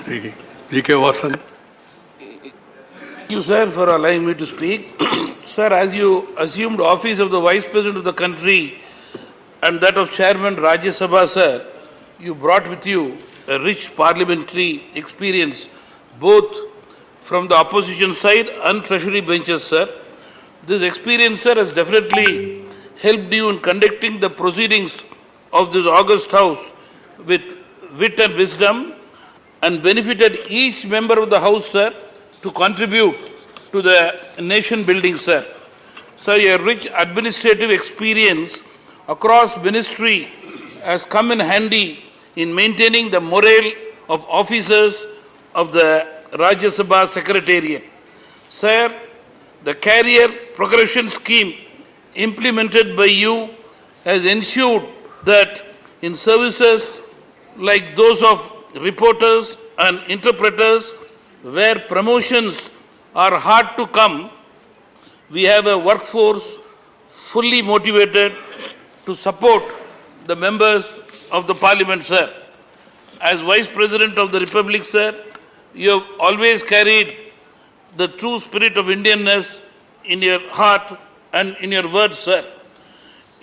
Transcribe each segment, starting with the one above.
G.K. Vasan. Thank you, sir, for allowing me to speak. Sir, as you assumed office of the Vice President of the country and that of Chairman Rajya Sabha, sir, you brought with you a rich parliamentary experience, both from the opposition side and treasury benches, sir. This experience, sir, has definitely helped you in conducting the proceedings of this august house with wit and wisdom, and benefited each member of the house, sir, to contribute to the nation building, sir. Sir, your rich administrative experience across ministry has come in handy in maintaining the morale of officers of the Rajya Sabha Secretariat. Sir, the career progression scheme implemented by you has ensured that in services like those of reporters and interpreters, where promotions are hard to come, we have a workforce fully motivated to support the members of the Parliament, sir. As Vice President of the Republic, sir, you have always carried the true spirit of Indianness in your heart and in your words, sir.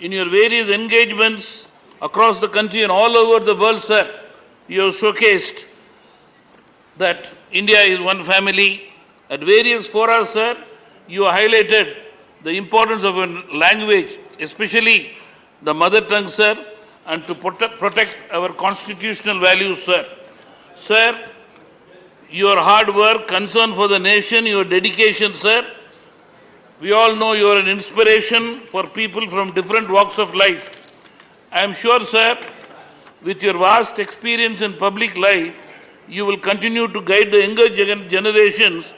In your various engagements across the country and all over the world, sir, you have showcased that India is one family. At various fora, sir, you highlighted the importance of a language, especially the mother tongue, sir, and to protect our constitutional values, sir. Sir, your hard work, concern for the nation, your dedication, sir, we all know you are an inspiration for people from different walks of life. I am sure, sir, with your vast experience in public life, you will continue to guide the younger generations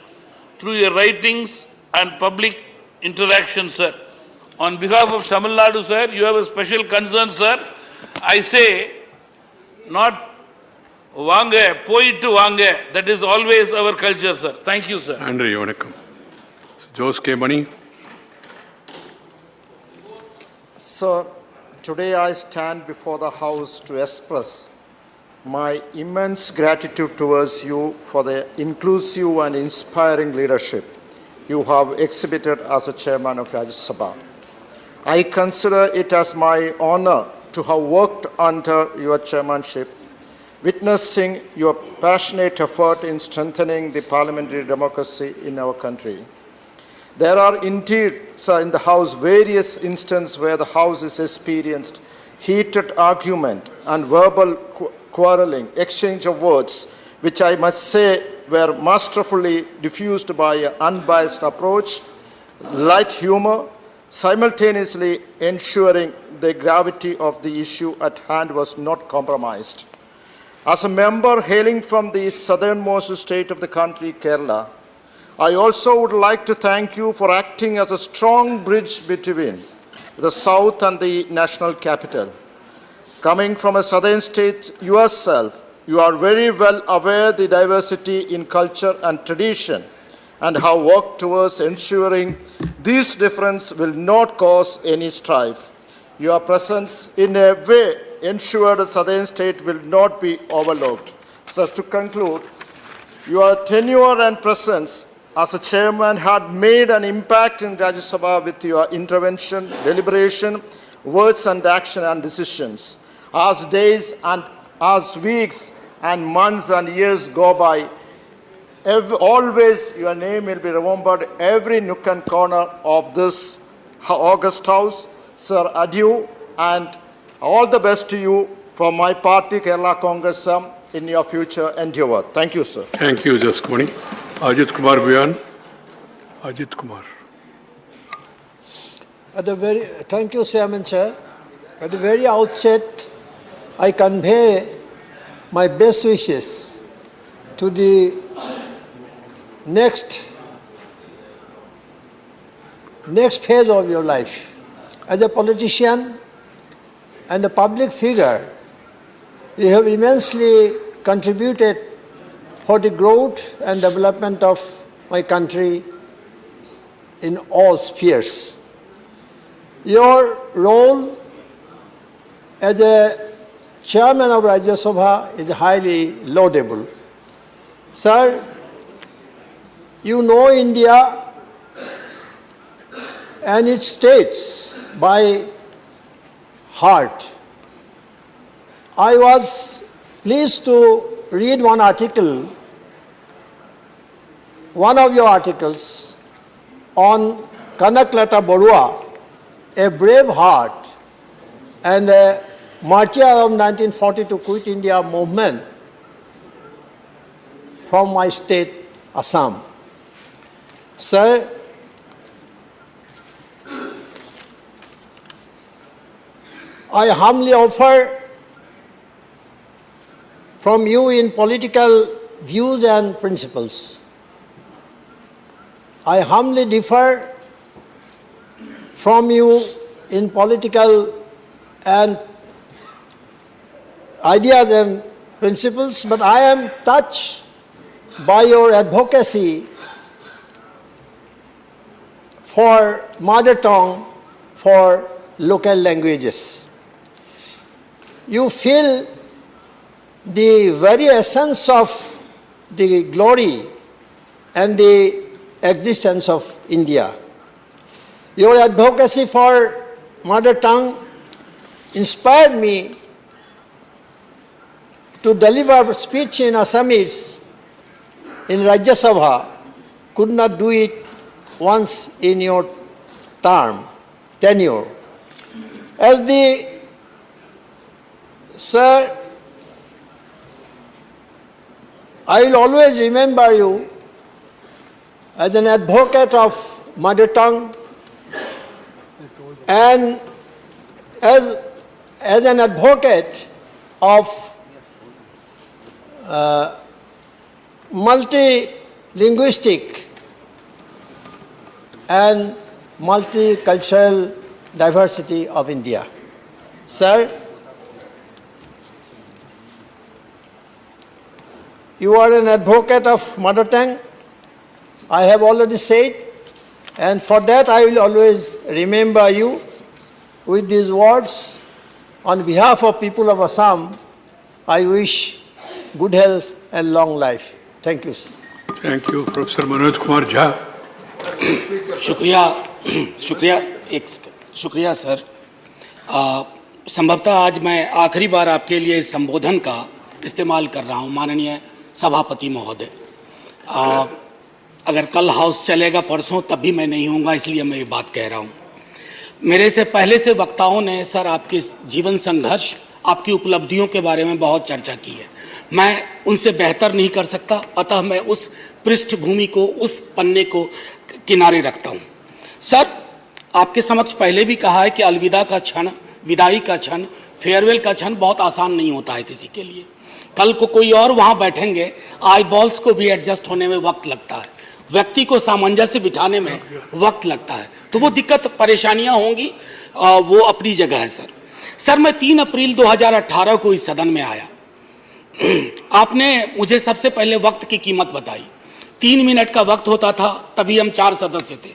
through your writings and public interactions, sir. On behalf of Tamil Nadu, sir, you have a special concern, sir. I say, not Vanga, poitu Vanga. That is always our culture, sir. Thank you, sir. Andre, vanakkam. Jose K. Mani. Sir, today I stand before the House to express my immense gratitude towards you for the inclusive and inspiring leadership you have exhibited as a chairman of Rajya Sabha. I consider it as my honor to have worked under your chairmanship, witnessing your passionate effort in strengthening the parliamentary democracy in our country. There are indeed, sir, in the House various instances where the House has experienced heated argument and verbal quarreling, exchange of words, which I must say were masterfully diffused by an unbiased approach, light humor, simultaneously ensuring the gravity of the issue at hand was not compromised. As a member hailing from the southernmost state of the country, Kerala, I also would like to thank you for acting as a strong bridge between the south and the national capital. Coming from a southern state yourself, you are very well aware of the diversity in culture and tradition and have worked towards ensuring these differences will not cause any strife. Your presence in a way ensured the southern state will not be overlooked. So to conclude, your tenure and presence as a chairman had made an impact in Rajya Sabha with your intervention, deliberation, words and action and decisions. As days and as weeks and months and years go by, always your name will be remembered every nook and corner of this august house. Sir, adieu and all the best to you from my party, Kerala Congress, in your future endeavor. Thank you, sir. Thank you, Jose Mani. Ajit Kumar Bhuyan. Ajit Kumar. Thank you, Chairman, sir. At the very outset, I convey my best wishes to the next phase of your life. As a politician and a public figure, you have immensely contributed for the growth and development of my country in all spheres. Your role as a chairman of Rajya Sabha is highly laudable. Sir, you know India and its states by heart. I was pleased to read one article, one of your articles on Kanaklata Borua, a brave heart and a martyr of 1942 Quit India movement from my state, Assam. Sir, I humbly offer from you in political views and principles. I humbly differ from you in political and ideas and principles, but I am touched by your advocacy for mother tongue, for local languages. You feel the very essence of the glory and the existence of India. Your advocacy for mother tongue inspired me to deliver a speech in Assamese in Rajya Sabha. Could not do it once in your tenure. Sir, I will always remember you as an advocate of mother tongue and as an advocate of multilinguistic and multicultural diversity of India. Sir, you are an advocate of mother tongue, I have already said, and for that I will always remember you with these words. On behalf of people of Assam, I wish good health and long life. Thank you. Thank you, Professor Manoj Kumar Jha. शुक्रिया sir. संभवतः आज मैं आखिरी बार आपके लिए इस संबोधन का इस्तेमाल कर रहा हूं, माननीय सभापति महोदय। अगर कल हाउस चलेगा परसों तब भी मैं नहीं होऊंगा, इसलिए मैं ये बात कह रहा हूं। मेरे से पहले से वक्ताओं ने सर आपके जीवन संघर्ष, आपकी उपलब्धियों के बारे में बहुत चर्चा की है। मैं उनसे बेहतर नहीं कर सकता, अतः मैं उस पृष्ठभूमि को, उस पन्ने को किनारे रखता हूं। सर, आपके समक्ष पहले भी कहा है कि अलविदा का क्षण, विदाई का क्षण, फेयरवेल का क्षण बहुत आसान नहीं होता है किसी के लिए। कल को कोई और वहां बैठेंगे, आई बॉल्स को भी एडजस्ट होने में वक्त लगता है, व्यक्ति को सामंजस्य बिठाने में वक्त लगता है, तो वो दिक्कत परेशानियां होंगी, वो अपनी जगह है। सर मैं 3 अप्रैल 2018 को इस सदन में आया। आपने मुझे सबसे पहले वक्त की कीमत बताई। 3 मिनट का वक्त होता था, तभी हम 4 सदस्य थे।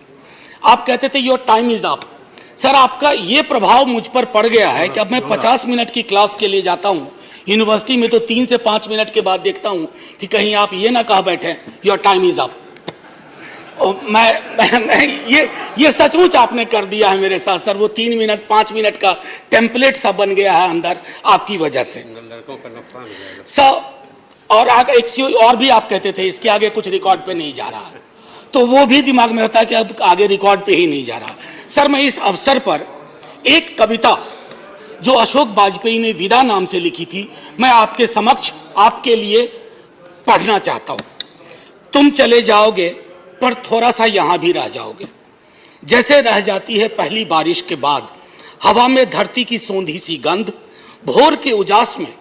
आप कहते थे your time is up. Sir, आपका ये प्रभाव मुझ पर पड़ गया है कि अब मैं 50 मिनट की क्लास के लिए जाता हूं यूनिवर्सिटी में, तो 3 से 5 मिनट के बाद देखता हूं कि कहीं आप ये ना कह बैठे योर टाइम इज अप। ये सचमुच आपने कर दिया है मेरे साथ सर। वो 3 मिनट 5 मिनट का टेम्पलेट सा बन गया है अंदर आपकी वजह से सर। और एक चीज और भी आप कहते थे, इसके आगे कुछ रिकॉर्ड पे नहीं जा रहा, तो वो भी दिमाग में होता है कि अब आगे रिकॉर्ड पे ही नहीं जा रहा। सर, मैं इस अवसर पर एक कविता जो अशोक वाजपेयी ने विदा नाम से लिखी थी, मैं आपके समक्ष आपके लिए पढ़ना चाहता हूं। तुम चले जाओगे पर थोड़ा सा यहां भी रह जाओगे, जैसे रह जाती है पहली बारिश के बाद हवा में धरती की सोंधी सी गंध, भोर के उजास में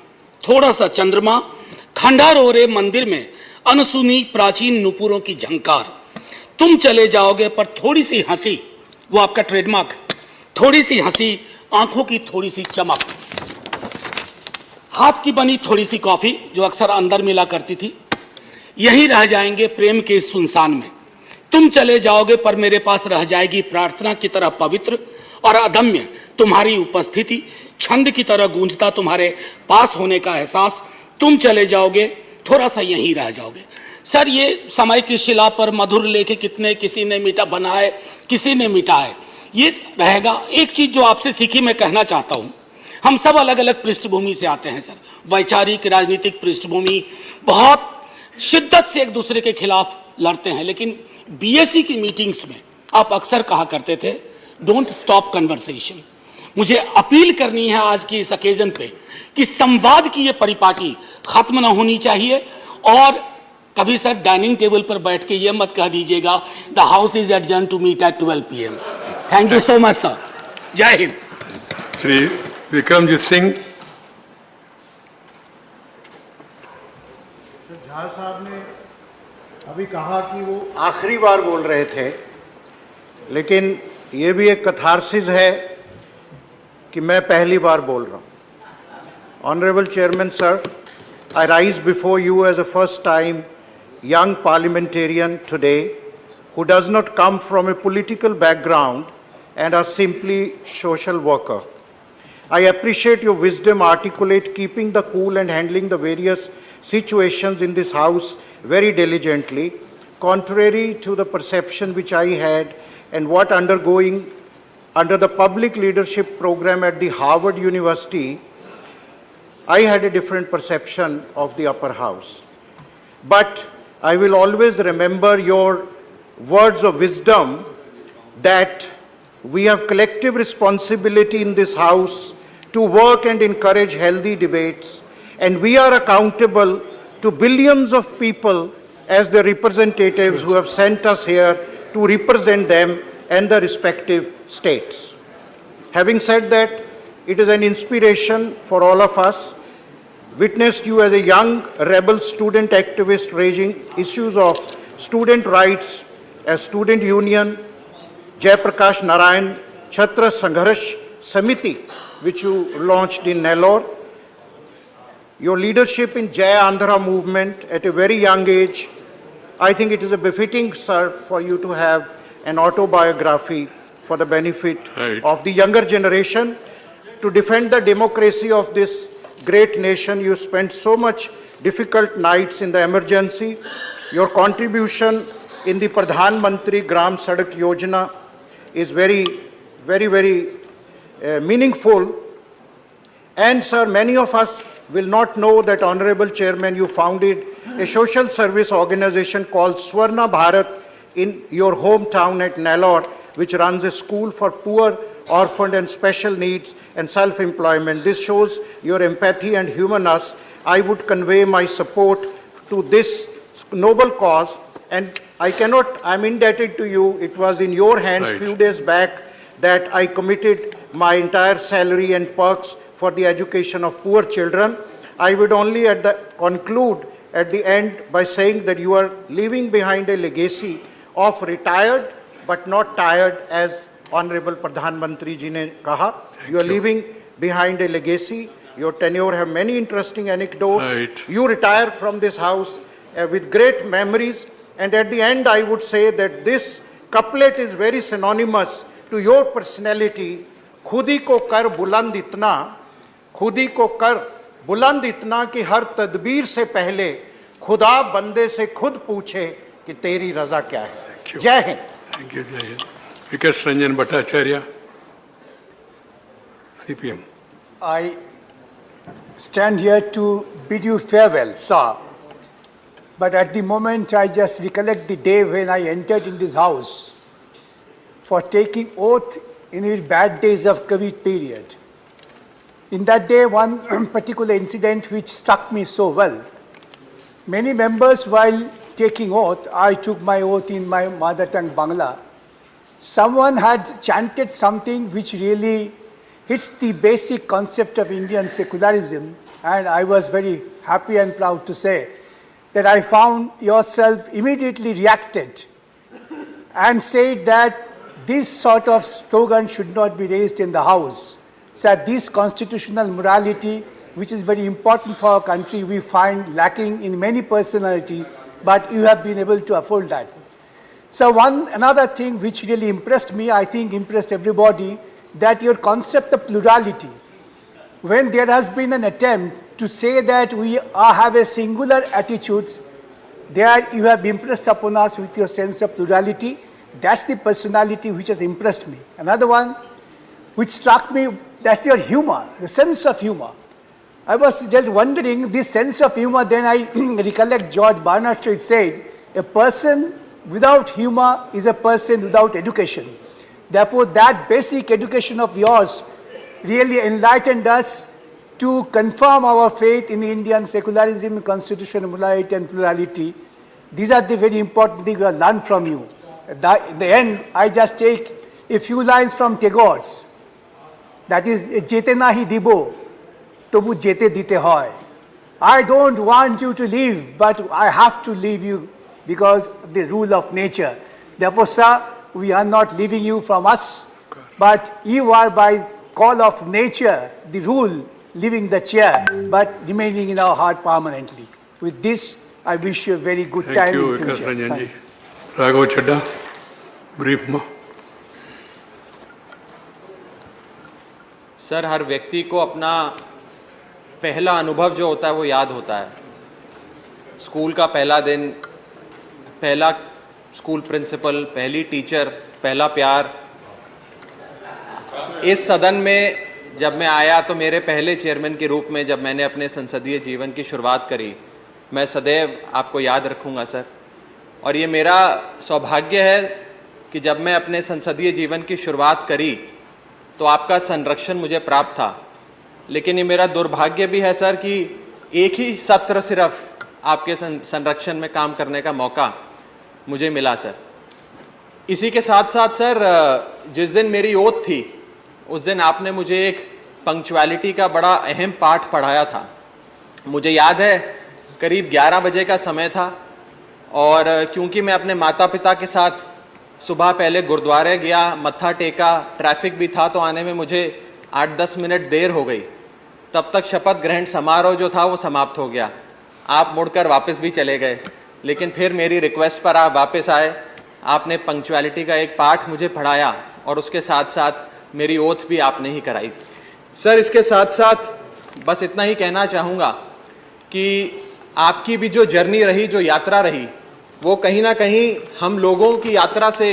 थोड़ा सा चंद्रमा, खंडहर ओरे मंदिर में अनसुनी प्राचीन नुपुरों की झंकार। तुम चले जाओगे पर थोड़ी सी हंसी, वो आपका ट्रेडमार्क, थोड़ी सी हंसी, आंखों की थोड़ी सी चमक, हाथ की बनी थोड़ी सी कॉफी जो अक्सर अंदर मिला करती थी, यहीं रह जाएंगे प्रेम के इस सुनसान में। तुम चले जाओगे पर मेरे पास रह जाएगी प्रार्थना की तरह पवित्र और अदम्य तुम्हारी उपस्थिति, छंद की तरह गूंजता तुम्हारे पास होने का एहसास। तुम चले जाओगे थोड़ा सा यहीं रह जाओगे। सर, ये समय की शिला पर मधुर लेख कितने किसी ने मिटा बनाए, किसी ने मिटाए, ये रहेगा। एक चीज जो आपसे सीखी मैं कहना चाहता हूं, हम सब अलग अलग पृष्ठभूमि से आते हैं सर, वैचारिक राजनीतिक पृष्ठभूमि, बहुत शिद्दत से एक दूसरे के खिलाफ लड़ते हैं, लेकिन बीएससी की मीटिंग्स में आप अक्सर कहा करते थे, डोंट स्टॉप कन्वर्सेशन। मुझे अपील करनी है आज की इस ओकेजन पे कि संवाद की ये परिपाटी खत्म ना होनी चाहिए, और कभी सर डाइनिंग टेबल पर बैठ के ये मत कह दीजिएगा the house is adjourn to meet at 12 PM। Thank you so much sir, जय हिंद। श्री विक्रमजीत सिंह। झा साहब ने अभी कहा कि वो आखिरी बार बोल रहे थे, लेकिन ये भी एक कथारसिस है कि मैं पहली बार बोल रहा हूँ। Honourable chairman sir, I rise before you as a first-time young parliamentarian today who does not come from a political background and are simply social worker. I appreciate your wisdom, articulate, keeping the cool and handling the various situations in this house very diligently, contrary to the perception which I had and what undergoing under the public leadership program at the Harvard University, I had a different perception of the upper house. But I will always remember your words of wisdom that we have collective responsibility in this house to work and encourage healthy debates, and we are accountable to billions of people as the representatives who have sent us here to represent them and the respective states. Having said that, it is an inspiration for all of us. Witnessed you as a young rebel student activist raising issues of student rights as Student Union, Jayaprakash Narayan Chhatra Sangharsh Samiti, which you launched in Nellore. Your leadership in Jai Andhra movement at a very young age, I think it is a befitting, sir, for you to have an autobiography for the benefit of the younger generation to defend the democracy of this great nation. You spent so much difficult nights in the emergency. Your contribution in the Pradhan Mantri Gram Sadak Yojana is very meaningful. And sir, many of us will not know that, Honorable Chairman, you founded a social service organization called Swarna Bharat in your hometown at Nellore, which runs a school for poor, orphaned and special needs and self-employment. This shows your empathy and humanness. I would convey my support to this noble cause, and I'm indebted to you. It was in your hands few days back that I committed my entire salary and perks for the education of poor children. I would only conclude at the end by saying that you are leaving behind a legacy of retired but not tired, as Honorable Pradhan Mantri ji ne kaha. You are leaving behind a legacy. Your tenure have many interesting anecdotes. You retire from this house with great memories. And at the end, I would say that this couplet is very synonymous to your personality. खुदी को कर बुलंद इतना, खुदी को कर बुलंद इतना कि हर तदबीर से पहले खुदा बंदे से खुद पूछे कि तेरी रजा क्या है। जय Hind. Thank you, Jai Hind. Vikas Ranjan Bhattacharya, CPM. I stand here to bid you farewell, sir. But at the moment, I just recollect the day when I entered in this house for taking oath in the bad days of COVID period. In that day, one particular incident which struck me so well. Many members, while taking oath, I took my oath in my mother tongue Bangla. Someone had chanted something which really hits the basic concept of Indian secularism, and I was very happy and proud to say that I found yourself immediately reacted and said that this sort of slogan should not be raised in the House. So this constitutional morality, which is very important for our country, we find lacking in many personality, but you have been able to afford that. So another thing which really impressed me, I think impressed everybody, that your concept of plurality, when there has been an attempt to say that we have a singular attitude. There you have impressed upon us with your sense of plurality. That's the personality which has impressed me. Another one which struck me, that's your humor, the sense of humor. I was just wondering, this sense of humor, then I recollect George Bernard Shaw said, a person without humor is a person without education. Therefore, that basic education of yours really enlightened us to confirm our faith in Indian secularism, constitutional morality and plurality. These are the very important things we have learned from you. In the end, I just take a few lines from Tagore's. That is, Jetena hi dibo, tobu jete dite hoy. I don't want you to leave, but I have to leave you because of the rule of nature. Therefore, sir, we are not leaving you from us, but you are by call of nature, the rule, leaving the chair, but remaining in our heart permanently. With this, I wish you a very good time in the future. Thank you, Thank Vikas Ranjan ji. Raghav Chadda, brief ma. Sir, हर व्यक्ति को अपना पहला अनुभव जो होता है वो याद होता है. स्कूल का पहला दिन, पहला स्कूल प्रिंसिपल, पहली टीचर, पहला प्यार. इस सदन में जब मैं आया तो मेरे पहले चेयरमैन के रूप में जब मैंने अपने संसदीय जीवन की शुरुआत करी, मैं सदैव आपको याद रखूंगा सर. और ये मेरा सौभाग्य है कि जब मैं अपने संसदीय जीवन की शुरुआत करी तो आपका संरक्षण मुझे प्राप्त था. लेकिन ये मेरा दुर्भाग्य भी है सर कि एक ही सत्र सिर्फ आपके संरक्षण में काम करने का मौका मुझे मिला सर. इसी के साथ साथ सर, जिस दिन मेरी ओथ थी उस दिन आपने मुझे एक पंक्चुअलिटी का बड़ा अहम पाठ पढ़ाया था. मुझे याद है करीब 11 बजे का समय था और क्योंकि मैं अपने माता पिता के साथ सुबह पहले गुरुद्वारे गया, मत्था टेका, ट्रैफिक भी था तो आने में मुझे 8-10 मिनट देर हो गई. तब तक शपथ ग्रहण समारोह जो था वो समाप्त हो गया. आप मुड़कर वापस भी चले गए, लेकिन फिर मेरी रिक्वेस्ट पर आप वापस आए. आपने पंक्चुअलिटी का एक पाठ मुझे पढ़ाया और उसके साथ साथ मेरी ओथ भी आपने ही कराई थी. सर, इसके साथ साथ बस इतना ही कहना चाहूँगा कि आपकी भी जो जर्नी रही, जो यात्रा रही, वो कहीं ना कहीं हम लोगों की यात्रा से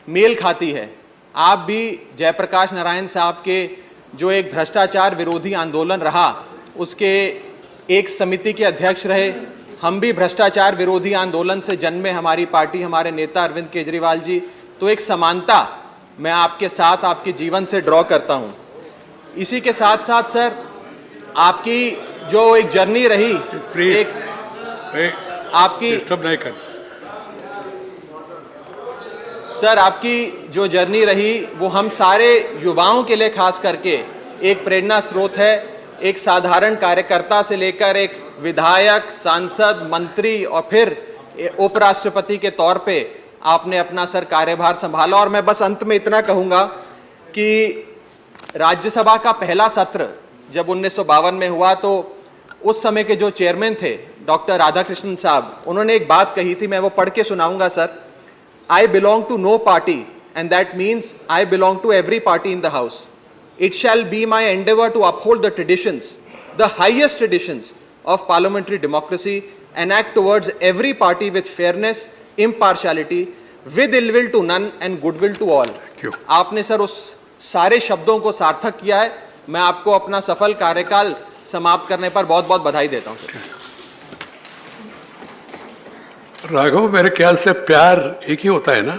मेल खाती है. आप भी जयप्रकाश नारायण साहब के जो एक भ्रष्टाचार विरोधी आंदोलन रहा उसके एक समिति के अध्यक्ष रहे. हम भी भ्रष्टाचार विरोधी आंदोलन से जन्मे, हमारी पार्टी, हमारे नेता अरविंद केजरीवाल जी. तो एक समानता मैं आपके साथ आपके जीवन से ड्रॉ करता हूँ. इसी के साथ साथ सर, आपकी जो एक जर्नी रही, आपकी नहीं कर सर, आपकी जो जर्नी रही वो हम सारे युवाओं के लिए खास करके एक प्रेरणा स्रोत है. एक साधारण कार्यकर्ता से लेकर एक विधायक, सांसद, मंत्री और फिर उपराष्ट्रपति के तौर पे आपने अपना सर कार्यभार संभाला. और मैं बस अंत में इतना कहूँगा कि राज्यसभा का पहला सत्र जब 1952 में हुआ तो उस समय के जो चेयरमैन थे डॉक्टर राधाकृष्णन साहब, उन्होंने एक बात कही थी, मैं वो पढ़ के सुनाऊंगा sir. I belong to no party and that means I belong to every party in the house. It shall be my endeavor to uphold the traditions, the highest traditions of parliamentary democracy and act towards every party with fairness, impartiality, with ill will to none and goodwill to all. आपने sir उस सारे शब्दों को सार्थक किया है. मैं आपको अपना सफल कार्यकाल समाप्त करने पर बहुत बहुत बधाई देता हूं सर. राघव, मेरे ख्याल से प्यार एक ही होता है ना,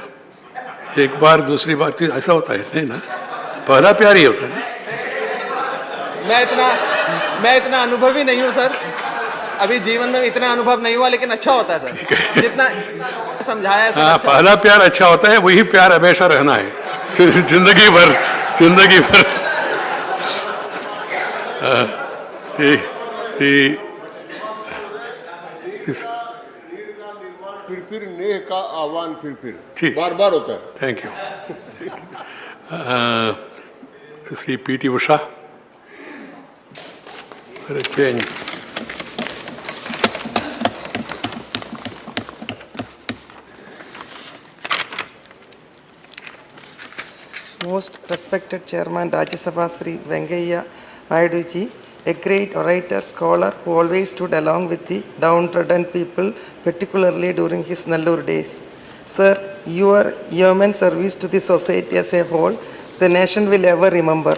एक बार दूसरी बार तीसरी, ऐसा होता है नहीं ना? पहला प्यार ही होता है ना? मैं इतना अनुभवी नहीं हूं सर, अभी जीवन में इतना अनुभव नहीं हुआ, लेकिन अच्छा होता है सर जितना समझाया है. हाँ, अच्छा पहला प्यार अच्छा होता है, वही प्यार हमेशा रहना है जिंदगी भर. फिर नेह का आह्वान फिर बार बार होता है. Thank you. इसकी PT Usha change. Most respected Chairman Rajya Sabha Sri Venkaiah Naidu ji, a great orator, scholar who always stood along with the downtrodden people, particularly during his Nallur days. Sir, your yeoman service to the society as a whole, the nation will ever remember.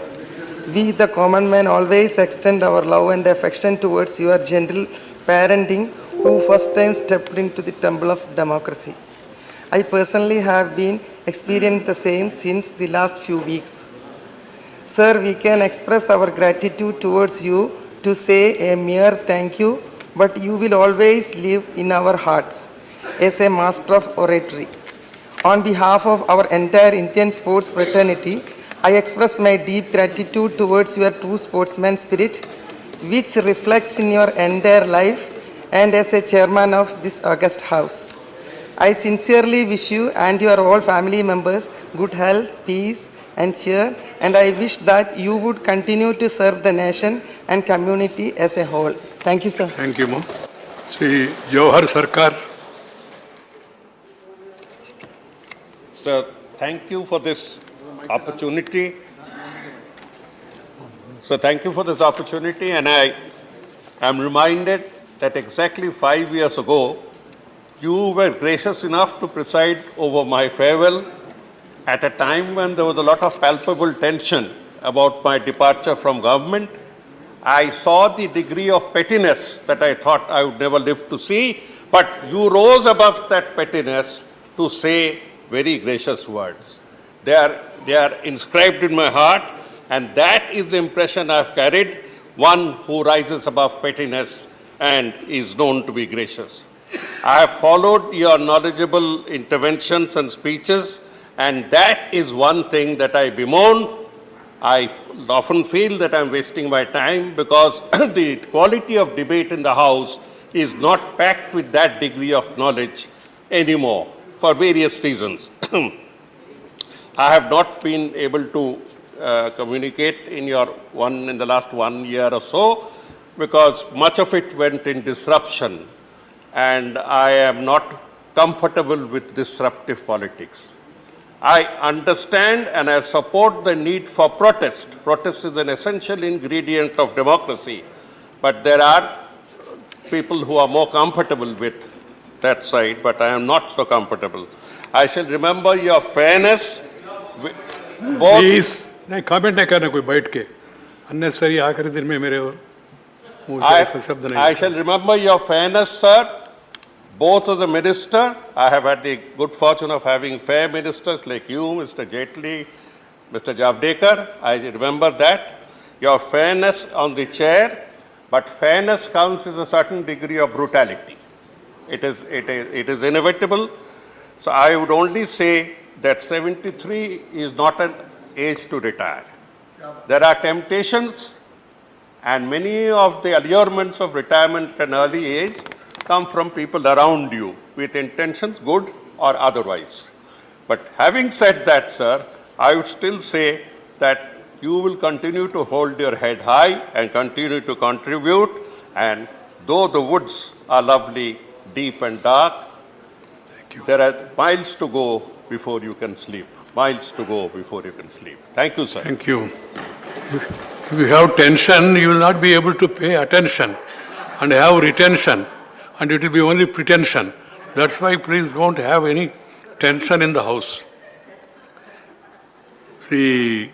We, the common man, always extend our love and affection towards your gentle parenting, who first time stepped into the temple of democracy. I personally have been experiencing the same since the last few weeks. Sir, we can express our gratitude towards you to say a mere thank you, but you will always live in our hearts as a master of oratory. On behalf of our entire Indian sports fraternity, I express my deep gratitude towards your true sportsman spirit, which reflects in your entire life and as a chairman of this august house. I sincerely wish you and your whole family members good health, peace, and cheer, and I wish that you would continue to serve the nation and community as a whole. Thank you, sir. Thank you, Mo. Sri Jawahar Sarkar. Sir, thank you for this opportunity. So thank you for this opportunity, and I am reminded that exactly 5 years ago, you were gracious enough to preside over my farewell at a time when there was a lot of palpable tension about my departure from government. I saw the degree of pettiness that I thought I would never live to see, but you rose above that pettiness to say very gracious words. They are inscribed in my heart, and that is the impression I've carried, one who rises above pettiness and is known to be gracious. I have followed your knowledgeable interventions and speeches, and that is one thing that I bemoan. I often feel that I'm wasting my time because the quality of debate in the House is not packed with that degree of knowledge anymore for various reasons. I have not been able to communicate in the last 1 year or so because much of it went in disruption, and I am not comfortable with disruptive politics. I understand and I support the need for protest. Protest is an essential ingredient of democracy, but there are people who are more comfortable with that side, but I am not so comfortable. I shall remember your fairness. Please, नहीं comment नहीं करना कोई बैठ के unnecessary आखिरी दिन में मेरे मुंह से ऐसा शब्द नहीं. I shall remember your fairness, sir. Both as a minister, I have had the good fortune of having fair ministers like you, Mr. Jaitley, Mr. Javadekar. I remember that. Your fairness on the chair, but fairness comes with a certain degree of brutality. It is inevitable. So I would only say that 73 is not an age to retire. There are temptations, and many of the allurements of retirement at an early age come from people around you with intentions, good or otherwise. But having said that, sir, I would still say that you will continue to hold your head high and continue to contribute, and though the woods are lovely, deep and dark, there are miles to go before you can sleep. Miles to go before you can sleep. Thank you, sir. Thank you. If you have tension, you will not be able to pay attention and have retention, and it will be only pretension. That's why please don't have any tension in the house. See,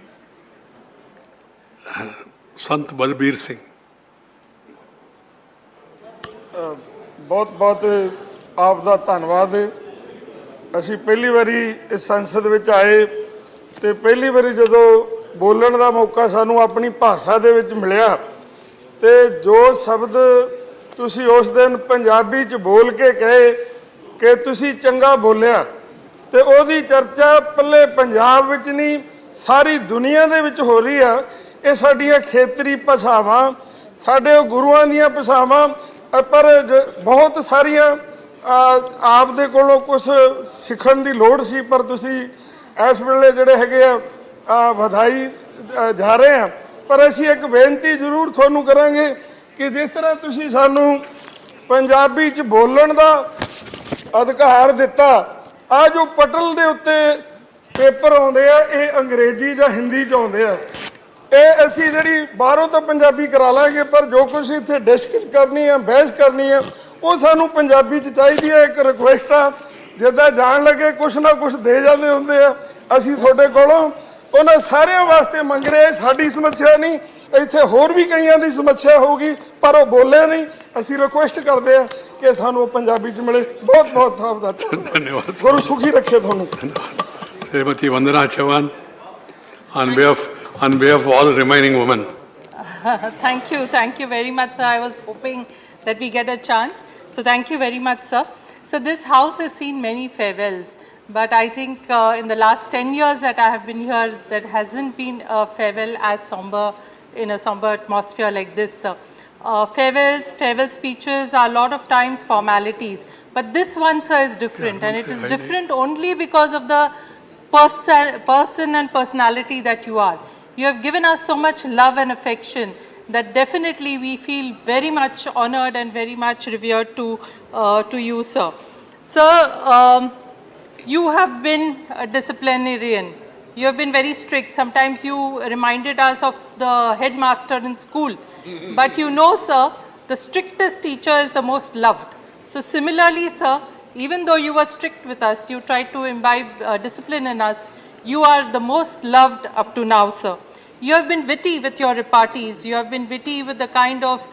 Sant Balbir Singh. ਬਹੁਤ ਬਹੁਤ ਆਪ ਦਾ ਧੰਨਵਾਦ। ਅਸੀਂ ਪਹਿਲੀ ਵਾਰੀ ਇਸ ਸੰਸਦ ਵਿੱਚ ਆਏ ਤੇ ਪਹਿਲੀ ਵਾਰੀ ਜਦੋਂ ਬੋਲਣ ਦਾ ਮੌਕਾ ਸਾਨੂੰ ਆਪਣੀ ਭਾਸ਼ਾ ਦੇ ਵਿੱਚ ਮਿਲਿਆ ਤੇ ਜੋ ਸ਼ਬਦ ਤੁਸੀਂ ਉਸ ਦਿਨ ਪੰਜਾਬੀ 'ਚ ਬੋਲ ਕੇ ਕਹੇ ਕਿ ਤੁਸੀਂ ਚੰਗਾ ਬੋਲਿਆ ਤੇ ਉਹਦੀ ਚਰਚਾ ਪੱਲੇ ਪੰਜਾਬ ਵਿੱਚ ਨਹੀਂ ਸਾਰੀ ਦੁਨੀਆ ਦੇ ਵਿੱਚ ਹੋ ਰਹੀ ਆ। ਇਹ ਸਾਡੀਆਂ ਖੇਤਰੀ ਭਾਸ਼ਾਵਾਂ, ਸਾਡੇ ਗੁਰੂਆਂ ਦੀਆਂ ਭਾਸ਼ਾਵਾਂ, ਪਰ ਬਹੁਤ ਸਾਰੀਆਂ ਆਪ ਦੇ ਕੋਲੋਂ ਕੁਝ ਸਿੱਖਣ ਦੀ ਲੋੜ ਸੀ, ਪਰ ਤੁਸੀਂ ਇਸ ਵੇਲੇ ਜਿਹੜੇ ਹੈਗੇ ਆ ਵਧਾਈ ਜਾ ਰਹੇ ਆ। ਪਰ ਅਸੀਂ ਇੱਕ ਬੇਨਤੀ ਜ਼ਰੂਰ ਤੁਹਾਨੂੰ ਕਰਾਂਗੇ ਕਿ ਜਿਸ ਤਰ੍ਹਾਂ ਤੁਸੀਂ ਸਾਨੂੰ ਪੰਜਾਬੀ 'ਚ ਬੋਲਣ ਦਾ ਅਧਿਕਾਰ ਦਿੱਤਾ, ਆ ਜੋ ਪਟਲ ਦੇ ਉੱਤੇ ਪੇਪਰ ਆਉਂਦੇ ਆ ਇਹ ਅੰਗਰੇਜ਼ੀ ਜਾਂ ਹਿੰਦੀ 'ਚ ਆਉਂਦੇ ਆ, ਇਹ ਅਸੀਂ ਜਿਹੜੀ ਬਾਹਰੋਂ ਤਾਂ ਪੰਜਾਬੀ ਕਰਾ ਲਾਂਗੇ, ਪਰ ਜੋ ਕੁਝ ਇੱਥੇ ਡਿਸਕਸ ਕਰਨੀ ਹੈ, ਬਹਿਸ ਕਰਨੀ ਹੈ, ਉਹ ਸਾਨੂੰ ਪੰਜਾਬੀ 'ਚ ਚਾਹੀਦੀ ਹੈ। ਇੱਕ ਰਿਕੁਐਸਟ ਆ, ਜਿੱਦਾਂ ਜਾਣ ਲੱਗੇ ਕੁਛ ਨਾ ਕੁਛ ਦੇ ਜਾਂਦੇ ਹੁੰਦੇ ਆ, ਅਸੀਂ ਤੁਹਾਡੇ ਕੋਲੋਂ ਉਹਨਾਂ ਸਾਰਿਆਂ ਵਾਸਤੇ ਮੰਗ ਰਹੇ। ਸਾਡੀ ਸਮੱਸਿਆ ਨਹੀਂ, ਇੱਥੇ ਹੋਰ ਵੀ ਕਈਆਂ ਦੀ ਸਮੱਸਿਆ ਹੋਊਗੀ, ਪਰ ਉਹ ਬੋਲੇ ਨਹੀਂ। ਅਸੀਂ ਰਿਕੁਐਸਟ ਕਰਦੇ ਆ ਕਿ ਸਾਨੂੰ ਪੰਜਾਬੀ 'ਚ ਮਿਲੇ। ਬਹੁਤ ਬਹੁਤ ਧੰਨਵਾਦ। ਗੁਰੂ ਸੁਖੀ ਰੱਖੇ ਤੁਹਾਨੂੰ। Srimati Vandana Chavan, on behalf of all remaining women. Thank you very much, sir. I was hoping that we get a chance. So thank you very much, sir. So this house has seen many farewells, but I think in the last 10 years that I have been here, there hasn't been a farewell as somber, in a somber atmosphere like this, sir. Farewell speeches are a lot of times formalities, but this one, sir, is different, and it is different only because of the person and personality that you are. You have given us so much love and affection that definitely we feel very much honored and very much revered to you, sir. Sir, you have been a disciplinarian. You have been very strict. Sometimes you reminded us of the headmaster in school. But you know, sir, the strictest teacher is the most loved. So similarly, sir, even though you were strict with us, you tried to imbibe discipline in us. You are the most loved up to now, sir. You have been witty with your repartees. You have been witty with the kind of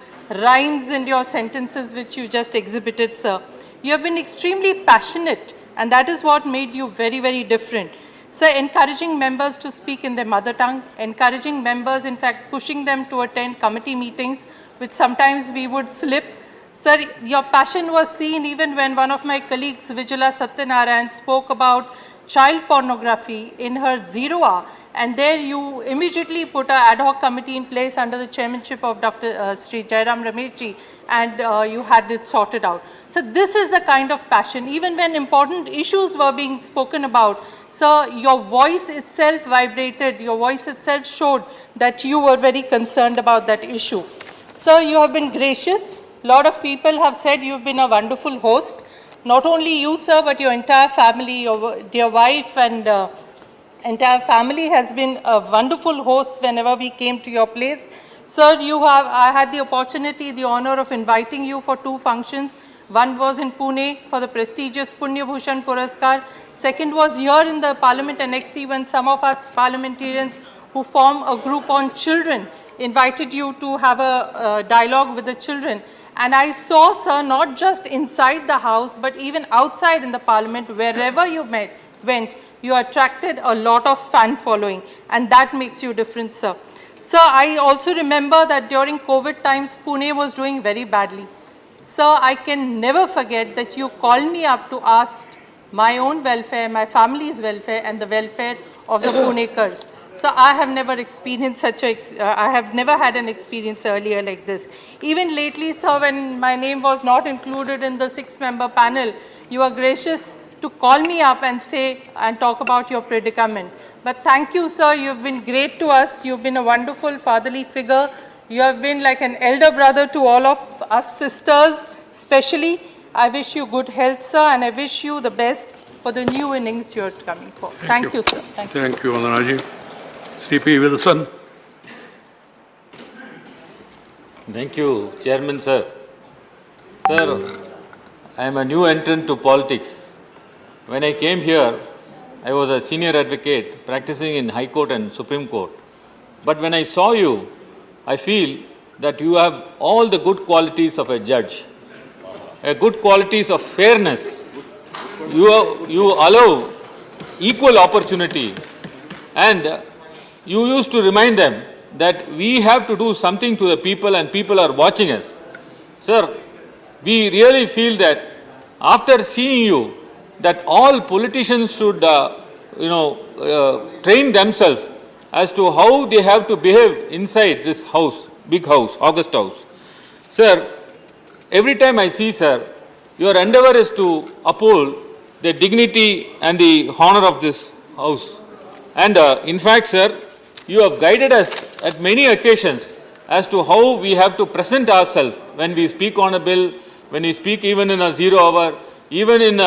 rhymes in your sentences which you just exhibited, sir. You have been extremely passionate, and that is what made you very, very different. Sir, encouraging members to speak in their mother tongue, encouraging members, in fact, pushing them to attend committee meetings, which sometimes we would slip. Sir, your passion was seen even when one of my colleagues, Vijala Satyanarayan, spoke about child pornography in her 0 hour, and there you immediately put an ad hoc committee in place under the chairmanship of Dr. Sri Jairam Rameshji, and you had it sorted out. So this is the kind of passion. Even when important issues were being spoken about, sir, your voice itself vibrated, your voice itself showed that you were very concerned about that issue. Sir, you have been gracious. A lot of people have said you've been a wonderful host. Not only you, sir, but your entire family, your dear wife and entire family has been a wonderful host whenever we came to your place. Sir, I had the opportunity, the honor of inviting you for 2 functions. One was in Pune for the prestigious Punya Bhushan Puraskar. Second was here in the Parliament Annexi when some of us parliamentarians who form a group on children invited you to have a dialogue with the children. And I saw, sir, not just inside the house, but even outside in the Parliament, wherever you went, you attracted a lot of fan following, and that makes you different, sir. Sir, I also remember that during COVID times, Pune was doing very badly. Sir, I can never forget that you called me up to ask my own welfare, my family's welfare, and the welfare of the Punekars. So I have never experienced I have never had an experience earlier like this. Even lately, sir, when my name was not included in the 6-member panel, you were gracious to call me up and say and talk about your predicament. But thank you, sir. You've been great to us. You've been a wonderful fatherly figure. You have been like an elder brother to all of us sisters, especially. I wish you good health, sir, and I wish you the best for the new innings you're coming for. Thank you, sir. Thank you, Vandanaji. Sri P. Wilson. Thank you, Chairman, sir. Sir, I am a new entrant to politics. When I came here, I was a senior advocate practicing in High Court and Supreme Court. But when I saw you, I feel that you have all the good qualities of a judge, good qualities of fairness. You allow equal opportunity, and you used to remind them that we have to do something to the people and people are watching us. Sir, we really feel that after seeing you, that all politicians should, train themselves as to how they have to behave inside this house, big house, August House. Sir, every time I see, sir, your endeavor is to uphold the dignity and the honor of this house. And in fact, sir, you have guided us at many occasions as to how we have to present ourselves when we speak on a bill, when we speak even in a 0 hour, even in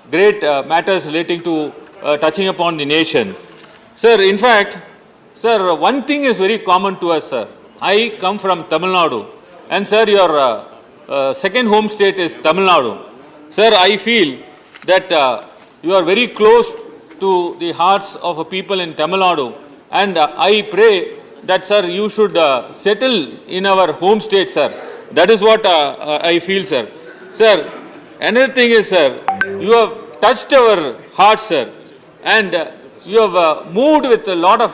great matters relating to touching upon the nation. Sir, in fact, Sir, one thing is very common to us, sir. I come from Tamil Nadu, and sir, your second home state is Tamil Nadu. Sir, I feel that you are very close to the hearts of people in Tamil Nadu, and I pray that, sir, you should settle in our home state, sir. That is what I feel, sir. Sir, another thing is, sir, you have touched our hearts, sir, and you have moved with a lot of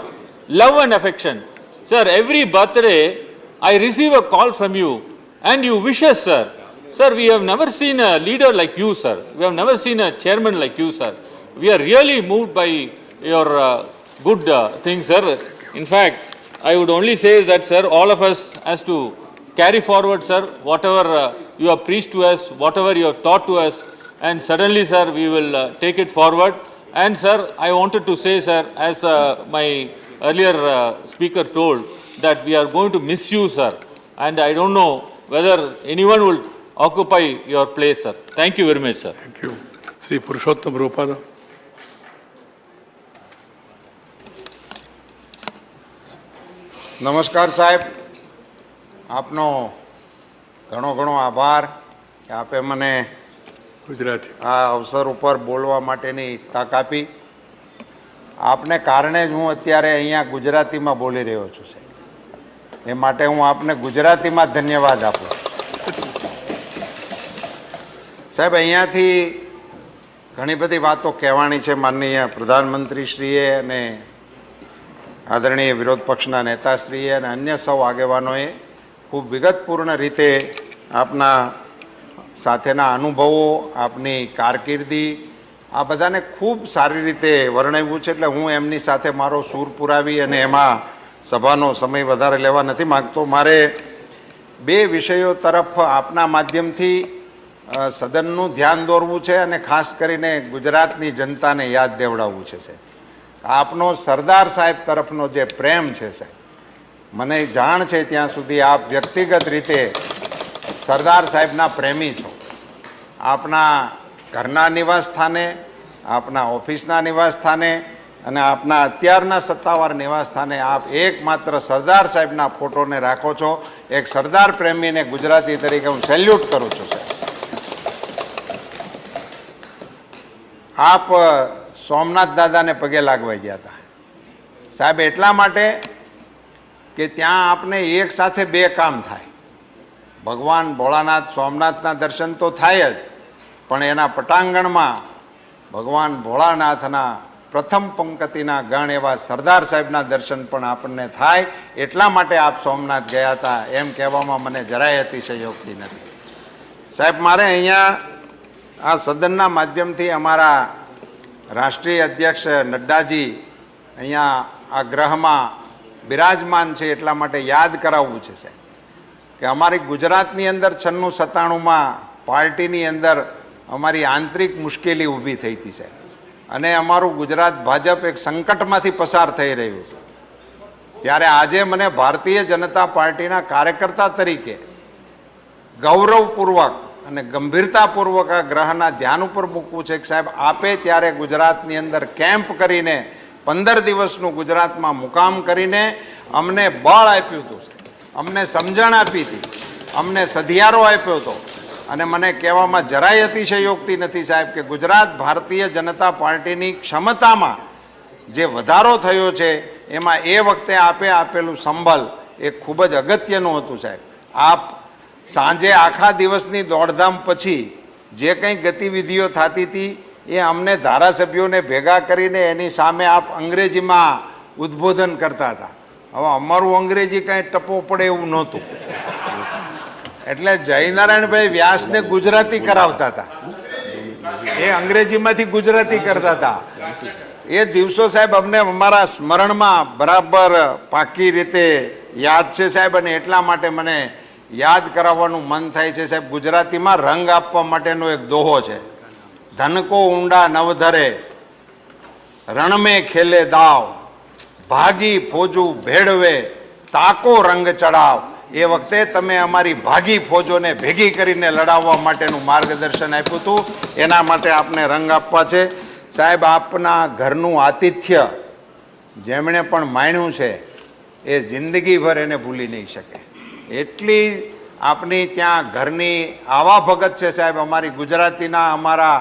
love and affection. Sir, every birthday I receive a call from you and you wish us, sir. Sir, we have never seen a leader like you, sir. We have never seen a chairman like you, sir. We are really moved by your good things, sir. In fact, I would only say that, sir, all of us has to carry forward, sir, whatever you have preached to us, whatever you have taught to us, and certainly, sir, we will take it forward. And, sir, I wanted to say, sir, as my earlier speaker told, that we are going to miss you, sir. And I don't know whether anyone will occupy your place, sir. Thank you very much, sir. Thank you. Sri Purushottam Rupada. નમસ્કાર સાહેબ, આપનો ઘણો ઘણો આભાર કે આપે મને ગુજરાતી આ અવસર ઉપર બોલવા માટેની તક આપી. આપને કારણે જ હું અત્યારે અહીંયા ગુજરાતીમાં બોલી રહ્યો છું સાહેબ. એ માટે હું આપને ગુજરાતીમાં ધન્યવાદ આપું. સાહેબ, અહીંયાથી ઘણી બધી વાતો કહેવાની છે માનનીય પ્રધાનમંત્રીશ્રીએ અને આદરણીય વિરોધ પક્ષના નેતાશ્રીએ અને અન્ય સૌ આગેવાનોએ ખૂબ વિગતપૂર્ણ રીતે આપના સાથેના અનુભવો, આપની કારકિર્દી, આ બધાને ખૂબ સારી રીતે વર્ણવ્યું છે. એટલે હું એમની સાથે મારો સૂર પુરાવી અને એમાં સભાનો સમય વધારે લેવા નથી માગતો. મારે બે વિષયો તરફ આપના માધ્યમથી સદનનું ધ્યાન દોરવું છે અને ખાસ કરીને ગુજરાતની જનતાને યાદ દેવડાવવું છે સાહેબ. આપનો સરદાર સાહેબ તરફનો જે પ્રેમ છે સાહેબ, મને જાણ છે ત્યાં સુધી આપ વ્યક્તિગત રીતે સરદાર સાહેબના પ્રેમી છો. આપના ઘરના નિવાસ સ્થાને, આપના ઓફિસના નિવાસ સ્થાને અને આપના અત્યારના સત્તાવાર નિવાસ સ્થાને આપ એકમાત્ર સરદાર સાહેબના ફોટોને રાખો છો. એક સરદાર પ્રેમીને ગુજરાતી તરીકે હું સેલ્યુટ કરું છું સાહેબ. આપ સોમનાથ દાદાને પગે લાગવા ગયા હતા સાહેબ, એટલા માટે કે ત્યાં આપને એક સાથે બે કામ થાય. ભગવાન ભોળાનાથ સોમનાથના દર્શન તો થાય જ, પણ એના પટાંગણમાં ભગવાન ભોળાનાથના પ્રથમ પંક્તિના ગણ એવા સરદાર સાહેબના દર્શન પણ આપણને થાય. એટલા માટે આપ સોમનાથ ગયા હતા એમ કહેવામાં મને જરાય અતિશયોક્તિ નથી સાહેબ. મારે અહીંયા આ સદનના માધ્યમથી અમારા રાષ્ટ્રીય અધ્યક્ષ નડ્ડાજી અહીંયા આ ગ્રહમાં બિરાજમાન છે એટલા માટે યાદ કરાવવું છે સાહેબ કે અમારી ગુજરાતની અંદર 96-97માં પાર્ટીની અંદર અમારી આંતરિક મુશ્કેલી ઊભી થઈ હતી સાહેબ, અને અમારું ગુજરાત ભાજપ એક સંકટમાંથી પસાર થઈ રહ્યું છે. ત્યારે આજે મને ભારતીય જનતા પાર્ટીના કાર્યકર્તા તરીકે ગૌરવપૂર્વક અને ગંભીરતાપૂર્વક આ ગ્રહના ધ્યાન ઉપર મૂકવું છે કે સાહેબ, આપે ત્યારે ગુજરાતની અંદર કેમ્પ કરીને 15 દિવસનું ગુજરાતમાં મુકામ કરીને અમને બળ આપ્યું હતું સાહેબ, અમને સમજણ આપી હતી, અમને સધિયારો આપ્યો હતો. અને મને કહેવામાં જરાય અતિશયોક્તિ નથી સાહેબ કે ગુજરાત ભારતીય જનતા પાર્ટીની ક્ષમતામાં જે વધારો થયો છે એમાં એ વખતે આપે આપેલું સંબળ એ ખૂબ જ અગત્યનું હતું સાહેબ. આપ સાંજે આખા દિવસની દોડધામ પછી જે કંઈ ગતિવિધિઓ થતી હતી એ અમને ધારાસભ્યોને ભેગા કરીને એની સામે આપ અંગ્રેજીમાં ઉદ્બોધન કરતા હતા. હવે અમારું અંગ્રેજી કાંઈ ટપો પડે એવું નહોતું, એટલે જયનારાયણભાઈ વ્યાસને ગુજરાતી કરાવતા હતા, એ અંગ્રેજીમાંથી ગુજરાતી કરતા હતા. એ દિવસો સાહેબ અમને અમારા સ્મરણમાં બરાબર પાકી રીતે યાદ છે સાહેબ, અને એટલા માટે મને યાદ કરાવવાનું મન થાય છે સાહેબ. ગુજરાતીમાં રંગ આપવા માટેનો એક દોહો છે, ધનકો ઊંડા નવધરે રણમે ખેલે દાવ, ભાગી ફોજુ ભેળવે તાકો રંગ ચડાવ. એ વખતે તમે અમારી ભાગી ફોજોને ભેગી કરીને લડાવવા માટેનું માર્ગદર્શન આપ્યું હતું, એના માટે આપને રંગ આપવા છે સાહેબ. આપના ઘરનું આતિથ્ય જેમણે પણ માણ્યું છે એ જિંદગીભર એને ભૂલી નહીં શકે. એટલી આપની ત્યાં ઘરની આવા ભગત છે સાહેબ. અમારી ગુજરાતીના અમારા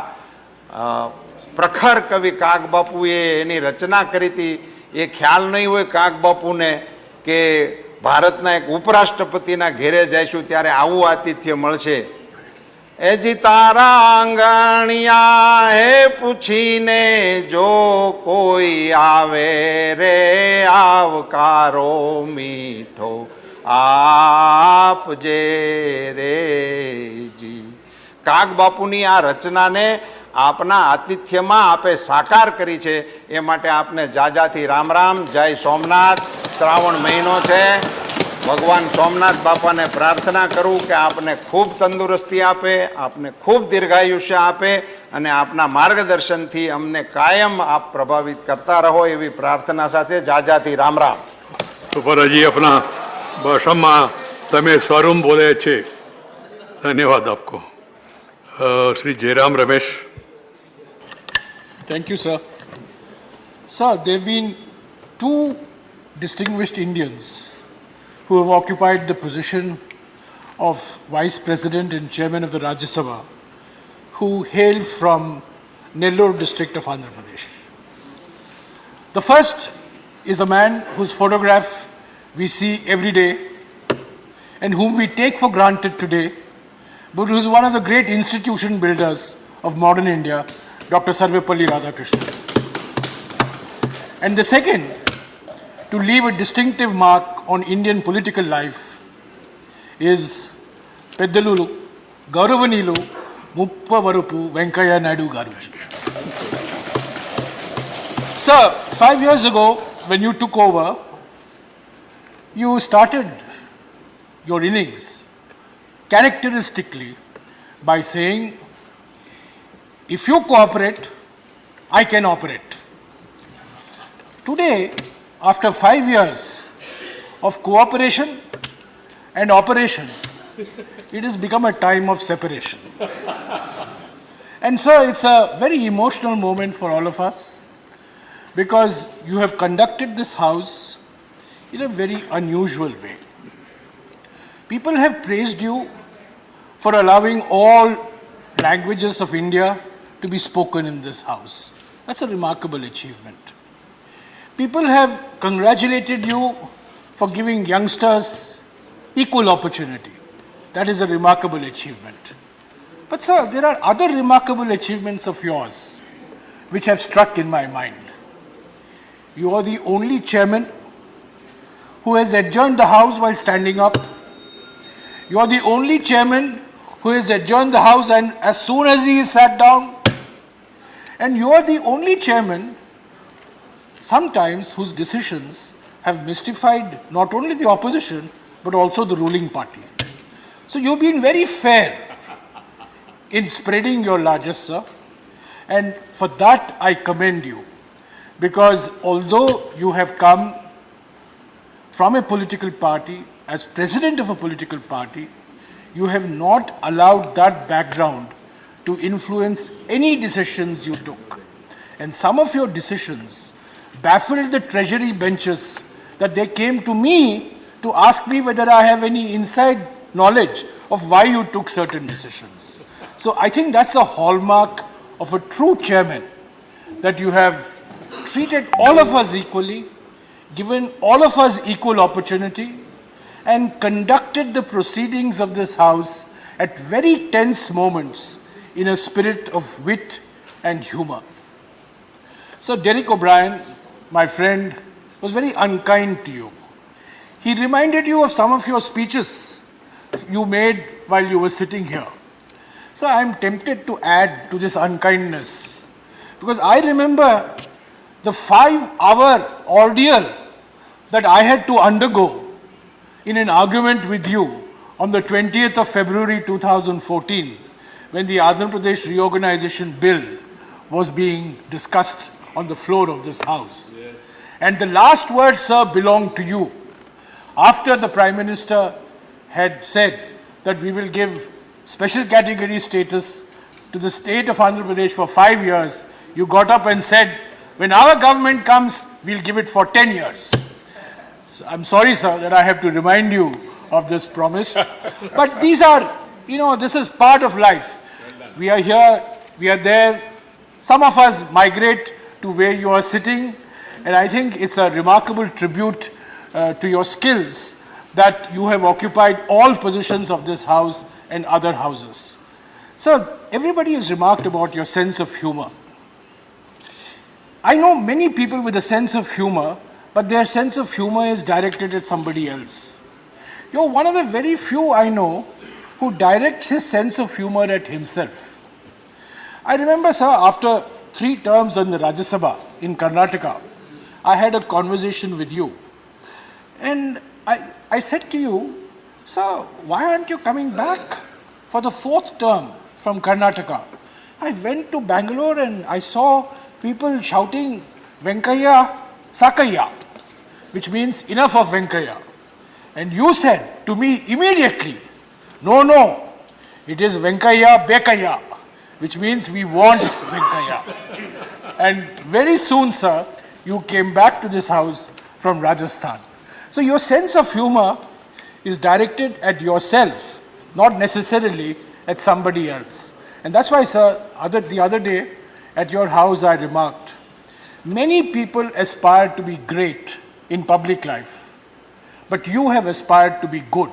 પ્રખર કવિ કાગબાપુએ એની રચના કરી હતી. એ ખ્યાલ નહીં હોય કાગબાપુને કે ભારતના એક ઉપરાષ્ટ્રપતિના ઘેરે જઈશું ત્યારે આવું આતિથ્ય મળશે. એજી તારા આંગણિયા હે પૂછીને જો કોઈ આવે રે આવકારો મીઠો આપજે રેજી. કાગબાપુની આ રચનાને આપના આતિથ્યમાં આપે સાકાર કરી છે. એ માટે આપને જાજાથી રામ રામ. જય સોમનાથ. શ્રાવણ મહિનો છે. ભગવાન સોમનાથ બાપાને પ્રાર્થના કરું કે આપને ખૂબ તંદુરસ્તી આપે, આપને ખૂબ દીર્ઘાયુષ્ય આપે અને આપના માર્ગદર્શનથી અમને કાયમ આપ પ્રભાવિત કરતા રહો એવી પ્રાર્થના સાથે જાજાથી રામ રામ. સુપરજી આપના ભાષણમાં તમે સ્વરૂપ બોલે છે. ધન્યવાદ આપકો. Shri Jairam Ramesh. Thank you, sir. Sir, there have been two distinguished Indians who have occupied the position of Vice President and Chairman of the Rajya Sabha, who hail from Nellore district of Andhra Pradesh. The first is a man whose photograph we see every day and whom we take for granted today, but who is one of the great institution builders of modern India, Dr. Sarvepalli Radhakrishnan. And the second, to leave a distinctive mark on Indian political life, is Peddalulu Gauravanilu Muppavarupu Venkaya Naidu Garuji. Sir, 5 years ago, when you took over, you started your innings characteristically by saying, if you cooperate, I can operate. Today, after 5 years of cooperation and operation, it has become a time of separation. And so it's a very emotional moment for all of us because you have conducted this house in a very unusual way. People have praised you for allowing all languages of India to be spoken in this house. That's a remarkable achievement. People have congratulated you for giving youngsters equal opportunity. That is a remarkable achievement. But sir, there are other remarkable achievements of yours which have struck in my mind. You are the only chairman who has adjourned the house while standing up. You are the only chairman who has adjourned the house and as soon as he is sat down. And you are the only chairman sometimes whose decisions have mystified not only the opposition but also the ruling party. So you've been very fair in spreading your largesse, sir, and for that I commend you, because although you have come from a political party, as president of a political party, you have not allowed that background to influence any decisions you took. And some of your decisions baffled the treasury benches that they came to me to ask me whether I have any inside knowledge of why you took certain decisions. So I think that's a hallmark of a true chairman, that you have treated all of us equally, given all of us equal opportunity, and conducted the proceedings of this house at very tense moments in a spirit of wit and humor. So Derek O'Brien, my friend, was very unkind to you. He reminded you of some of your speeches you made while you were sitting here. So I am tempted to add to this unkindness, because I remember the 5-hour ordeal that I had to undergo in an argument with you on the 20th of February 2014, when the Andhra Pradesh reorganization bill was being discussed on the floor of this house. Yes. And the last word, sir, belonged to you. After the Prime Minister had said that we will give special category status to the state of Andhra Pradesh for 5 years, you got up and said, When our government comes, we'll give it for 10 years. So I'm sorry, sir, that I have to remind you of this promise. But these are, this is part of life. We are here, we are there. Some of us migrate to where you are sitting. And I think it's a remarkable tribute to your skills that you have occupied all positions of this house and other houses. So everybody has remarked about your sense of humor. I know many people with a sense of humor, but their sense of humor is directed at somebody else. You're one of the very few I know who directs his sense of humor at himself. I remember, sir, after 3 terms in the Rajya Sabha in Karnataka, I had a conversation with you. And I said to you, sir, why aren't you coming back for the 4th term from Karnataka? I went to Bangalore and I saw people shouting, Venkaya Sakaya, which means enough of Venkaya. And you said to me immediately, no, it is Venkaya Bekaya, which means we want Venkaya. And very soon, sir, you came back to this house from Rajasthan. So your sense of humor is directed at yourself, not necessarily at somebody else. And that's why, sir, the other day at your house I remarked, many people aspire to be great in public life, but you have aspired to be good.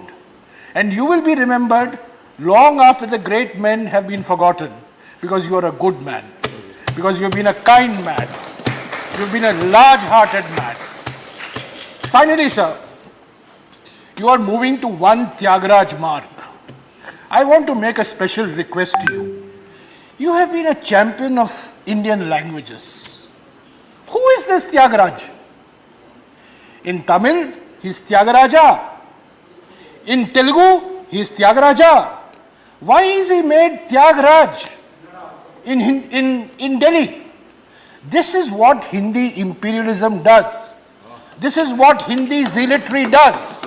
And you will be remembered long after the great men have been forgotten, because you are a good man, because you've been a kind man, you've been a large-hearted man. Finally, sir, you are moving to one Tyagaraj mark. I want to make a special request to you. You have been a champion of Indian languages. Who is this Tyagaraj? In Tamil, he is Tyagaraja. In Telugu, he is Tyagaraja. Why is he made Tyagaraj in Delhi? This is what Hindi imperialism does. This is what Hindi zealotry does.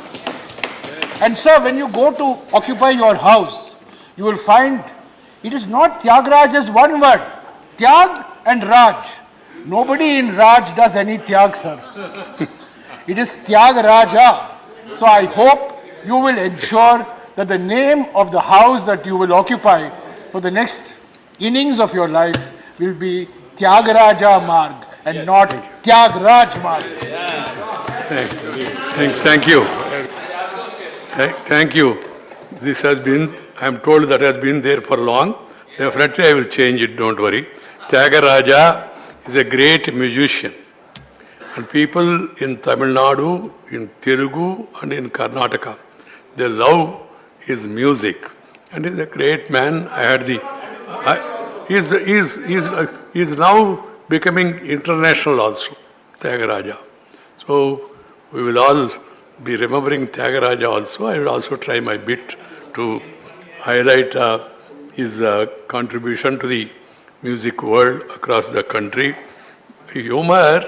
And sir, when you go to occupy your house, you will find it is not Tyagaraj as one word. Tyag and Raj. Nobody in Raj does any Tyag, sir. It is Tyagaraja. So I hope you will ensure that the name of the house that you will occupy for the next innings of your life will be Tyagaraja Marg and not Tyagraj Marg. Thank you. Thank you. This has been, I am told that has been there for long. Definitely I will change it, don't worry. Tyagaraja is a great musician. And people in Tamil Nadu, in Telugu and in Karnataka, they love his music. And he's a great man. He's now becoming international also, Tyagaraja. So we will all be remembering Tyagaraja also. I will also try my bit to highlight his contribution to the music world across the country. Humor,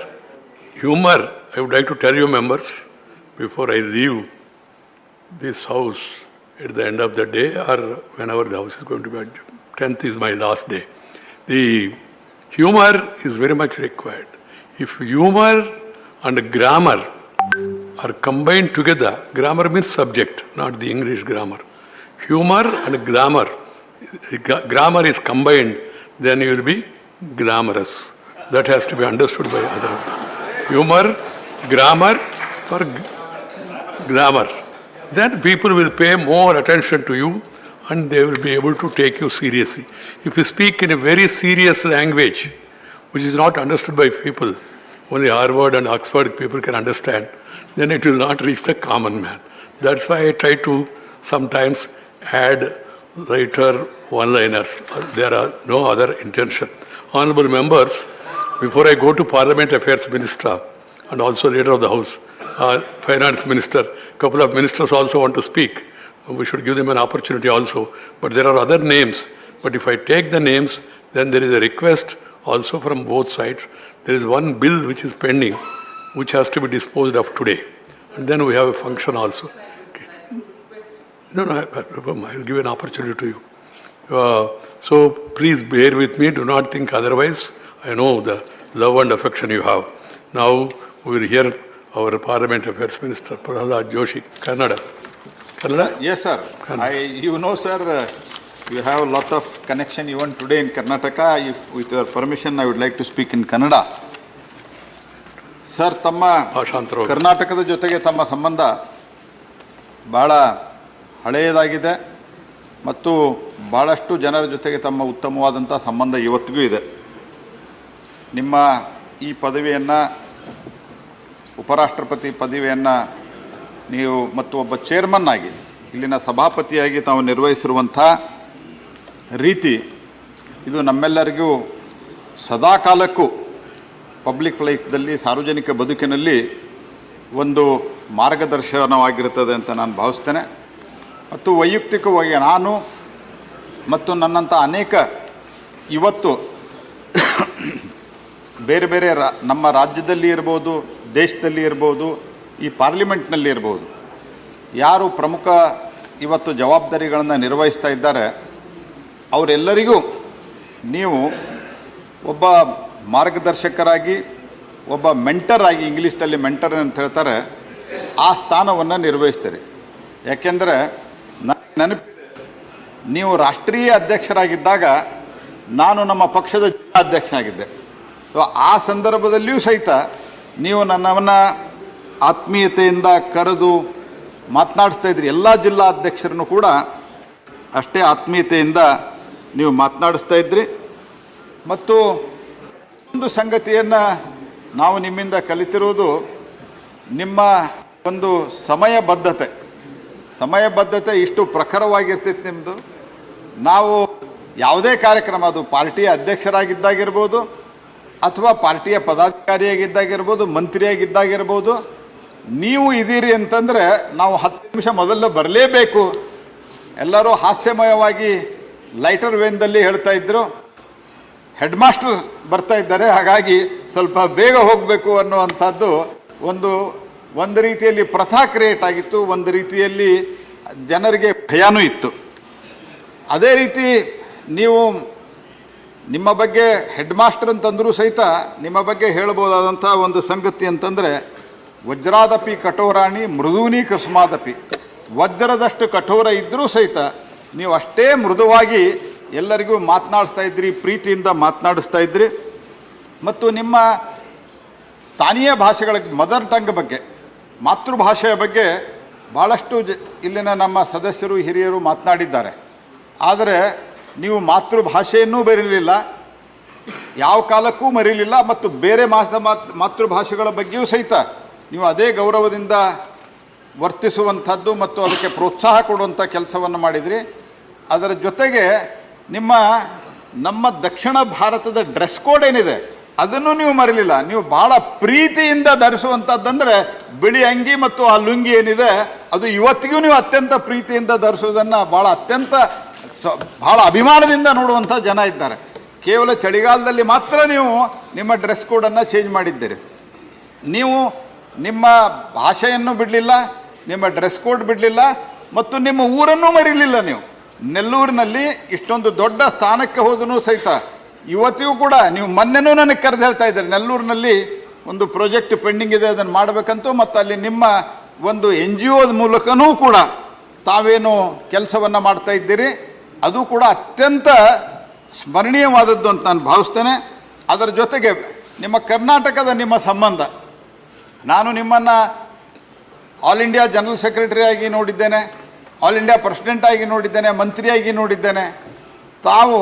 I would like to tell you members, before I leave this house at the end of the day or whenever the house is going to be, 10th is my last day. The humor is very much required. If humor and grammar are combined together, grammar means subject, not the English grammar. Humor and grammar is combined, then you will be glamorous. That has to be understood by other people. Humor, grammar, or glamour. Then people will pay more attention to you and they will be able to take you seriously. If you speak in a very serious language, which is not understood by people, only Harvard and Oxford people can understand, then it will not reach the common man. That's why I try to sometimes add lighter one-liners. There are no other intention. Honorable members, before I go to Parliament Affairs Minister and also Leader of the House, Finance Minister, a couple of ministers also want to speak. We should give them an opportunity also. But there are other names. But if I take the names, then there is a request also from both sides. There is one bill which is pending, which has to be disposed of today. And then we have a function also. Okay. No, I will give an opportunity to you. So please bear with me. Do not think otherwise. I know the love and affection you have. Now we will hear our Parliament Affairs Minister, Prahlad Joshi, Kannada. Kannada? Yes, sir. You know, sir, you have a lot of connection even today in Karnataka. With your permission, I would like to speak in Kannada. Sir, ತಮ್ಮ ಕರ್ನಾಟಕದ ಜೊತೆಗೆ ತಮ್ಮ ಸಂಬಂಧ ಭಾಳ ಹಳೆಯದಾಗಿದೆ ಮತ್ತು ಭಾಳಷ್ಟು ಜನರ ಜೊತೆಗೆ ತಮ್ಮ ಉತ್ತಮವಾದಂಥ ಸಂಬಂಧ ಇವತ್ತಿಗೂ ಇದೆ. ನಿಮ್ಮ ಈ ಪದವಿಯನ್ನು, ಉಪರಾಷ್ಟ್ರಪತಿ ಪದವಿಯನ್ನು ನೀವು ಮತ್ತು ಒಬ್ಬ ಚೇರ್ಮನ್ ಆಗಿ, ಇಲ್ಲಿನ ಸಭಾಪತಿಯಾಗಿ ತಾವು ನಿರ್ವಹಿಸಿರುವಂಥ ರೀತಿ ಇದು ನಮ್ಮೆಲ್ಲರಿಗೂ ಸದಾಕಾಲಕ್ಕೂ ಪಬ್ಲಿಕ್ ಲೈಫ್ದಲ್ಲಿ, ಸಾರ್ವಜನಿಕ ಬದುಕಿನಲ್ಲಿ ಒಂದು ಮಾರ್ಗದರ್ಶನವಾಗಿರುತ್ತದೆ ಅಂತ ನಾನು ಭಾವಿಸ್ತೇನೆ. ಮತ್ತು ವೈಯಕ್ತಿಕವಾಗಿ ನಾನು ಮತ್ತು ನನ್ನಂಥ ಅನೇಕ ಇವತ್ತು ಬೇರೆ ಬೇರೆ ನಮ್ಮ ರಾಜ್ಯದಲ್ಲಿ ಇರ್ಬೋದು, ದೇಶದಲ್ಲಿ ಇರ್ಬೋದು, ಈ ಪಾರ್ಲಿಮೆಂಟ್ನಲ್ಲಿ ಇರ್ಬೋದು, ಯಾರು ಪ್ರಮುಖ ಇವತ್ತು ಜವಾಬ್ದಾರಿಗಳನ್ನು ನಿರ್ವಹಿಸ್ತಾ ಇದ್ದಾರೆ ಅವರೆಲ್ಲರಿಗೂ ನೀವು ಒಬ್ಬ ಮಾರ್ಗದರ್ಶಕರಾಗಿ, ಒಬ್ಬ ಮೆಂಟರ್ ಆಗಿ, ಇಂಗ್ಲೀಷ್ನಲ್ಲಿ ಮೆಂಟರ್ ಅಂತ ಹೇಳ್ತಾರೆ, ಆ ಸ್ಥಾನವನ್ನು ನಿರ್ವಹಿಸ್ತೀರಿ. ಯಾಕೆಂದರೆ ನೆನಪಿದೆ, ನೀವು ರಾಷ್ಟ್ರೀಯ ಅಧ್ಯಕ್ಷರಾಗಿದ್ದಾಗ ನಾನು ನಮ್ಮ ಪಕ್ಷದ ಜಿಲ್ಲಾಧ್ಯಕ್ಷನಾಗಿದ್ದೆ. ಸೊ ಆ ಸಂದರ್ಭದಲ್ಲಿಯೂ ಸಹಿತ ನೀವು ನನ್ನನ್ನು ಆತ್ಮೀಯತೆಯಿಂದ ಕರೆದು ಮಾತನಾಡಿಸ್ತಾ ಇದ್ರಿ. ಎಲ್ಲ ಜಿಲ್ಲಾ ಅಧ್ಯಕ್ಷರನ್ನು ಕೂಡ ಅಷ್ಟೇ ಆತ್ಮೀಯತೆಯಿಂದ ನೀವು ಮಾತನಾಡಿಸ್ತಾ ಇದ್ರಿ. ಮತ್ತು ಒಂದು ಸಂಗತಿಯನ್ನು ನಾವು ನಿಮ್ಮಿಂದ ಕಲಿತಿರುವುದು, ನಿಮ್ಮ ಒಂದು ಸಮಯಬದ್ಧತೆ ಇಷ್ಟು ಪ್ರಖರವಾಗಿರ್ತೈತೆ ನಿಮ್ಮದು. ನಾವು ಯಾವುದೇ ಕಾರ್ಯಕ್ರಮ, ಅದು ಪಾರ್ಟಿಯ ಅಧ್ಯಕ್ಷರಾಗಿದ್ದಾಗಿರ್ಬೋದು ಅಥವಾ ಪಾರ್ಟಿಯ ಪದಾಧಿಕಾರಿಯಾಗಿದ್ದಾಗಿರ್ಬೋದು, ಮಂತ್ರಿಯಾಗಿದ್ದಾಗಿರ್ಬೋದು, ನೀವು ಇದ್ದೀರಿ ಅಂತಂದರೆ ನಾವು 10 ನಿಮಿಷ ಮೊದಲು ಬರಲೇಬೇಕು. ಎಲ್ಲರೂ ಹಾಸ್ಯಮಯವಾಗಿ ಲೈಟರ್ ವೇನ್ದಲ್ಲಿ ಹೇಳ್ತಾ ಇದ್ದರು, ಹೆಡ್ ಮಾಸ್ಟರ್ ಬರ್ತಾ ಇದ್ದಾರೆ, ಹಾಗಾಗಿ ಸ್ವಲ್ಪ ಬೇಗ ಹೋಗಬೇಕು ಅನ್ನುವಂಥದ್ದು ಒಂದು ರೀತಿಯಲ್ಲಿ ಪ್ರಥಾ ಕ್ರಿಯೇಟ್ ಆಗಿತ್ತು, ಒಂದು ರೀತಿಯಲ್ಲಿ ಜನರಿಗೆ ಭಯನೂ ಇತ್ತು. ಅದೇ ರೀತಿ ನೀವು ನಿಮ್ಮ ಬಗ್ಗೆ ಹೆಡ್ ಮಾಸ್ಟರ್ ಅಂತಂದರೂ ಸಹಿತ ನಿಮ್ಮ ಬಗ್ಗೆ ಹೇಳ್ಬೋದಾದಂಥ ಒಂದು ಸಂಗತಿ ಅಂತಂದರೆ, ವಜ್ರಾದಪಿ ಕಠೋರಾಣಿ ಮೃದೂನಿ ಕಸ್ಮಾದಪಿ. ವಜ್ರದಷ್ಟು ಕಠೋರ ಇದ್ದರೂ ಸಹಿತ ನೀವು ಅಷ್ಟೇ ಮೃದುವಾಗಿ ಎಲ್ಲರಿಗೂ ಮಾತನಾಡಿಸ್ತಾ ಇದ್ರಿ, ಪ್ರೀತಿಯಿಂದ ಮಾತನಾಡಿಸ್ತಾ ಇದ್ರಿ. ಮತ್ತು ನಿಮ್ಮ ಸ್ಥಾನೀಯ ಭಾಷೆಗಳ, ಮದರ್ ಟಂಗ್ ಬಗ್ಗೆ, ಮಾತೃಭಾಷೆಯ ಬಗ್ಗೆ ಭಾಳಷ್ಟು ಇಲ್ಲಿನ ನಮ್ಮ ಸದಸ್ಯರು, ಹಿರಿಯರು ಮಾತನಾಡಿದ್ದಾರೆ. ಆದರೆ ನೀವು ಮಾತೃಭಾಷೆಯನ್ನೂ ಬರೀಲಿಲ್ಲ, ಯಾವ ಕಾಲಕ್ಕೂ ಮರೀಲಿಲ್ಲ. ಮತ್ತು ಬೇರೆ ಮಾತೃಭಾಷೆಗಳ ಬಗ್ಗೆಯೂ ಸಹಿತ ನೀವು ಅದೇ ಗೌರವದಿಂದ ವರ್ತಿಸುವಂಥದ್ದು ಮತ್ತು ಅದಕ್ಕೆ ಪ್ರೋತ್ಸಾಹ ಕೊಡುವಂಥ ಕೆಲಸವನ್ನು ಮಾಡಿದ್ರಿ. ಅದರ ಜೊತೆಗೆ ನಮ್ಮ ದಕ್ಷಿಣ ಭಾರತದ ಡ್ರೆಸ್ ಕೋಡ್ ಏನಿದೆ ಅದನ್ನು ನೀವು ಮರೀಲಿಲ್ಲ. ನೀವು ಭಾಳ ಪ್ರೀತಿಯಿಂದ ಧರಿಸುವಂಥದ್ದಂದರೆ ಬಿಳಿ ಅಂಗಿ ಮತ್ತು ಆ ಲುಂಗಿ ಏನಿದೆ ಅದು ಇವತ್ತಿಗೂ ನೀವು ಅತ್ಯಂತ ಪ್ರೀತಿಯಿಂದ ಧರಿಸುವುದನ್ನು ಭಾಳ ಅಭಿಮಾನದಿಂದ ನೋಡುವಂಥ ಜನ ಇದ್ದಾರೆ. ಕೇವಲ ಚಳಿಗಾಲದಲ್ಲಿ ಮಾತ್ರ ನೀವು ನಿಮ್ಮ ಡ್ರೆಸ್ ಕೋಡನ್ನು ಚೇಂಜ್ ಮಾಡಿದ್ದೀರಿ. ನೀವು ನಿಮ್ಮ ಭಾಷೆಯನ್ನು ಬಿಡಲಿಲ್ಲ, ನಿಮ್ಮ ಡ್ರೆಸ್ ಕೋಡ್ ಬಿಡಲಿಲ್ಲ ಮತ್ತು ನಿಮ್ಮ ಊರನ್ನೂ ಮರೀಲಿಲ್ಲ. ನೀವು ನೆಲ್ಲೂರಿನಲ್ಲಿ ಇಷ್ಟೊಂದು ದೊಡ್ಡ ಸ್ಥಾನಕ್ಕೆ ಹೋದನೂ ಸಹಿತ ಇವತ್ತಿಗೂ ಕೂಡ ನೀವು ಮೊನ್ನೆನೂ ನನಗೆ ಕರೆದು ಹೇಳ್ತಾ ಇದ್ದಾರೆ, ನೆಲ್ಲೂರಿನಲ್ಲಿ ಒಂದು ಪ್ರಾಜೆಕ್ಟ್ ಪೆಂಡಿಂಗ್ ಇದೆ, ಅದನ್ನು ಮಾಡಬೇಕಂತೂ. ಮತ್ತು ಅಲ್ಲಿ ನಿಮ್ಮ ಒಂದು NGO ಮೂಲಕನೂ ಕೂಡ ತಾವೇನು ಕೆಲಸವನ್ನು ಮಾಡ್ತಾ ಇದ್ದೀರಿ, ಅದು ಕೂಡ ಅತ್ಯಂತ ಸ್ಮರಣೀಯವಾದದ್ದು ಅಂತ ನಾನು ಭಾವಿಸ್ತೇನೆ. ಅದರ ಜೊತೆಗೆ ನಿಮ್ಮ ಕರ್ನಾಟಕದ ನಿಮ್ಮ ಸಂಬಂಧ, ನಾನು ನಿಮ್ಮನ್ನು ಆಲ್ ಇಂಡಿಯಾ ಜನರಲ್ ಸೆಕ್ರೆಟರಿ ಆಗಿ ನೋಡಿದ್ದೇನೆ, ಆಲ್ ಇಂಡಿಯಾ ಪ್ರೆಸಿಡೆಂಟ್ ಆಗಿ ನೋಡಿದ್ದೇನೆ, ಮಂತ್ರಿಯಾಗಿ ನೋಡಿದ್ದೇನೆ. ತಾವು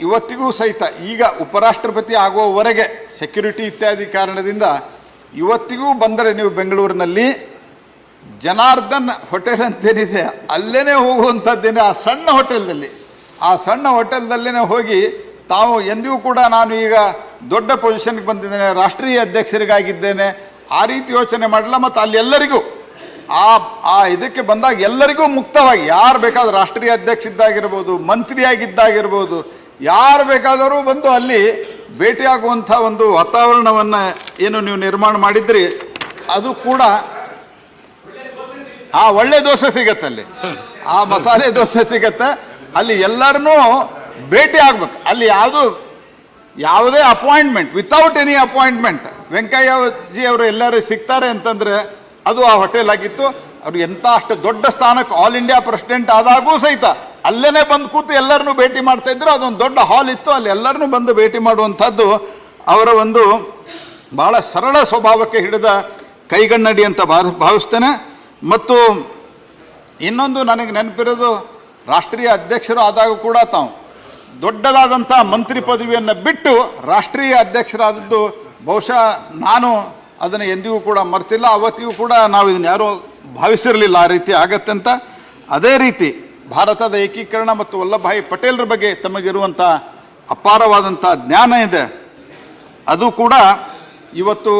ಇವತ್ತಿಗೂ ಸಹಿತ ಈಗ ಉಪರಾಷ್ಟ್ರಪತಿ ಆಗುವವರೆಗೆ ಸೆಕ್ಯೂರಿಟಿ ಇತ್ಯಾದಿ ಕಾರಣದಿಂದ ಇವತ್ತಿಗೂ ಬಂದರೆ ನೀವು ಬೆಂಗಳೂರಿನಲ್ಲಿ ಜನಾರ್ದನ್ ಹೋಟೆಲ್ ಅಂತೇನಿದೆ ಅಲ್ಲೇ ಹೋಗುವಂಥದ್ದೇನೆ, ಆ ಸಣ್ಣ ಹೋಟೆಲ್ದಲ್ಲೇ ಹೋಗಿ ತಾವು ಎಂದಿಗೂ ಕೂಡ ನಾನು ಈಗ ದೊಡ್ಡ ಪೊಸಿಷನ್ಗೆ ಬಂದಿದ್ದೇನೆ, ರಾಷ್ಟ್ರೀಯ ಅಧ್ಯಕ್ಷರಿಗಾಗಿದ್ದೇನೆ, ಆ ರೀತಿ ಯೋಚನೆ ಮಾಡಲ್ಲ. ಮತ್ತು ಅಲ್ಲಿ ಎಲ್ಲರಿಗೂ ಆ ಇದಕ್ಕೆ ಬಂದಾಗ ಎಲ್ಲರಿಗೂ ಮುಕ್ತವಾಗಿ ಯಾರು ಬೇಕಾದರೂ ರಾಷ್ಟ್ರೀಯ ಅಧ್ಯಕ್ಷ ಇದ್ದಾಗಿರ್ಬೋದು, ಮಂತ್ರಿಯಾಗಿದ್ದಾಗಿರ್ಬೋದು, ಯಾರು ಬೇಕಾದರೂ ಬಂದು ಅಲ್ಲಿ ಭೇಟಿಯಾಗುವಂಥ ಒಂದು ವಾತಾವರಣವನ್ನು ಏನು ನೀವು ನಿರ್ಮಾಣ ಮಾಡಿದ್ರಿ, ಅದು ಕೂಡ ಒಳ್ಳೆ ದೋಸೆ ಸಿಗತ್ತೆ ಅಲ್ಲಿ, ಆ ಮಸಾಲೆ ದೋಸೆ ಸಿಗತ್ತೆ. ಅಲ್ಲಿ ಎಲ್ಲರನ್ನೂ ಭೇಟಿ ಆಗ್ಬೇಕು. ಅಲ್ಲಿ ಯಾವುದು ಯಾವುದೇ ಅಪಾಯಿಂಟ್ಮೆಂಟ್ ವಿತೌಟ್ ಎನಿ ಅಪಾಯಿಂಟ್ಮೆಂಟ್ ವೆಂಕಯ್ಯಜಿ ಅವರು ಎಲ್ಲರೂ ಸಿಗ್ತಾರೆ ಅಂತಂದರೆ ಅದು ಆ ಹೋಟೆಲ್ ಆಗಿತ್ತು. ಅವರು ಎಂಥ ಅಷ್ಟು ದೊಡ್ಡ ಸ್ಥಾನಕ್ಕೆ ಆಲ್ ಇಂಡಿಯಾ ಪ್ರೆಸಿಡೆಂಟ್ ಆದಾಗೂ ಸಹಿತ ಅಲ್ಲೇ ಬಂದು ಕೂತು ಎಲ್ಲರನ್ನೂ ಭೇಟಿ ಮಾಡ್ತಾ ಇದ್ರು. ಅದೊಂದು ದೊಡ್ಡ ಹಾಲ್ ಇತ್ತು, ಅಲ್ಲಿ ಎಲ್ಲರನ್ನೂ ಬಂದು ಭೇಟಿ ಮಾಡುವಂಥದ್ದು ಅವರ ಒಂದು ಭಾಳ ಸರಳ ಸ್ವಭಾವಕ್ಕೆ ಹಿಡಿದ ಕೈಗನ್ನಡಿ ಅಂತ ಭಾವಿಸ್ತೇನೆ. ಮತ್ತು ಇನ್ನೊಂದು ನನಗೆ ನೆನಪಿರೋದು, ರಾಷ್ಟ್ರೀಯ ಅಧ್ಯಕ್ಷರು ಆದಾಗ ಕೂಡ ತಾವು ದೊಡ್ಡದಾದಂಥ ಮಂತ್ರಿ ಪದವಿಯನ್ನು ಬಿಟ್ಟು ರಾಷ್ಟ್ರೀಯ ಅಧ್ಯಕ್ಷರಾದದ್ದು ಬಹುಶಃ ನಾನು ಅದನ್ನು ಎಂದಿಗೂ ಕೂಡ ಮರ್ತಿಲ್ಲ. ಅವತ್ತಿಗೂ ಕೂಡ ನಾವು ಇದನ್ನು ಯಾರೂ ಭಾವಿಸಿರಲಿಲ್ಲ ಆ ರೀತಿ ಆಗತ್ತೆ ಅಂತ. ಅದೇ ರೀತಿ ಭಾರತದ ಏಕೀಕರಣ ಮತ್ತು ವಲ್ಲಭಭಾಯಿ ಪಟೇಲ್ರ ಬಗ್ಗೆ ತಮಗಿರುವಂಥ ಅಪಾರವಾದಂಥ ಜ್ಞಾನ ಇದೆ. ಅದು ಕೂಡ ಇವತ್ತು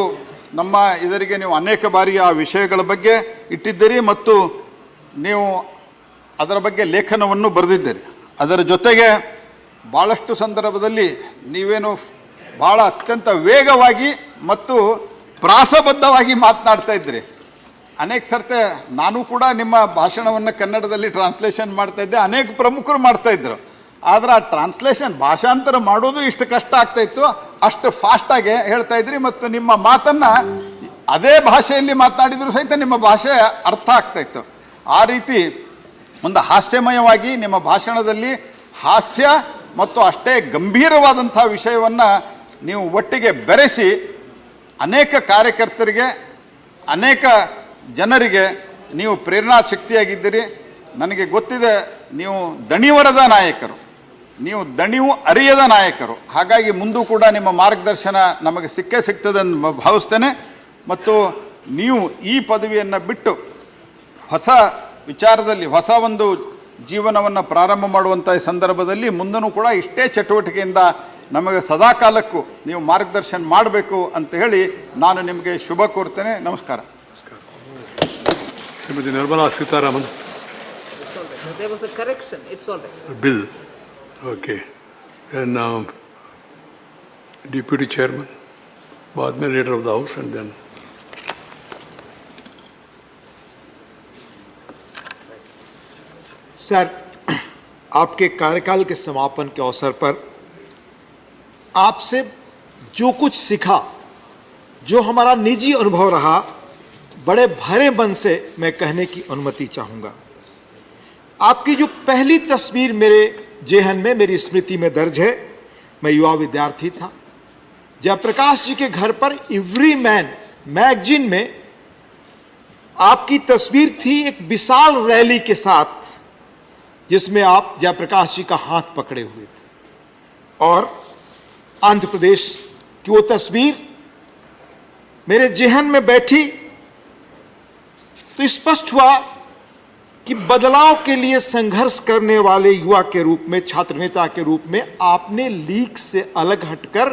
ನಮ್ಮ ಇದರಿಗೆ ನೀವು ಅನೇಕ ಬಾರಿ ಆ ವಿಷಯಗಳ ಬಗ್ಗೆ ಇಟ್ಟಿದ್ದೀರಿ ಮತ್ತು ನೀವು ಅದರ ಬಗ್ಗೆ ಲೇಖನವನ್ನು ಬರೆದಿದ್ದೀರಿ. ಅದರ ಜೊತೆಗೆ ಭಾಳಷ್ಟು ಸಂದರ್ಭದಲ್ಲಿ ನೀವೇನು ಭಾಳ ಅತ್ಯಂತ ವೇಗವಾಗಿ ಮತ್ತು ಪ್ರಾಸಬದ್ಧವಾಗಿ ಮಾತನಾಡ್ತಾ ಇದ್ರಿ. ಅನೇಕ ಸರ್ತೆ ನಾನು ಕೂಡ ನಿಮ್ಮ ಭಾಷಣವನ್ನು ಕನ್ನಡದಲ್ಲಿ ಟ್ರಾನ್ಸ್ಲೇಷನ್ ಮಾಡ್ತಾ ಇದ್ದೆ, ಅನೇಕ ಪ್ರಮುಖರು ಮಾಡ್ತಾಯಿದ್ರು. ಆದರೆ ಆ ಟ್ರಾನ್ಸ್ಲೇಷನ್ ಭಾಷಾಂತರ ಮಾಡೋದು ಇಷ್ಟು ಕಷ್ಟ ಆಗ್ತಾಯಿತ್ತು, ಅಷ್ಟು ಫಾಸ್ಟಾಗಿ ಹೇಳ್ತಾ ಇದ್ರಿ. ಮತ್ತು ನಿಮ್ಮ ಮಾತನ್ನು ಅದೇ ಭಾಷೆಯಲ್ಲಿ ಮಾತನಾಡಿದರೂ ಸಹಿತ ನಿಮ್ಮ ಭಾಷೆ ಅರ್ಥ ಆಗ್ತಾಯಿತ್ತು. ಆ ರೀತಿ ಒಂದು ಹಾಸ್ಯಮಯವಾಗಿ ನಿಮ್ಮ ಭಾಷಣದಲ್ಲಿ ಹಾಸ್ಯ ಮತ್ತು ಅಷ್ಟೇ ಗಂಭೀರವಾದಂಥ ವಿಷಯವನ್ನು ನೀವು ಒಟ್ಟಿಗೆ ಬೆರೆಸಿ ಅನೇಕ ಕಾರ್ಯಕರ್ತರಿಗೆ, ಅನೇಕ ಜನರಿಗೆ ನೀವು ಪ್ರೇರಣಾ ಶಕ್ತಿಯಾಗಿದ್ದೀರಿ. ನನಗೆ ಗೊತ್ತಿದೆ ನೀವು ದಣಿವರದ ನಾಯಕರು, ನೀವು ದಣಿವು ಅರಿಯದ ನಾಯಕರು. ಹಾಗಾಗಿ ಮುಂದೂ ಕೂಡ ನಿಮ್ಮ ಮಾರ್ಗದರ್ಶನ ನಮಗೆ ಸಿಕ್ಕೇ ಸಿಗ್ತದೆ ಅಂತ ಭಾವಿಸ್ತೇನೆ. ಮತ್ತು ನೀವು ಈ ಪದವಿಯನ್ನು ಬಿಟ್ಟು ಹೊಸ ವಿಚಾರದಲ್ಲಿ ಹೊಸ ಒಂದು ಜೀವನವನ್ನು ಪ್ರಾರಂಭ ಮಾಡುವಂಥ ಸಂದರ್ಭದಲ್ಲಿ ಮುಂದೂ ಕೂಡ ಇಷ್ಟೇ ಚಟುವಟಿಕೆಯಿಂದ ನಮಗೆ ಸದಾಕಾಲಕ್ಕೂ ನೀವು ಮಾರ್ಗದರ್ಶನ ಮಾಡಬೇಕು ಅಂತ ಹೇಳಿ ನಾನು ನಿಮಗೆ ಶುಭ ಕೋರ್ತೇನೆ. ನಮಸ್ಕಾರ. Shrimati Nirmala Sitharaman. There was a correction. It's all right. Bill. Okay. Then Deputy Chairman, बाद में Leader of the House and then. Sir, आपके कार्यकाल के समापन के अवसर पर आपसे जो कुछ सीखा, जो हमारा निजी अनुभव रहा, बड़े भरे मन से मैं कहने की अनुमति चाहूँगा। आपकी जो पहली तस्वीर मेरे जेहन में, मेरी स्मृति में दर्ज है, मैं युवा विद्यार्थी था। जयप्रकाश जी के घर पर एवरी मैन मैगजीन में आपकी तस्वीर थी एक विशाल रैली के साथ, जिसमें आप जयप्रकाश जी का हाथ पकड़े हुए थे। और आंध्र प्रदेश की वो तस्वीर मेरे जेहन में बैठी तो स्पष्ट हुआ कि बदलाव के लिए संघर्ष करने वाले युवा के रूप में, छात्र नेता के रूप में आपने लीग से अलग हटकर,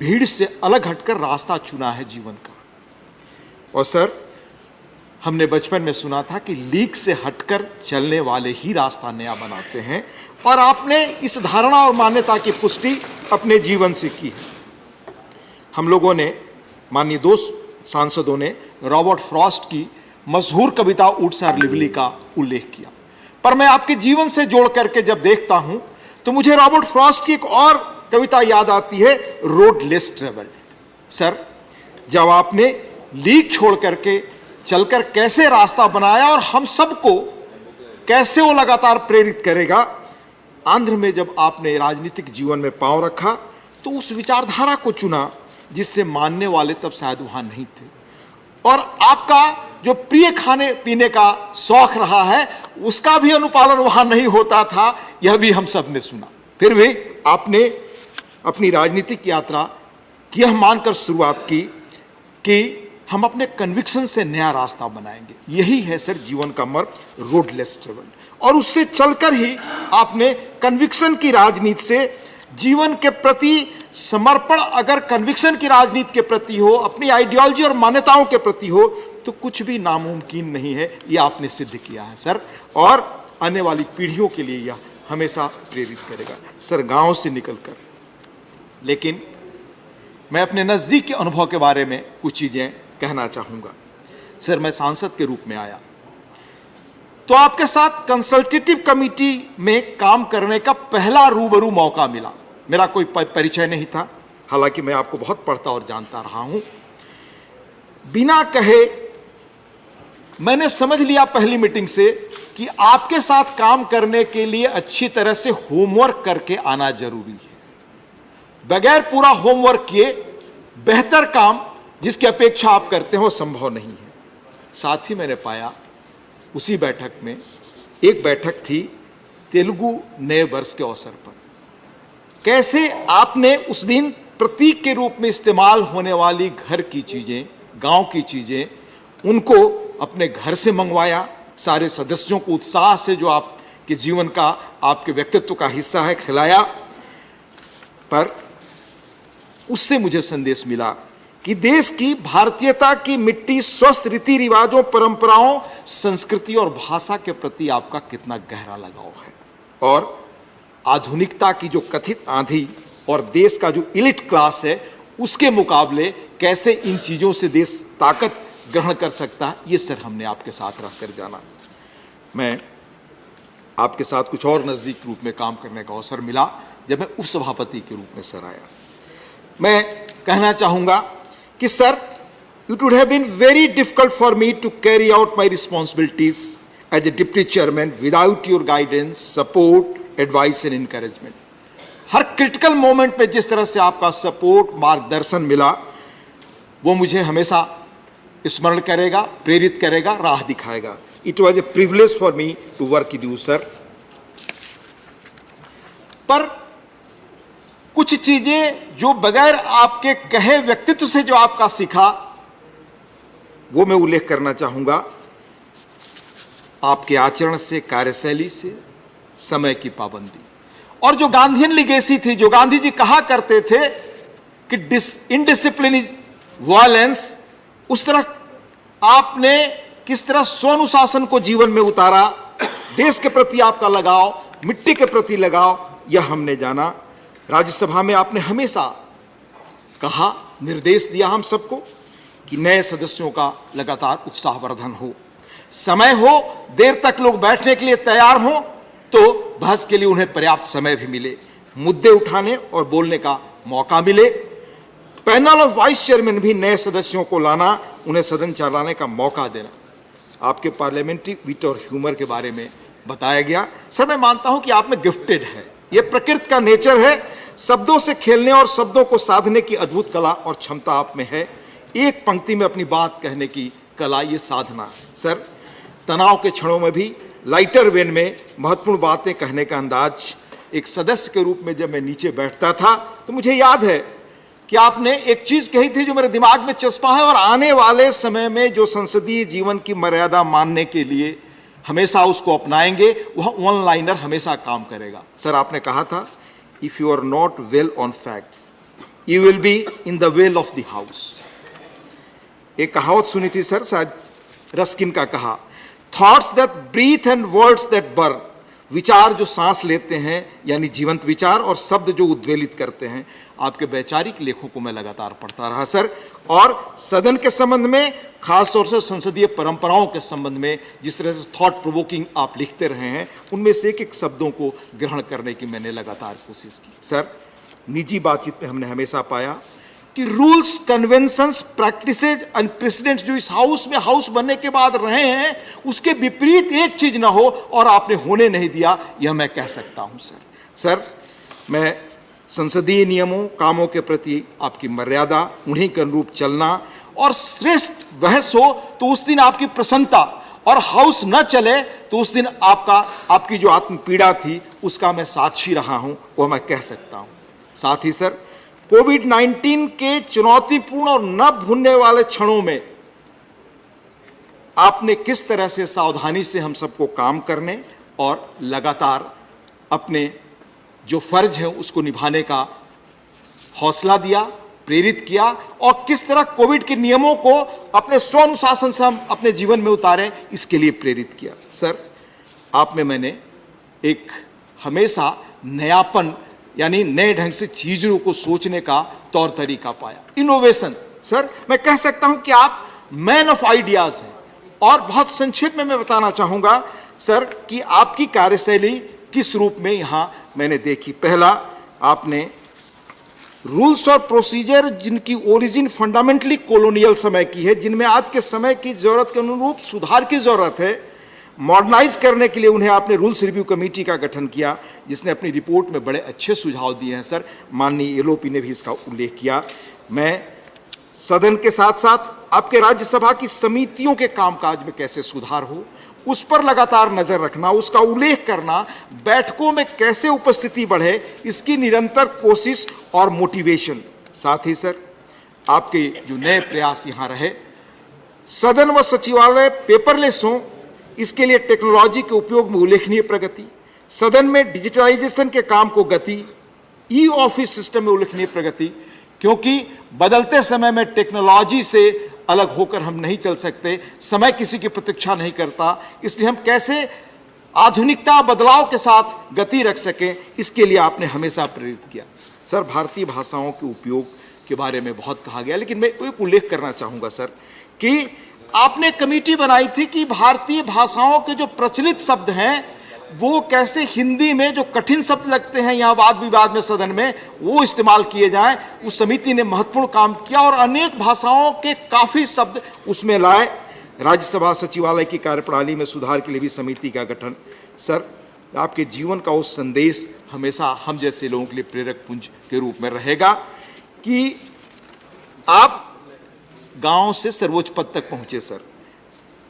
भीड़ से अलग हटकर रास्ता चुना है जीवन का। और सर, हमने बचपन में सुना था कि लीग से हटकर चलने वाले ही रास्ता नया बनाते हैं, और आपने इस धारणा और मान्यता की पुष्टि अपने जीवन से की है। हम लोगों ने, माननीय दो सांसदों ने रॉबर्ट फ्रॉस्ट की मशहूर कविता ऊट्स आर लिवली का उल्लेख किया, पर मैं आपके जीवन से जोड़ करके जब देखता हूं तो मुझे रॉबर्ट फ्रॉस्ट की एक और कविता याद आती है, रोड लेस ट्रेवल्ड। सर, जब आपने लीग छोड़ करके चलकर कैसे रास्ता बनाया और हम सबको कैसे वो लगातार प्रेरित करेगा, आंध्र में जब आपने राजनीतिक जीवन में पांव रखा तो उस विचारधारा को चुना जिससे मानने वाले तब शायद वहां नहीं थे। और आपका जो प्रिय खाने पीने का शौक रहा है, उसका भी अनुपालन वहां नहीं होता था, यह भी हम सब ने सुना। फिर भी आपने अपनी राजनीतिक यात्रा की यह मानकर शुरुआत की कि हम अपने कन्विक्शन से नया रास्ता बनाएंगे। यही है सर जीवन का मर्म, रोड लेस ट्रेवल। और उससे चलकर ही आपने कन्विक्शन की राजनीति से जीवन के प्रति समर्पण, अगर कन्विक्शन की राजनीति के प्रति हो, अपनी आइडियोलॉजी और मान्यताओं के प्रति हो, तो कुछ भी नामुमकिन नहीं है। यह आपने सिद्ध किया है सर, और आने वाली पीढ़ियों के लिए यह हमेशा प्रेरित करेगा। सर, गांव से निकलकर, लेकिन मैं अपने नज़दीक के अनुभव के बारे में कुछ चीज़ें कहना चाहूँगा। सर, मैं सांसद के रूप में आया तो आपके साथ कंसल्टेटिव कमेटी में काम करने का पहला रूबरू मौका मिला। मेरा कोई परिचय नहीं था, हालांकि मैं आपको बहुत पढ़ता और जानता रहा हूं। बिना कहे मैंने समझ लिया पहली मीटिंग से कि आपके साथ काम करने के लिए अच्छी तरह से होमवर्क करके आना जरूरी है। बगैर पूरा होमवर्क किए बेहतर काम जिसकी अपेक्षा आप करते हो संभव नहीं है। साथ ही मैंने पाया उसी बैठक में, एक बैठक थी तेलुगु नए वर्ष के अवसर पर, कैसे आपने उस दिन प्रतीक के रूप में इस्तेमाल होने वाली घर की चीजें, गांव की चीजें, उनको अपने घर से मंगवाया, सारे सदस्यों को उत्साह से जो आपके जीवन का, आपके व्यक्तित्व का हिस्सा है, खिलाया। पर उससे मुझे संदेश मिला कि देश की भारतीयता की मिट्टी स्वस्थ रीति रिवाजों, परंपराओं, संस्कृति और भाषा के प्रति आपका कितना गहरा लगाव है, और आधुनिकता की जो कथित आंधी और देश का जो इलिट क्लास है उसके मुकाबले कैसे इन चीजों से देश ताकत ग्रहण कर सकता है, ये सर हमने आपके साथ रहकर जाना। मैं आपके साथ कुछ और नजदीक रूप में काम करने का अवसर मिला जब मैं उपसभापति के रूप में सर आया। मैं कहना चाहूंगा कि sir, it would have been very difficult for me to carry out my responsibilities as a deputy chairman without your guidance, support, advice and encouragement. Her critical moment में जिस तरह से आपका सपोर्ट, मार्गदर्शन मिला, वो मुझे हमेशा स्मरण करेगा, प्रेरित करेगा, राह दिखाएगा। It was a privilege for me to work with you, sir. पर कुछ चीजें जो बगैर आपके कहे व्यक्तित्व से जो आपका सीखा, वो मैं उल्लेख करना चाहूंगा। आपके आचरण से, कार्यशैली से, समय की पाबंदी, और जो गांधीयन लिगेसी थी, जो गांधी जी कहा करते थे कि इनडिसिप्लिन इज वायलेंस, उस तरह आपने किस तरह स्वानुशासन को जीवन में उतारा, देश के प्रति आपका लगाव, मिट्टी के प्रति लगाव, यह हमने जाना। राज्यसभा में आपने हमेशा कहा, निर्देश दिया हम सबको कि नए सदस्यों का लगातार उत्साहवर्धन हो, समय हो, देर तक लोग बैठने के लिए तैयार हो तो बहस के लिए उन्हें पर्याप्त समय भी मिले, मुद्दे उठाने और बोलने का मौका मिले। पैनल और वाइस चेयरमैन भी नए सदस्यों को लाना, उन्हें सदन चलाने का मौका देना। आपके पार्लियामेंट्री विट और ह्यूमर के बारे में बताया गया। सर, मैं मानता हूं कि आप में गिफ्टेड है, यह प्रकृति का नेचर है। शब्दों से खेलने और शब्दों को साधने की अद्भुत कला और क्षमता आप में है। एक पंक्ति में अपनी बात कहने की कला, ये साधना। सर, तनाव के क्षणों में भी लाइटर वेन में महत्वपूर्ण बातें कहने का अंदाज। एक सदस्य के रूप में जब मैं नीचे बैठता था तो मुझे याद है कि आपने एक चीज कही थी जो मेरे दिमाग में चस्पा है, और आने वाले समय में जो संसदीय जीवन की मर्यादा मानने के लिए हमेशा उसको अपनाएंगे, वह वन लाइनर हमेशा काम करेगा। सर, आपने कहा था, if you are not well on facts you will be in the well of the house. एक कहावत सुनी थी सर, शायद रस्किन का कहा, thoughts that breathe and words that burn. विचार जो सांस लेते हैं, यानी जीवंत विचार, और शब्द जो उद्वेलित करते हैं। आपके वैचारिक लेखों को मैं लगातार पढ़ता रहा सर, और सदन के संबंध में, खासतौर से संसदीय परंपराओं के संबंध में जिस तरह से थॉट प्रोवोकिंग आप लिखते रहे हैं, उनमें से एक एक शब्दों को ग्रहण करने की मैंने लगातार कोशिश की। सर, निजी बातचीत में हमने हमेशा पाया कि rules, conventions, practices and precedents जो इस हाउस में हाउस बनने के बाद रहे हैं, उसके विपरीत एक चीज ना हो, और आपने होने नहीं दिया, यह मैं कह सकता हूं सर। सर, मैं संसदीय नियमों, कामों के प्रति आपकी मर्यादा, उन्हीं के अनुरूप चलना, और श्रेष्ठ बहस हो तो उस दिन आपकी प्रसन्नता, और हाउस न चले तो उस दिन आपकी जो आत्म पीड़ा थी उसका मैं साक्षी रहा हूं, वह मैं कह सकता हूं। साथ ही सर, कोविड-19 के चुनौतीपूर्ण और न भूलने वाले क्षणों में आपने किस तरह से सावधानी से हम सबको काम करने और लगातार अपने जो फर्ज है उसको निभाने का हौसला दिया, प्रेरित किया, और किस तरह कोविड के नियमों को अपने स्वानुशासन से हम अपने जीवन में उतारें, इसके लिए प्रेरित किया। सर, आप में मैंने एक हमेशा नयापन, यानी नए ढंग से चीजों को सोचने का तौर तरीका पाया, इनोवेशन। सर, मैं कह सकता हूं कि आप मैन ऑफ आइडियाज हैं। और बहुत संक्षेप में मैं बताना चाहूंगा सर कि आपकी कार्यशैली किस रूप में यहां मैंने देखी। पहला, आपने रूल्स और प्रोसीजर जिनकी ओरिजिन फंडामेंटली कॉलोनियल समय की है, जिनमें आज के समय की जरूरत के अनुरूप सुधार की जरूरत है, मॉडर्नाइज करने के लिए उन्हें आपने रूल्स रिव्यू कमेटी का गठन किया, जिसने अपनी रिपोर्ट में बड़े अच्छे सुझाव दिए हैं सर। माननीय एलओपी ने भी इसका उल्लेख किया। मैं सदन के साथ साथ आपके राज्यसभा की समितियों के कामकाज में कैसे सुधार हो, उस पर लगातार नजर रखना, उसका उल्लेख करना, बैठकों में कैसे उपस्थिति बढ़े, इसकी निरंतर कोशिश और मोटिवेशन। साथ ही सर आपके जो नए प्रयास यहाँ रहे, सदन व सचिवालय पेपरलेस हो, इसके लिए टेक्नोलॉजी के उपयोग में उल्लेखनीय प्रगति, सदन में डिजिटलाइजेशन के काम को गति, ई ऑफिस सिस्टम में उल्लेखनीय प्रगति, क्योंकि बदलते समय में टेक्नोलॉजी से अलग होकर हम नहीं चल सकते, समय किसी की प्रतीक्षा नहीं करता, इसलिए हम कैसे आधुनिकता बदलाव के साथ गति रख सकें, इसके लिए आपने हमेशा प्रेरित किया। सर भारतीय भाषाओं के उपयोग के बारे में बहुत कहा गया, लेकिन मैं एक उल्लेख करना चाहूँगा सर कि आपने कमेटी बनाई थी कि भारतीय भाषाओं के जो प्रचलित शब्द हैं वो कैसे हिंदी में जो कठिन शब्द लगते हैं यहाँ वाद विवाद में सदन में, वो इस्तेमाल किए जाएं। उस समिति ने महत्वपूर्ण काम किया और अनेक भाषाओं के काफ़ी शब्द उसमें लाए। राज्यसभा सचिवालय की कार्यप्रणाली में सुधार के लिए भी समिति का गठन। सर आपके जीवन का वो संदेश हमेशा हम जैसे लोगों के लिए प्रेरक पुंज के रूप में रहेगा कि आप गांव से सर्वोच्च पद तक पहुंचे। सर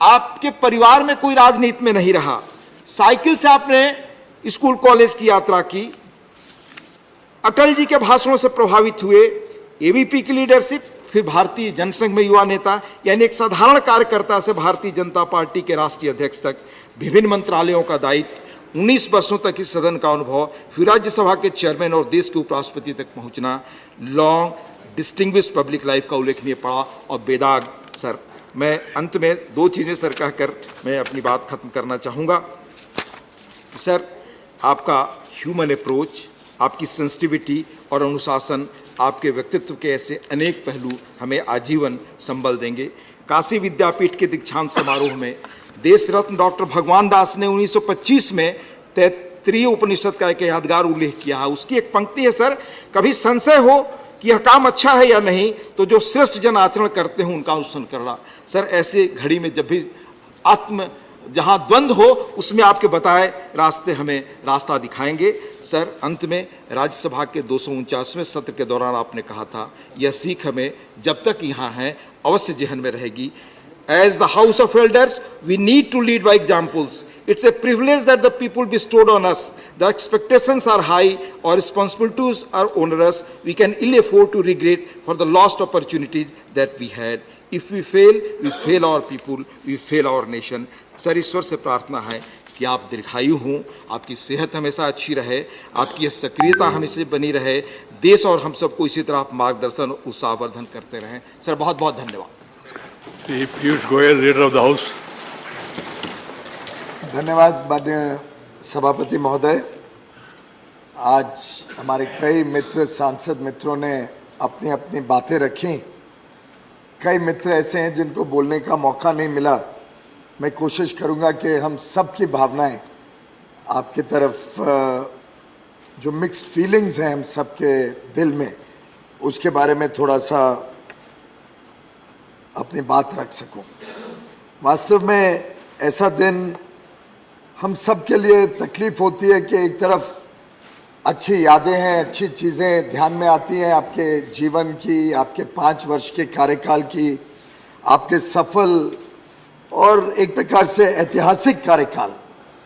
आपके परिवार में कोई राजनीति में नहीं रहा, साइकिल से आपने स्कूल कॉलेज की यात्रा की, अटल जी के भाषणों से प्रभावित हुए, एबीपी की लीडरशिप, फिर भारतीय जनसंघ में युवा नेता, यानी एक साधारण कार्यकर्ता से भारतीय जनता पार्टी के राष्ट्रीय अध्यक्ष तक, विभिन्न मंत्रालयों का दायित्व, 19 वर्षों तक इस सदन का अनुभव, फिर राज्यसभा के चेयरमैन और देश के उपराष्ट्रपति तक पहुंचना, लॉन्ग डिस्टिंग्विश्ड पब्लिक लाइफ का उल्लेखनीय पड़ा और बेदाग। सर मैं अंत में 2 चीज़ें सर कहकर मैं अपनी बात खत्म करना चाहूँगा। सर आपका ह्यूमन अप्रोच, आपकी सेंसिटिविटी और अनुशासन, आपके व्यक्तित्व के ऐसे अनेक पहलू हमें आजीवन संबल देंगे। काशी विद्यापीठ के दीक्षांत समारोह में देश रत्न डॉक्टर भगवान दास ने 1925 में तैत्तरीय उपनिषद का एक यादगार उल्लेख किया है। उसकी एक पंक्ति है सर, कभी संशय हो कि यह काम अच्छा है या नहीं तो जो श्रेष्ठ जन आचरण करते हैं उनका अनुसरण करना। सर ऐसे घड़ी में जब भी आत्म जहां द्वंद्व हो उसमें आपके बताए रास्ते हमें रास्ता दिखाएंगे। सर अंत में राज्यसभा के 249वें सत्र के दौरान आपने कहा था, यह सीख हमें जब तक यहाँ हैं अवश्य जेहन में रहेगी। As the House of Elders, we need to lead by examples. It's a privilege that the people bestowed on us. The expectations are high, our responsibilities are onerous. We can ill afford to regret for the lost opportunities that we had. If we fail our people, we fail our nation. Sir ईश्वर से प्रार्थना है कि आप दीर्घायु हों, आपकी सेहत हमेशा अच्छी रहे, आपकी यह सक्रियता हमेशा बनी रहे, देश और हम सबको इसी तरह आप मार्गदर्शन और उत्साहवर्धन करते रहें। सर बहुत बहुत धन्यवाद। Piyush Goyal, leader of the house. धन्यवाद माननीय सभापति महोदय। आज हमारे कई मित्र सांसद मित्रों ने अपनी अपनी बातें रखी। कई मित्र ऐसे हैं जिनको बोलने का मौका नहीं मिला। मैं कोशिश करूंगा कि हम सबकी भावनाएं आपकी तरफ जो मिक्स्ड फीलिंग्स हैं हम सबके दिल में, उसके बारे में थोड़ा सा अपनी बात रख सकूं। वास्तव में ऐसा दिन हम सब के लिए तकलीफ होती है कि एक तरफ अच्छी यादें हैं, अच्छी चीज़ें ध्यान में आती हैं आपके जीवन की, आपके 5 वर्ष के कार्यकाल की, आपके सफल और एक प्रकार से ऐतिहासिक कार्यकाल।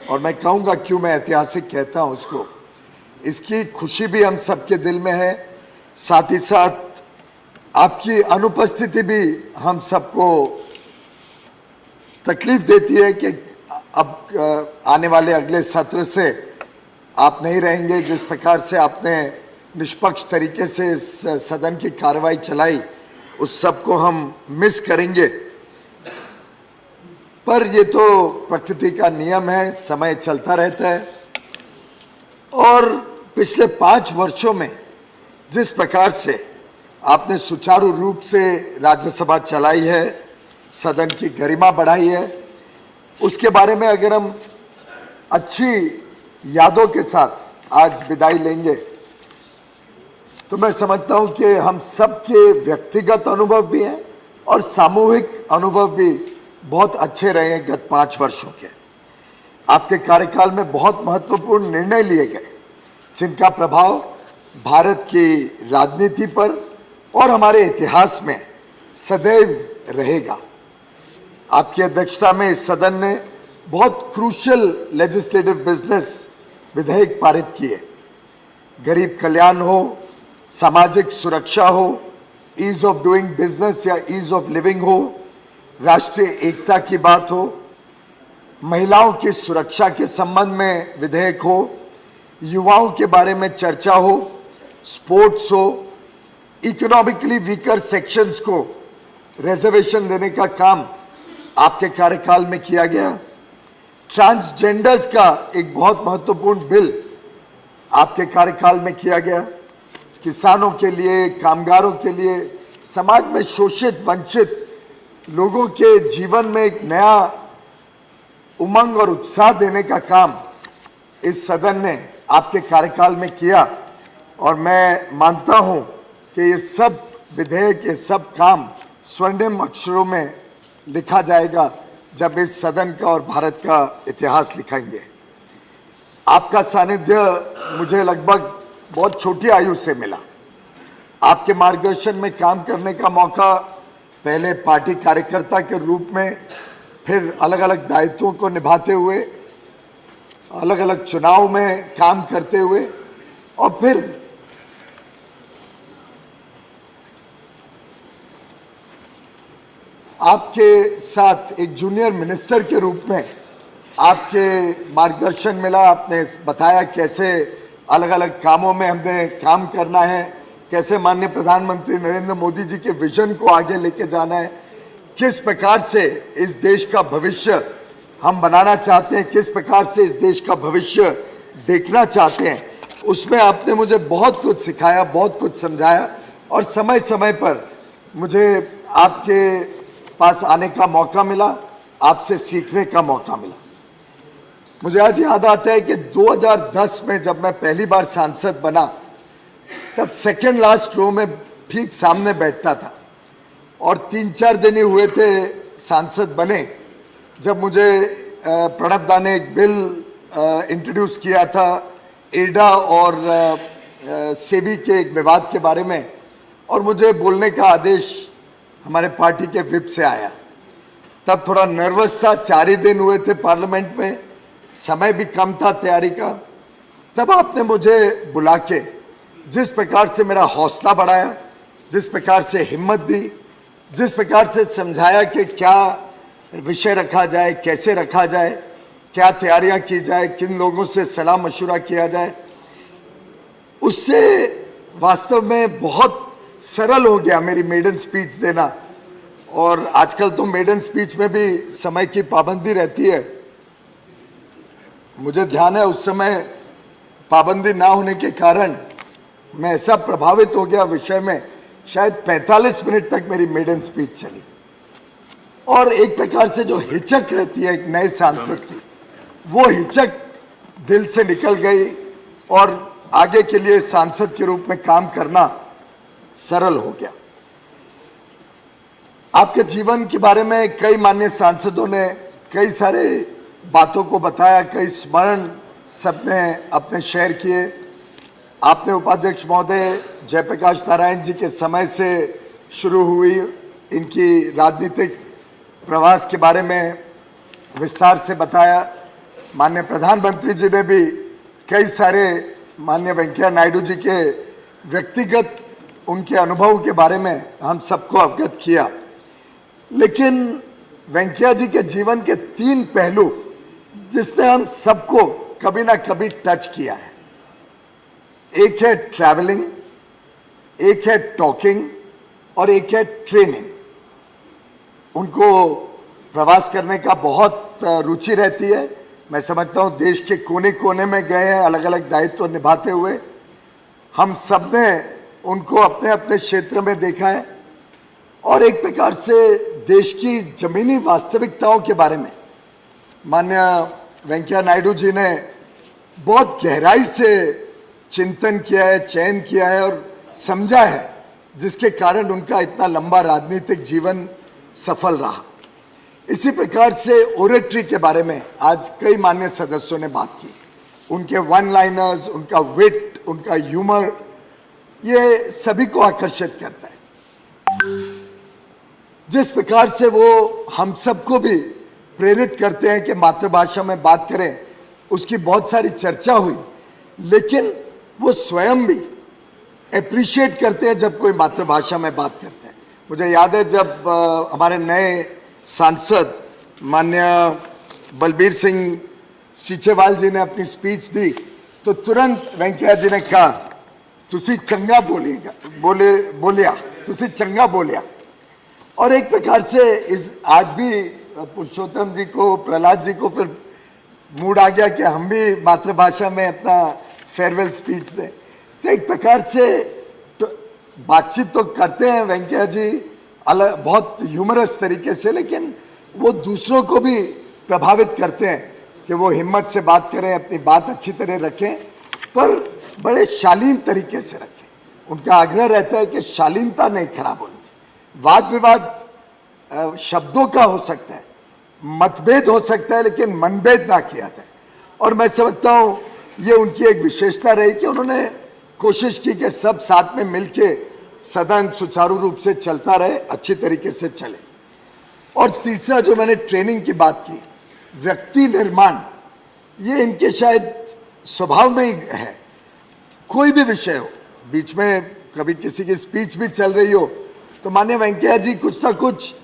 और मैं कहूँगा क्यों मैं ऐतिहासिक कहता हूँ उसको, इसकी खुशी भी हम सबके दिल में है। साथ ही साथ आपकी अनुपस्थिति भी हम सबको तकलीफ देती है कि अब आने वाले अगले सत्र से आप नहीं रहेंगे। जिस प्रकार से आपने निष्पक्ष तरीके से इस सदन की कार्रवाई चलाई उस सबको हम मिस करेंगे, पर ये तो प्रकृति का नियम है, समय चलता रहता है। और पिछले 5 वर्षों में जिस प्रकार से आपने सुचारू रूप से राज्यसभा चलाई है, सदन की गरिमा बढ़ाई है, उसके बारे में अगर हम अच्छी यादों के साथ आज विदाई लेंगे तो मैं समझता हूं कि हम सबके व्यक्तिगत अनुभव भी हैं और सामूहिक अनुभव भी बहुत अच्छे रहे हैं गत 5 वर्षों के। आपके कार्यकाल में बहुत महत्वपूर्ण निर्णय लिए गए जिनका प्रभाव भारत की राजनीति पर और हमारे इतिहास में सदैव रहेगा। आपकी अध्यक्षता में इस सदन ने बहुत क्रूशियल लेजिस्लेटिव बिजनेस विधेयक पारित किए। गरीब कल्याण हो, सामाजिक सुरक्षा हो, ईज ऑफ डूइंग बिजनेस या ईज ऑफ लिविंग हो, राष्ट्रीय एकता की बात हो, महिलाओं की सुरक्षा के संबंध में विधेयक हो, युवाओं के बारे में चर्चा हो, स्पोर्ट्स हो, इकोनॉमिकली वीकर सेक्शंस को रिजर्वेशन देने का काम आपके कार्यकाल में किया गया। ट्रांसजेंडर्स का एक बहुत महत्वपूर्ण बिल आपके कार्यकाल में किया गया। किसानों के लिए, कामगारों के लिए, समाज में शोषित वंचित लोगों के जीवन में एक नया उमंग और उत्साह देने का काम इस सदन ने आपके कार्यकाल में किया और मैं मानता हूं कि ये सब विधेयक, ये सब काम स्वर्णिम अक्षरों में लिखा जाएगा जब इस सदन का और भारत का इतिहास लिखेंगे। आपका सानिध्य मुझे लगभग बहुत छोटी आयु से मिला। आपके मार्गदर्शन में काम करने का मौका पहले पार्टी कार्यकर्ता के रूप में, फिर अलग अलग दायित्वों को निभाते हुए, अलग अलग चुनाव में काम करते हुए और फिर आपके साथ एक जूनियर मिनिस्टर के रूप में आपके मार्गदर्शन मिला। आपने बताया कैसे अलग अलग कामों में हमने काम करना है, कैसे माननीय प्रधानमंत्री नरेंद्र मोदी जी के विजन को आगे लेके जाना है, किस प्रकार से इस देश का भविष्य हम बनाना चाहते हैं, किस प्रकार से इस देश का भविष्य देखना चाहते हैं। उसमें आपने मुझे बहुत कुछ सिखाया, बहुत कुछ समझाया और समय समय पर मुझे आपके पास आने का मौका मिला, आपसे सीखने का मौका मिला। मुझे आज याद आता है कि 2010 में जब मैं पहली बार सांसद बना तब सेकंड लास्ट रो में ठीक सामने बैठता था और 3-4 दिन ही हुए थे सांसद बने जब मुझे प्रणब दा ने एक बिल इंट्रोड्यूस किया था एडा और सेबी के एक विवाद के बारे में और मुझे बोलने का आदेश हमारे पार्टी के विप से आया। तब थोड़ा नर्वस था, 4 ही दिन हुए थे पार्लियामेंट में, समय भी कम था तैयारी का। तब आपने मुझे बुला के जिस प्रकार से मेरा हौसला बढ़ाया, जिस प्रकार से हिम्मत दी, जिस प्रकार से समझाया कि क्या विषय रखा जाए, कैसे रखा जाए, क्या तैयारियां की जाए, किन लोगों से सलाह मशुरा किया जाए, उससे वास्तव में बहुत सरल हो गया मेरी मेडन स्पीच देना। और आजकल तो मेडन स्पीच में भी समय की पाबंदी रहती है। मुझे ध्यान है उस समय पाबंदी ना होने के कारण मैं ऐसा प्रभावित हो गया विषय में, शायद 45 मिनट तक मेरी मेडन स्पीच चली। और एक प्रकार से जो हिचक रहती है एक नए सांसद की, वो हिचक दिल से निकल गई और आगे के लिए सांसद के रूप में काम करना सरल हो गया। आपके जीवन के बारे में कई माननीय सांसदों ने कई सारे बातों को बताया, कई स्मरण सबने अपने शेयर किए। आपने उपाध्यक्ष महोदय जयप्रकाश नारायण जी के समय से शुरू हुई इनकी राजनीतिक प्रवास के बारे में विस्तार से बताया। माननीय प्रधानमंत्री जी ने भी कई सारे माननीय वेंकैया नायडू जी के व्यक्तिगत उनके अनुभवों के बारे में हम सबको अवगत किया। लेकिन वेंकैया जी के जीवन के 3 पहलू जिसने हम सबको कभी ना कभी टच किया है, एक है ट्रैवलिंग, एक है टॉकिंग और एक है ट्रेनिंग। उनको प्रवास करने का बहुत रुचि रहती है। मैं समझता हूँ देश के कोने कोने में गए हैं अलग अलग दायित्व निभाते हुए। हम सब ने उनको अपने अपने क्षेत्र में देखा है और एक प्रकार से देश की जमीनी वास्तविकताओं के बारे में माननीय वेंकैया नायडू जी ने बहुत गहराई से चिंतन किया है, चयन किया है और समझा है, जिसके कारण उनका इतना लंबा राजनीतिक जीवन सफल रहा। इसी प्रकार से ओरेटरी के बारे में आज कई मान्य सदस्यों ने बात की। उनके वन लाइनर्स, उनका विट, उनका ह्यूमर, ये सभी को आकर्षित करता है। जिस प्रकार से वो हम सबको भी प्रेरित करते हैं कि मातृभाषा में बात करें, उसकी बहुत सारी चर्चा हुई, लेकिन वो स्वयं भी एप्रिशिएट करते हैं जब कोई मातृभाषा में बात करते हैं। मुझे याद है जब हमारे नए सांसद माननीय बलबीर सिंह सीचेवाल जी ने अपनी स्पीच दी, तो तुरंत वेंकैया जी ने कहा, तुसी चंगा बोलिया, तुसी चंगा बोलिया। और एक प्रकार से इस आज भी पुरुषोत्तम जी को, प्रहलाद जी को फिर मूड आ गया कि हम भी मातृभाषा में अपना फेयरवेल स्पीच दें। तो एक प्रकार से तो बातचीत तो करते हैं वेंकैया जी अलग बहुत ह्यूमरस तरीके से, लेकिन वो दूसरों को भी प्रभावित करते हैं कि वो हिम्मत से बात करें, अपनी बात अच्छी तरह रखें, पर बड़े शालीन तरीके से रखें। उनका आग्रह रहता है कि शालीनता नहीं खराब होनी चाहिए। वाद विवाद शब्दों का हो सकता है, मतभेद हो सकता है, लेकिन मनभेद ना किया जाए। और मैं समझता हूँ ये उनकी एक विशेषता रही कि उन्होंने कोशिश की कि सब साथ में मिलके सदन सुचारू रूप से चलता रहे, अच्छी तरीके से चले। और तीसरा जो मैंने ट्रेनिंग की बात की, व्यक्ति निर्माण, ये इनके शायद स्वभाव में ही है। कोई भी विषय हो, बीच में कभी किसी की स्पीच भी चल रही हो तो माननीय वेंकैया जी कुछ ना कुछ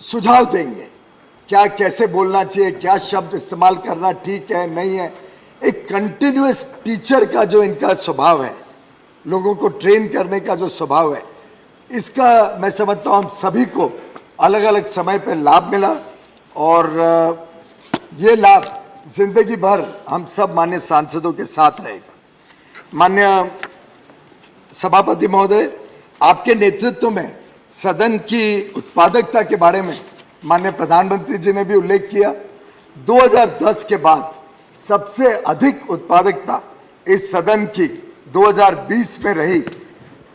सुझाव देंगे, क्या कैसे बोलना चाहिए, क्या शब्द इस्तेमाल करना ठीक है नहीं है। एक कंटिन्यूअस टीचर का जो इनका स्वभाव है, लोगों को ट्रेन करने का जो स्वभाव है, इसका मैं समझता हूँ हम सभी को अलग अलग समय पर लाभ मिला। और ये लाभ जिंदगी भर हम सब माननीय सांसदों के साथ रहेगा। माननीय सभापति महोदय, आपके नेतृत्व में सदन की उत्पादकता के बारे में माननीय प्रधानमंत्री जी ने भी उल्लेख किया। 2010 के बाद सबसे अधिक उत्पादकता इस सदन की 2020 में रही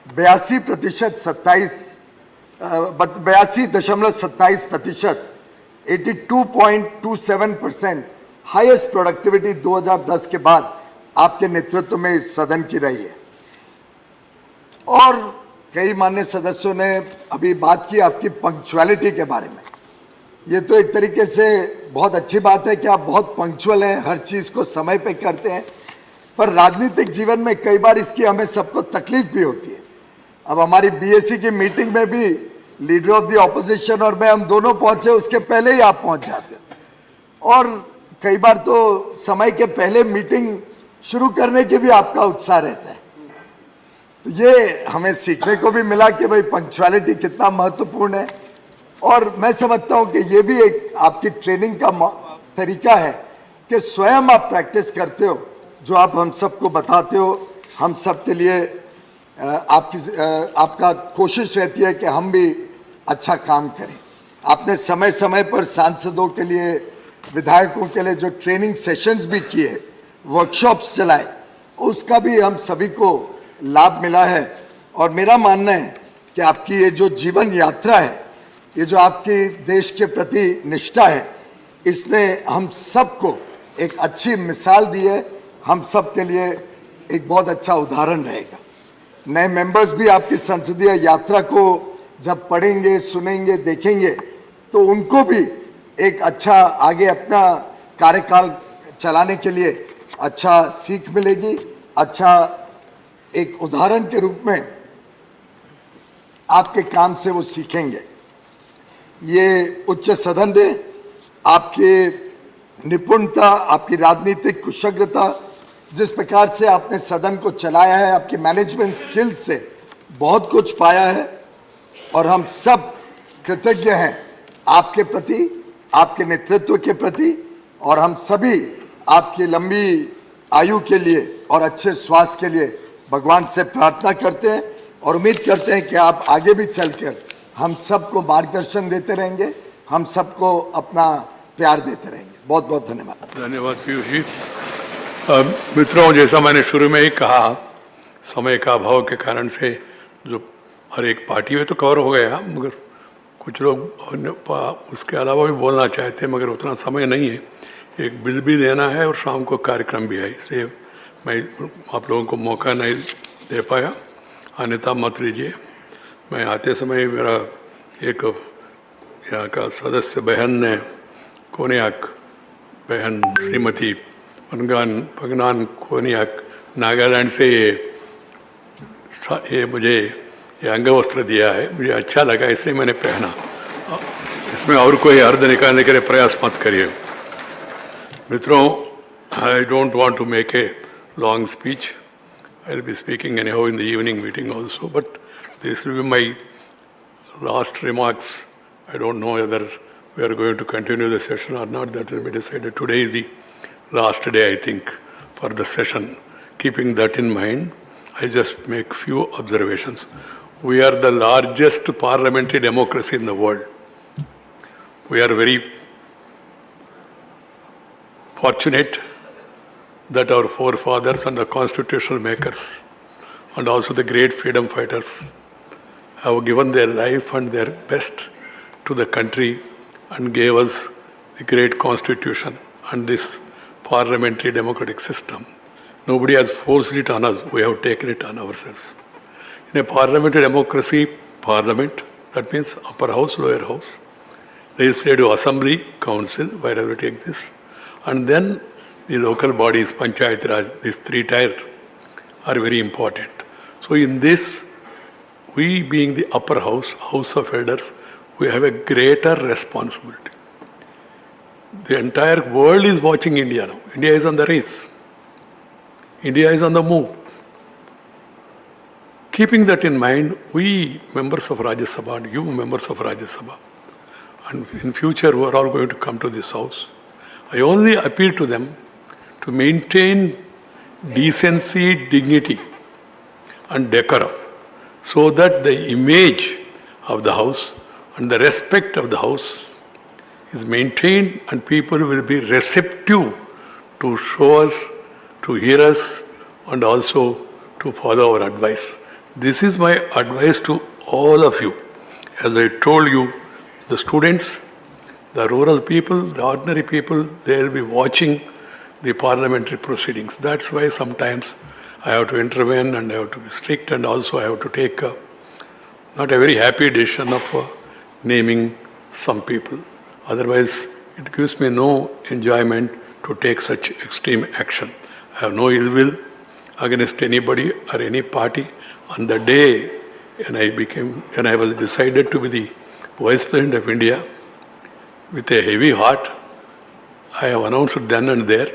82.27%, 82.27% हाईएस्ट प्रोडक्टिविटी 2010 के बाद आपके नेतृत्व में इस सदन की रही है। और कई मान्य सदस्यों ने अभी बात की आपकी पंक्चुअलिटी के बारे में। ये तो एक तरीके से बहुत अच्छी बात है कि आप बहुत पंक्चुअल हैं, हर चीज़ को समय पे करते हैं, पर राजनीतिक जीवन में कई बार इसकी हमें सबको तकलीफ भी होती है। अब हमारी बीएससी की मीटिंग में भी लीडर ऑफ द ऑपोजिशन और मैं, हम दोनों पहुंचे, उसके पहले ही आप पहुंच जाते हैं। और कई बार तो समय के पहले मीटिंग शुरू करने के भी आपका उत्साह रहता है। तो ये हमें सीखने को भी मिला कि भाई पंक्चुअलिटी कितना महत्वपूर्ण है। और मैं समझता हूं कि ये भी एक आपकी ट्रेनिंग का तरीका है कि स्वयं आप प्रैक्टिस करते हो, जो आप हम सबको बताते हो। हम सब के लिए आपका कोशिश रहती है कि हम भी अच्छा काम करें। आपने समय समय पर सांसदों के लिए, विधायकों के लिए जो ट्रेनिंग सेशंस भी किए, वर्कशॉप्स चलाए, उसका भी हम सभी को लाभ मिला है। और मेरा मानना है कि आपकी ये जो जीवन यात्रा है, ये जो आपकी देश के प्रति निष्ठा है, इसने हम सबको एक अच्छी मिसाल दी है। हम सब के लिए एक बहुत अच्छा उदाहरण रहेगा। नए मेंबर्स भी आपकी संसदीय यात्रा को जब पढ़ेंगे, सुनेंगे, देखेंगे, तो उनको भी एक अच्छा आगे अपना कार्यकाल चलाने के लिए अच्छा सीख मिलेगी, अच्छा एक उदाहरण के रूप में आपके काम से वो सीखेंगे। ये उच्च सदन ने आपकी निपुणता, आपकी राजनीतिक कुशलता, जिस प्रकार से आपने सदन को चलाया है, आपकी मैनेजमेंट स्किल्स से बहुत कुछ पाया है। और हम सब कृतज्ञ हैं आपके प्रति, आपके नेतृत्व के प्रति। और हम सभी आपकी लंबी आयु के लिए और अच्छे स्वास्थ्य के लिए भगवान से प्रार्थना करते हैं और उम्मीद करते हैं कि आप आगे भी चलकर हम सबको मार्गदर्शन देते रहेंगे, हम सबको अपना प्यार देते रहेंगे। बहुत बहुत धन्यवाद। धन्यवाद पीयूष जी। मित्रों, जैसा मैंने शुरू में ही कहा, समय का अभाव के कारण से जो हर एक पार्टी में तो कवर हो गया, मगर कुछ लोग उसके अलावा भी बोलना चाहते हैं, मगर उतना समय नहीं है। एक बिल भी देना है और शाम को कार्यक्रम भी है, इसलिए मैं आप लोगों को मौका नहीं दे पाया। अन्यथा मत लीजिए। मैं आते समय मेरा एक यहाँ का सदस्य बहन ने, कोनियाक बहन श्रीमती पगनान कोनियाक, नागालैंड से ये मुझे ये अंगवस्त्र दिया है। मुझे अच्छा लगा इसलिए मैंने पहना। इसमें और कोई अर्थ निकालने के लिए प्रयास मत करिए। मित्रों, I don't want to make a long speech. I'll be speaking anyhow in the evening meeting also, but this will be my last remarks. I don't know whether we are going to continue the session or not. That will be decided. Today is the last day, I think, for the session. Keeping that in mind, I just make few observations. We are the largest parliamentary democracy in the world. We are very fortunate that our forefathers and the constitutional makers and also the great freedom fighters have given their life and their best to the country and gave us the great constitution and this parliamentary democratic system. Nobody has forced it on us, we have taken it on ourselves. In a parliamentary democracy, parliament, that means upper house, lower house, legislative assembly, council, wherever we take this, and then the local bodies, Panchayat Raj, these three tier are very important. So in this, we being the upper house, House of Elders, we have a greater responsibility. The entire world is watching India now. India is on the race. India is on the move. Keeping that in mind, we members of Rajya Sabha and you members of Rajya Sabha, and in future we are all going to come to this house, I only appeal to them to maintain decency, dignity and decorum so that the image of the house and the respect of the house is maintained and people will be receptive to show us, to hear us and also to follow our advice. This is my advice to all of you. As I told you, the students, the rural people, the ordinary people, they will be watching the parliamentary proceedings. That's why sometimes I have to intervene and I have to be strict and also I have to take not a very happy decision of naming some people. Otherwise, it gives me no enjoyment to take such extreme action. I have no ill will against anybody or any party. On the day when I was decided to be the Vice President of India, with a heavy heart, I have announced then and there,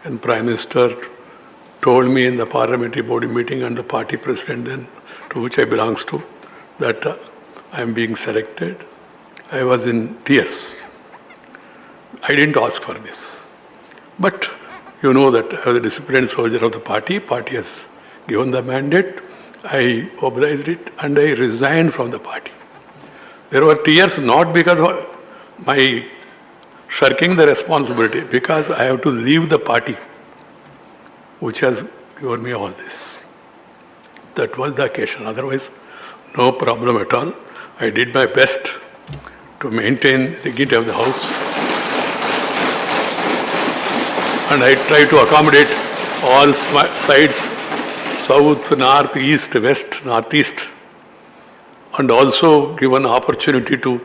and Prime Minister told me in the parliamentary body meeting and the party president then, to which I belongs to, that I am being selected. I was in tears. I didn't ask for this. But you know that I was a disciplined soldier of the party. Party has given the mandate. I obliged it and I resigned from the party. There were tears not because of my shirking the responsibility, because I have to leave the party which has given me all this. That was the occasion. Otherwise, no problem at all. I did my best to maintain the dignity of the house. And I tried to accommodate all sides, south, north, east, west, northeast, and also give an opportunity to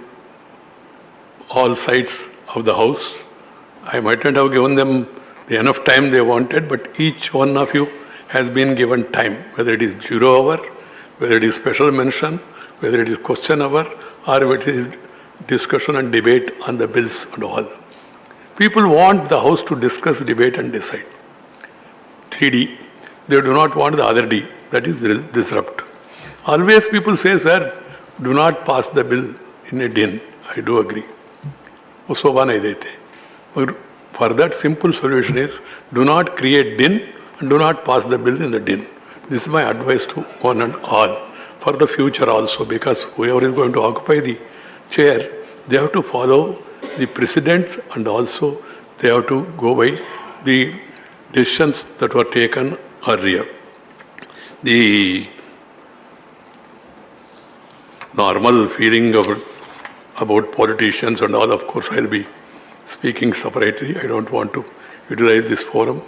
all sides of the house. I mightn't have given them the enough time they wanted, but each one of you has been given time, whether it is zero hour, whether it is special mention, whether it is question hour, or whether it is discussion and debate on the bills and all. People want the house to discuss, debate and decide. 3D. They do not want the other D, that is disrupt. Always people say, sir, do not pass the bill in a din. I do agree. वो शोभा नहीं देते. But for that simple solution is, do not create din and do not pass the bill in the din. This is my advice to one and all. For the future also, because whoever is going to occupy the chair, they have to follow the precedents and also they have to go by the decisions that were taken earlier. the normal feeling about politicians and all, of course, I'll be speaking separately. I don't want to utilize this forum.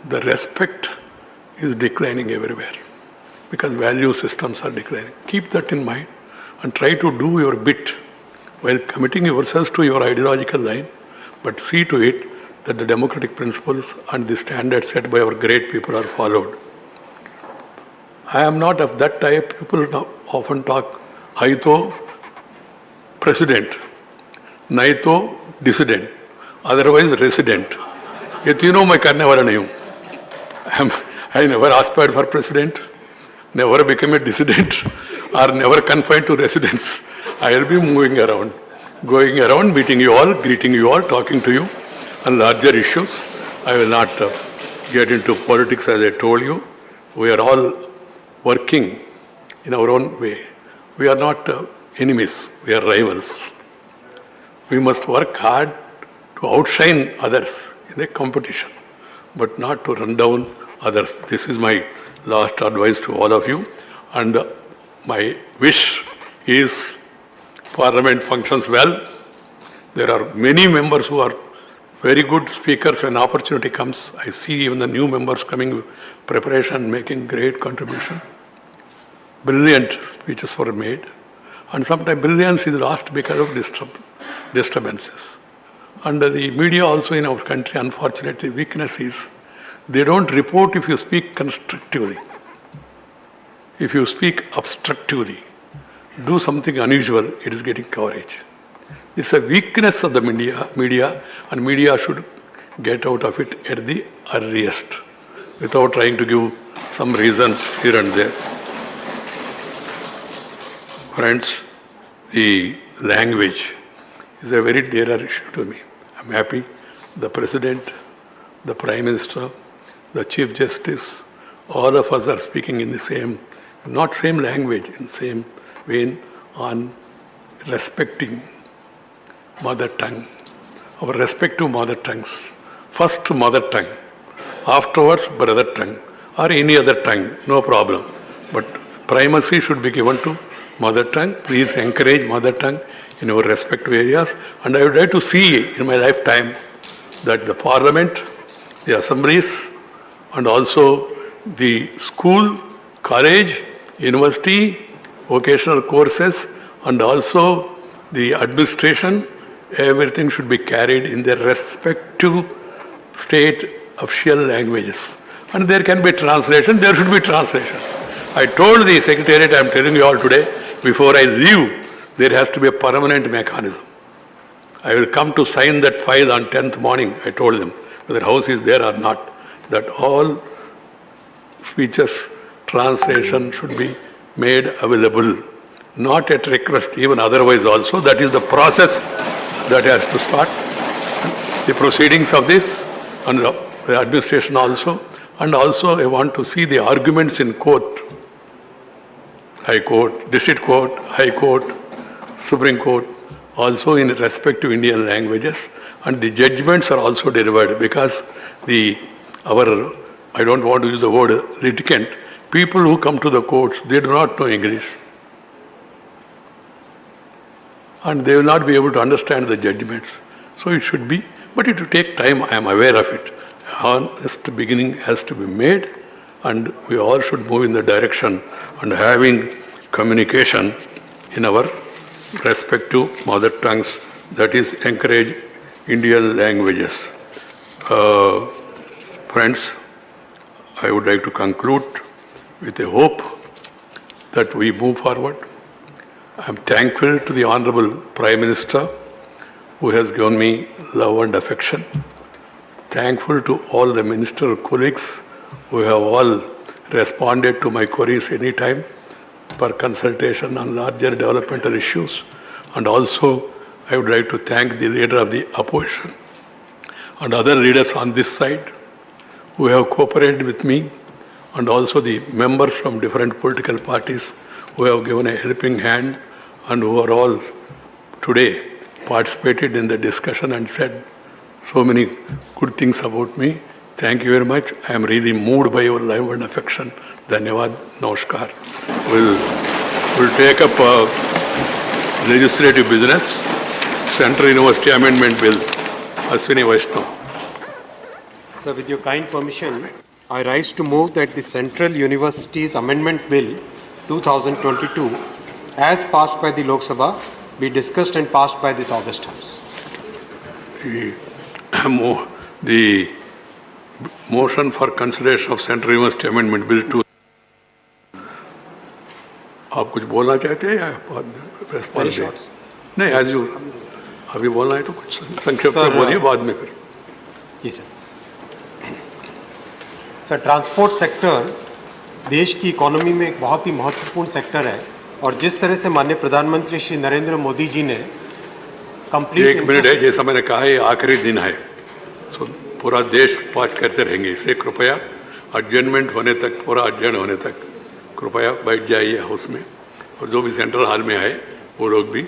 The respect is declining everywhere because value systems are declining. Keep that in mind and try to do your bit while committing yourselves to your ideological line, but see to it that the democratic principles and the standards set by our great people are followed. I am not of that type. People now often talk, Haito president, Naito dissident, otherwise resident. Yet you know my Karnavara name. I never aspired for president, never became a dissident, or never confined to residence. I will be moving around, going around, meeting you all, greeting you all, talking to you on larger issues. I will not get into politics as I told you. We are all working in our own way. We are not enemies, we are rivals. We must work hard to outshine others in a competition, but not to run down others. This is my last advice to all of you. And my wish is Parliament functions well. There are many members who are very good speakers when opportunity comes. I see even the new members coming with preparation, making great contribution. Brilliant speeches were made. And sometimes brilliance is lost because of disturbances. And the media also in our country, unfortunately, weakness is they don't report if you speak constructively. If you speak obstructively, do something unusual, it is getting coverage. It's a weakness of the media, and media should get out of it at the earliest, without trying to give some reasons here and there. Friends, the language is a very dear issue to me. I'm happy the President, the Prime Minister, the Chief Justice, all of us are speaking in the same, not same language, in same vein on respecting mother tongue, our respective mother tongues. First mother tongue, afterwards brother tongue, or any other tongue, no problem. But primacy should be given to mother tongue. Please encourage mother tongue in our respective areas. And I would like to see in my lifetime that the Parliament, the assemblies, and also the school, college, university, vocational courses, and also the administration, everything should be carried in their respective state official languages. And there can be translation, there should be translation. I told the Secretariat, I am telling you all today, before I leave, there has to be a permanent mechanism. I will come to sign that file on 10th morning, I told them, whether house is there or not, that all speeches, translation should be made available, not at request, even otherwise also. That is the process that has to start. The proceedings of this and the administration also. And also I want to see the arguments in court, High Court, District Court, High Court, Supreme Court, also in respective Indian languages. And the judgments are also delivered because I don't want to use the word litigant, people who come to the courts, they do not know English. And they will not be able to understand the judgments. So it should be, but it will take time, I am aware of it. Honest beginning has to be made, and we all should move in the direction and having communication in our respective mother tongues, that is, encourage Indian languages. Friends, I would like to conclude with a hope that we move forward. I am thankful to the Honorable Prime Minister who has given me love and affection. Thankful to all the ministerial colleagues who have all responded to my queries anytime for consultation on larger developmental issues. And also, I would like to thank the leader of the opposition and other leaders on this side who have cooperated with me, and also the members from different political parties who have given a helping hand and who are all today participated in the discussion and said so many good things about me. Thank you very much. I am really moved by your love and affection. Dhanyavad. Namaskar. We'll take up legislative business. Central University Amendment Bill. Ashwini Vaishnav. Sir, with your kind permission, I rise to move that the Central Universities Amendment Bill 2022, as passed by the Lok Sabha, be discussed and passed by this August House. The motion for consideration of Central University Amendment Bill 2. आप कुछ बोलना चाहते हैं या नहीं? आज अभी बोलना है तो कुछ संक्षेप में बोलिए, बाद में फिर। जी सर। सर, ट्रांसपोर्ट सेक्टर देश की इकोनॉमी में एक बहुत ही महत्वपूर्ण सेक्टर है और जिस तरह से माननीय प्रधानमंत्री श्री नरेंद्र मोदी जी ने कंप्लीट। एक मिनट है, जैसा मैंने कहा ये आखिरी दिन है, तो पूरा देश बात करते रहेंगे, इसलिए कृपया एडजर्नमेंट होने तक, पूरा एडजर्न होने तक कृपया बैठ जाइए हाउस में, और जो भी सेंट्रल हॉल में आए वो लोग भी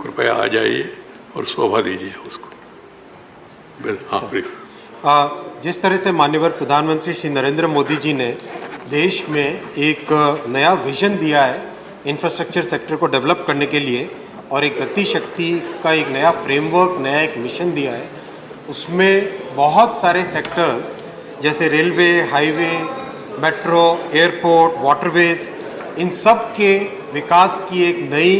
कृपया आ जाइए और शोभा दीजिए उसको। हाँ प्लीज। जिस तरह से माननीय प्रधानमंत्री श्री नरेंद्र मोदी जी ने देश में एक नया विजन दिया है इंफ्रास्ट्रक्चर सेक्टर को डेवलप करने के लिए और एक गति शक्ति का एक नया फ्रेमवर्क, नया एक मिशन दिया है, उसमें बहुत सारे सेक्टर्स जैसे railway, highway, metro, airport, waterways, इन सब के विकास की एक नई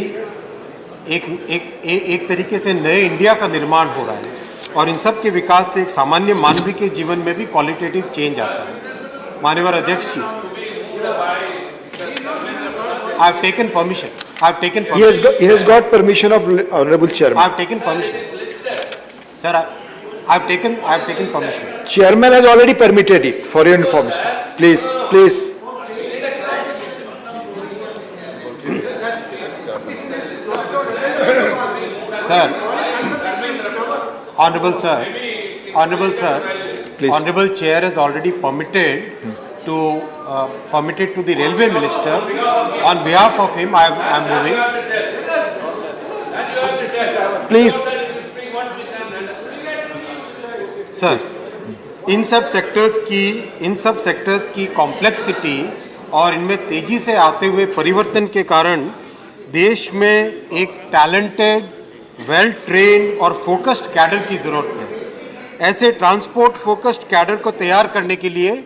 एक तरीके से नए इंडिया का निर्माण हो रहा है और इन सब के विकास से एक सामान्य मानवीय के जीवन में भी क्वालिटेटिव चेंज आता है। माननीय अध्यक्ष जी, I have taken permission. I have taken permission. He has got permission of Honorable Chairman. I have taken permission. Sir, I have taken permission. Chairman has already permitted it for your information. Please, please. Sir, Honorable sir, Please. Honorable Chair has already permitted to the Railway Minister. On behalf of him, I am moving. Please. Sir, इन सब sectors की complexity और इनमें तेजी से आते हुए परिवर्तन के कारण देश में एक टैलेंटेड, वेल ट्रेन्ड और फोकस्ड कैडर की ज़रूरत है। ऐसे ट्रांसपोर्ट फोकस्ड कैडर को तैयार करने के लिए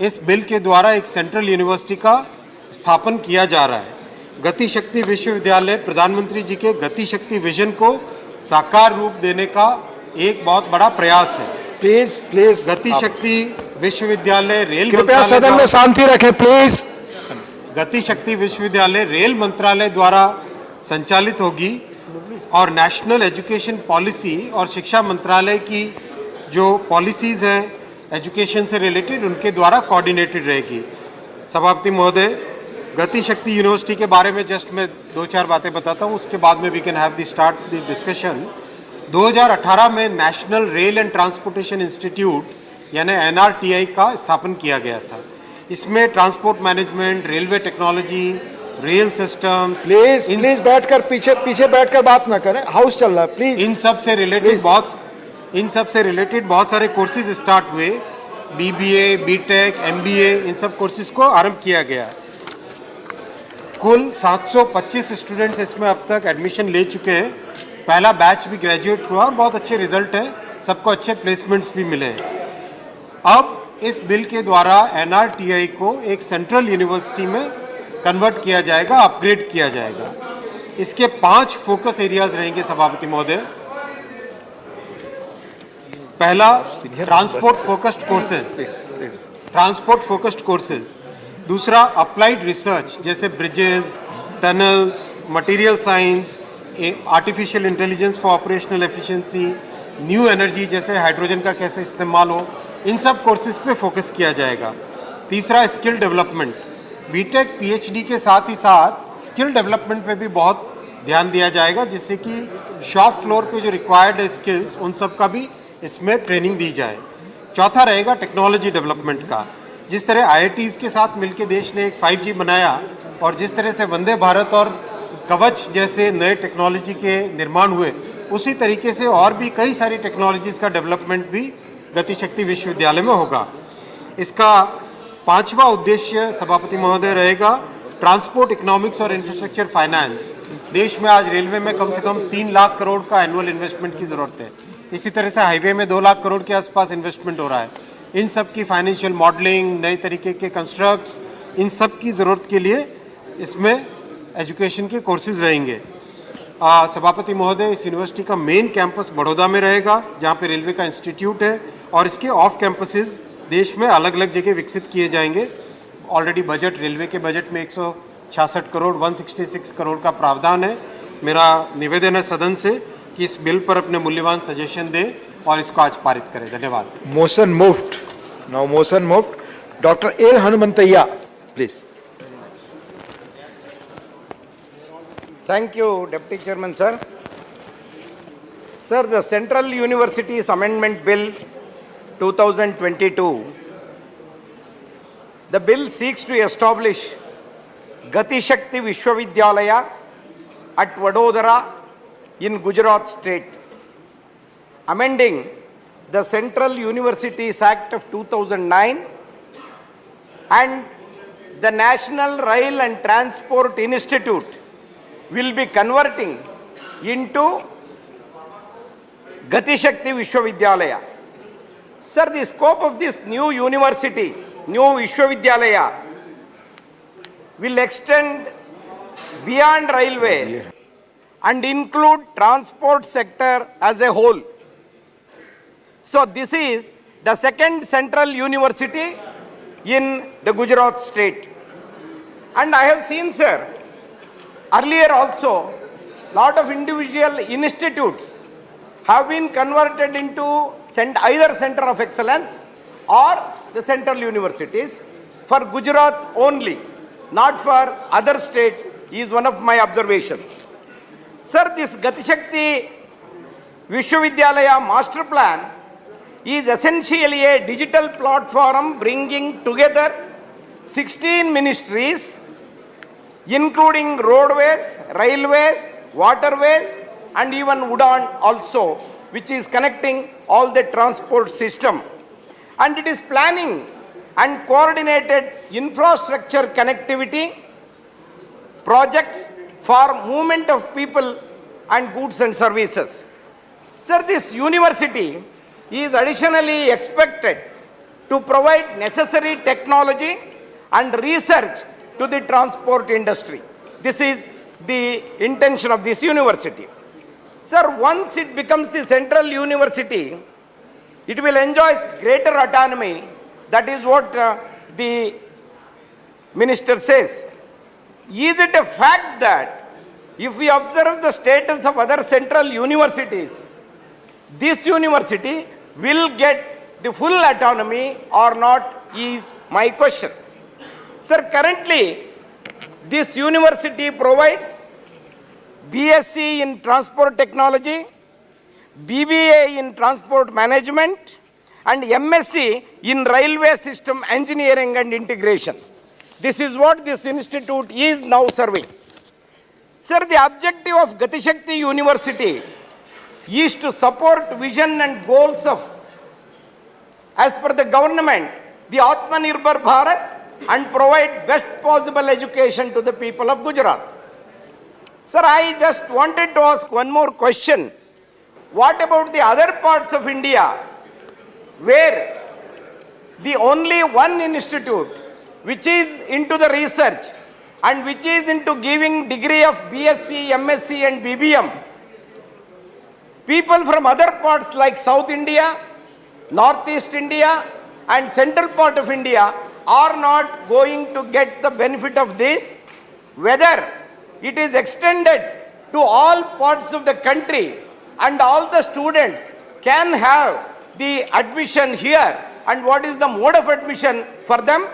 इस बिल के द्वारा एक सेंट्रल यूनिवर्सिटी का स्थापन किया जा रहा है। गति शक्ति विश्वविद्यालय प्रधानमंत्री जी के गति शक्ति विजन को साकार रूप देने का एक बहुत बड़ा प्रयास है। Please please. गति शक्ति विश्वविद्यालय रेल कृपया सदन में शांति रखें प्लीज। गति शक्ति विश्वविद्यालय रेल मंत्रालय द्वारा संचालित होगी और नेशनल एजुकेशन पॉलिसी और शिक्षा मंत्रालय की जो पॉलिसीज हैं एजुकेशन से रिलेटेड उनके द्वारा कोऑर्डिनेटेड रहेगी। सभापति महोदय, गति शक्ति यूनिवर्सिटी के बारे में जस्ट मैं 2-4 बातें बताता हूँ, उसके बाद में we can have the start the discussion. 2018 में national rail and transportation institute यानी NRTI का स्थापन किया गया था। इसमें transport management, railway technology, rail systems. Please बैठकर पीछे बैठकर बात ना करें, हाउस चल रहा है प्लीज। इन सब से रिलेटेड बहुत सारे कोर्सेज स्टार्ट हुए, BBA, BTech, MBA, इन सब कोर्सेज को आरंभ किया गया है। कुल 725 स्टूडेंट्स इसमें अब तक एडमिशन ले चुके हैं। पहला बैच भी ग्रेजुएट हुआ और बहुत अच्छे रिजल्ट हैं, सबको अच्छे प्लेसमेंट्स भी मिले हैं। अब इस बिल के द्वारा NRTI को एक सेंट्रल यूनिवर्सिटी में कन्वर्ट किया जाएगा, अपग्रेड किया जाएगा। इसके 5 फोकस एरियाज रहेंगे सभापति महोदय। पहला, ट्रांसपोर्ट फोकस्ड कोर्सेज। दूसरा, अप्लाइड रिसर्च जैसे bridges, tunnels, material science, artificial intelligence for operational efficiency, new energy जैसे हाइड्रोजन का कैसे इस्तेमाल हो, इन सब कोर्सेज पे फोकस किया जाएगा। तीसरा, स्किल डेवलपमेंट। बीटेक PhD के साथ ही साथ स्किल डेवलपमेंट पे भी बहुत ध्यान दिया जाएगा, जिससे कि शॉप फ्लोर पे जो रिक्वायर्ड स्किल्स उन सब का भी इसमें ट्रेनिंग दी जाए। चौथा रहेगा टेक्नोलॉजी डेवलपमेंट का। जिस तरह IITs के साथ मिलकर देश ने एक 5G बनाया और जिस तरह से वंदे भारत और कवच जैसे नए टेक्नोलॉजी के निर्माण हुए, उसी तरीके से और भी कई सारी टेक्नोलॉजीज़ का डेवलपमेंट भी गतिशक्ति विश्वविद्यालय में होगा। इसका 5वां उद्देश्य सभापति महोदय रहेगा ट्रांसपोर्ट इकोनॉमिक्स और इंफ्रास्ट्रक्चर फाइनेंस। देश में आज रेलवे में कम से कम 3 लाख करोड़ का एनुअल इन्वेस्टमेंट की जरूरत है। इसी तरह से हाईवे में 2 लाख करोड़ के आसपास इन्वेस्टमेंट हो रहा है। इन सब की फाइनेंशियल मॉडलिंग, नए तरीके के कंस्ट्रक्ट्स, इन सब की ज़रूरत के लिए इसमें एजुकेशन के कोर्सेज रहेंगे। सभापति महोदय, इस यूनिवर्सिटी का मेन कैंपस बड़ौदा में रहेगा, जहाँ पे रेलवे का इंस्टीट्यूट है, और इसके ऑफ कैंपसेस देश में अलग अलग जगह विकसित किए जाएंगे। ऑलरेडी बजट, रेलवे के बजट में 166 करोड़ 166 करोड़ का प्रावधान है। मेरा निवेदन है सदन से कि इस बिल पर अपने मूल्यवान सजेशन दें और इसको आज पारित करें। धन्यवाद। Motion moved. Now motion moved. Dr. A. Hanumanthayya, please. Thank you, Deputy Chairman, sir. Sir, the Central Universities Amendment Bill 2022, the bill seeks to establish Gati Shakti Vishwavidyalaya at Vadodara in Gujarat state, amending the Central Universities Act of 2009 and the National Rail and Transport Institute will be converting into Gati Shakti Vishwavidyalaya. Sir, the scope of this new university, new Vishwavidyalaya, will extend beyond railways and include transport sector as a whole. So this is the second central university in the Gujarat state. And I have seen, sir, earlier also, lot of individual institutes have been converted into either center of excellence or the central universities for Gujarat only, not for other states, is one of my observations. Sir, this Gati Shakti Vishwavidyalaya master plan is essentially a digital platform bringing together 16 ministries, including roadways, railways, waterways, and even Udan also, which is connecting all the transport system. And it is planning and coordinated infrastructure connectivity projects for movement of people and goods and services. Sir, this university is additionally expected to provide necessary technology and research to the transport industry. This is the intention of this university. Sir, once it becomes the central university, it will enjoy greater autonomy. That is what the minister says. Is it a fact that if we observe the status of other central universities, this university will get the full autonomy or not, is my question. Sir, currently, this university provides BSc in Transport Technology, BBA in Transport Management, and MSc in Railway System Engineering and Integration. This is what this institute is now serving. Sir, the objective of Gati Shakti University is to support vision and goals of, as per the government, the Atmanirbhar Bharat, and provide best possible education to the people of Gujarat. Sir, I just wanted to ask one more question. What about the other parts of India where the only one institute which is into the research and which is into giving degree of BSc, MSc and BBM, people from other parts like South India, Northeast India and central part of India are not going to get the benefit of this? Whether it is extended to all parts of the country and all the students can have the admission here, and what is the mode of admission for them,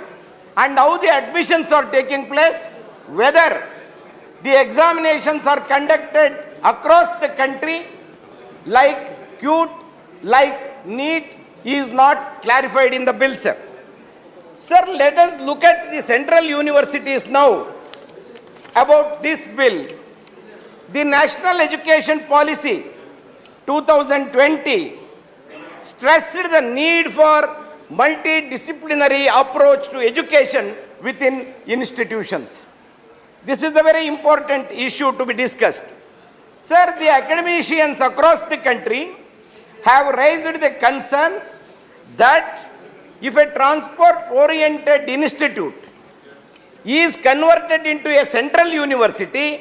and how the admissions are taking place, whether the examinations are conducted across the country like CUT, like NEET, is not clarified in the bill, sir. Sir, let us look at the central universities now. About this bill, the National Education Policy 2020 stressed the need for multidisciplinary approach to education within institutions. This is a very important issue to be discussed. Sir, the academicians across the country have raised the concerns that if a transport-oriented institute is converted into a central university,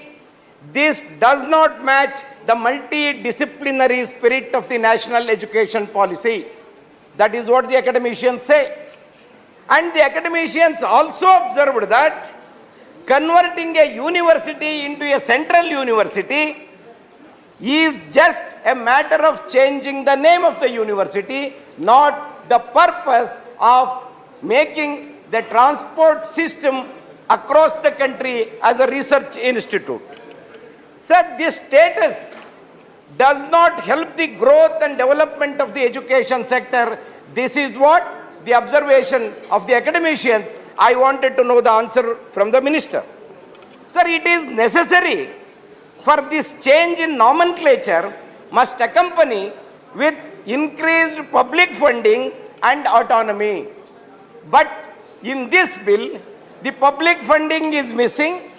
this does not match the multidisciplinary spirit of the national education policy. That is what the academicians say. And the academicians also observed that converting a university into a central university is just a matter of changing the name of the university, not the purpose of making the transport system across the country as a research institute. Sir, this status does not help the growth and development of the education sector. This is what the observation of the academicians. I wanted to know the answer from the minister. Sir, it is necessary for this change in nomenclature must accompany with increased public funding and autonomy. But in this bill, the public funding is missing.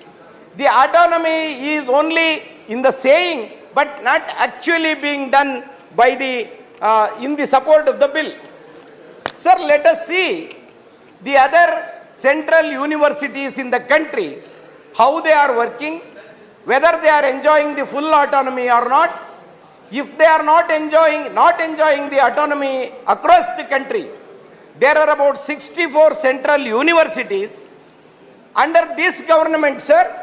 The autonomy is only in the saying, but not actually being done by the in the support of the bill. Sir, let us see the other central universities in the country, how they are working, whether they are enjoying the full autonomy or not. If they are not enjoying the autonomy across the country, there are about 64 central universities. Under this government, sir,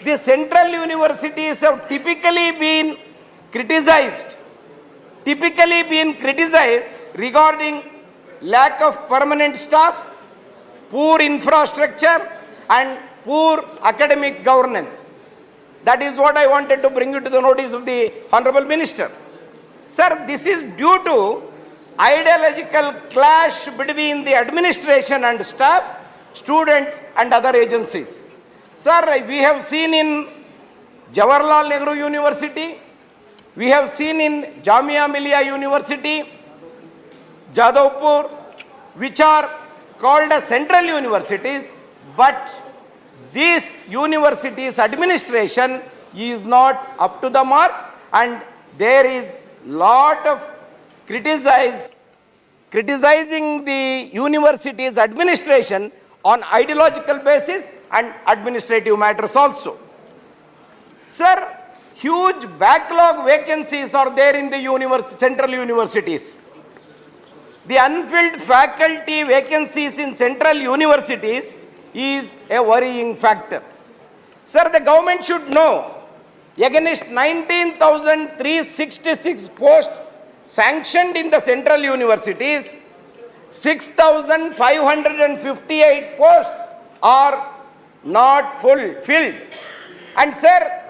the central universities have typically been criticized regarding lack of permanent staff, poor infrastructure, and poor academic governance. That is what I wanted to bring you to the notice of the Honorable Minister. Sir, this is due to ideological clash between the administration and staff, students and other agencies. Sir, we have seen in Jawaharlal Nehru University, we have seen in Jamia Millia University, Jadavpur, which are called as central universities, but these universities' administration is not up to the mark, and there is lot of criticizing the university's administration on ideological basis and administrative matters also. Sir, huge backlog vacancies are there in the central universities. The unfilled faculty vacancies in central universities is a worrying factor. Sir, the government should know, against 19,366 posts sanctioned in the central universities, 6,558 posts are not filled. And sir,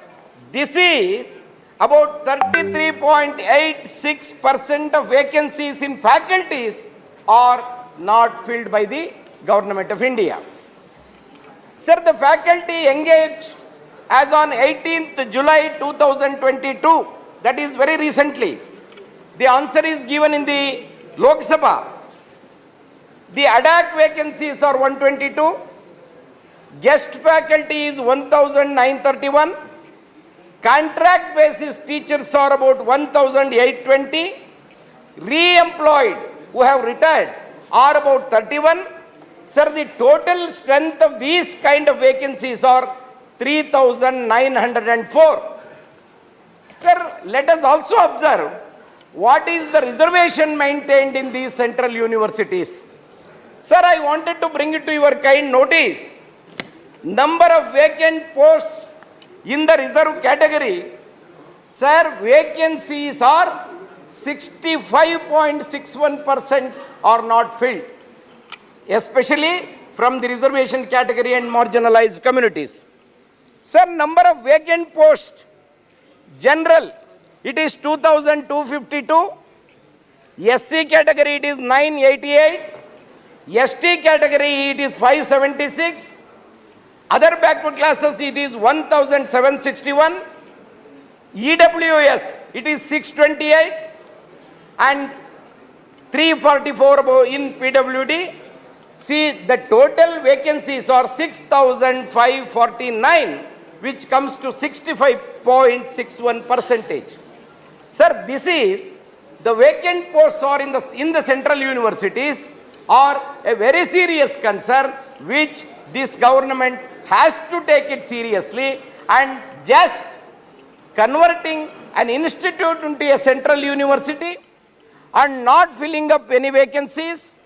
this is about 33.86% of vacancies in faculties are not filled by the Government of India. Sir, the faculty engaged as on 18th July 2022, that is very recently. The answer is given in the Lok Sabha. The ADAC vacancies are 122, guest faculty is 1,931, contract basis teachers are about 1,820, re-employed who have retired are about 31. Sir, the total strength of these kind of vacancies are 3,904. Sir, let us also observe what is the reservation maintained in these central universities. Sir, I wanted to bring it to your kind notice. Number of vacant posts in the reserve category, sir, vacancies are 65.61% are not filled, especially from the reservation category and marginalized communities. Sir, number of vacant posts, general, it is 2,252, SC category it is 988, ST category it is 576, other backward classes it is 1,761, EWS it is 628, and 344 in PWD. See, the total vacancies are 6,549, which comes to 65.61%. Sir, this is the vacant posts are in the central universities are a very serious concern, which this government has to take it seriously, and just converting an institute into a central university and not filling up any vacancies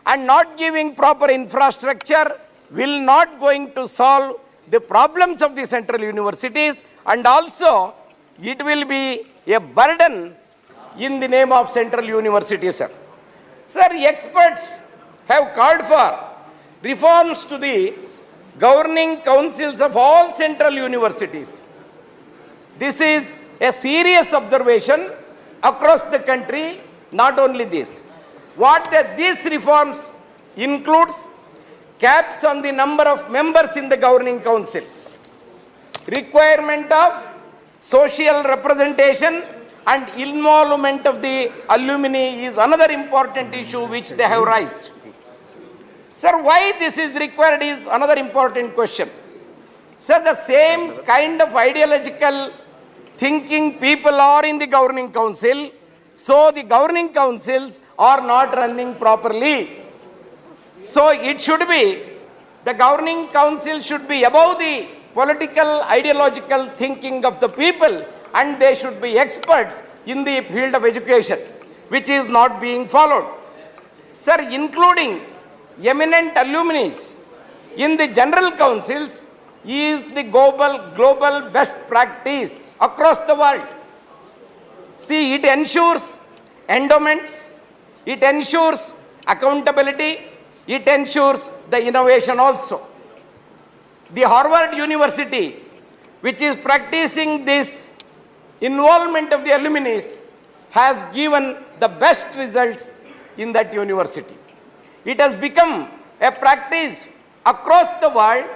and not giving proper infrastructure will not going to solve the problems of the central universities, and also it will be a burden in the name of central universities, sir. Sir, experts have called for reforms to the governing councils of all central universities. This is a serious observation across the country. Not only this, these reforms includes caps on the number of members in the governing council, requirement of social representation and involvement of the alumni is another important issue which they have raised. Sir, why this is required is another important question. Sir, the same kind of ideological thinking people are in the governing council, so the governing councils are not running properly. So it should be, the governing council should be above the political ideological thinking of the people, and they should be experts in the field of education, which is not being followed. Sir, including eminent alumni in the general councils is the global best practice across the world. See, it ensures endowments, it ensures accountability, it ensures the innovation also. The Harvard University, which is practicing this involvement of the alumni, has given the best results in that university. It has become a practice across the world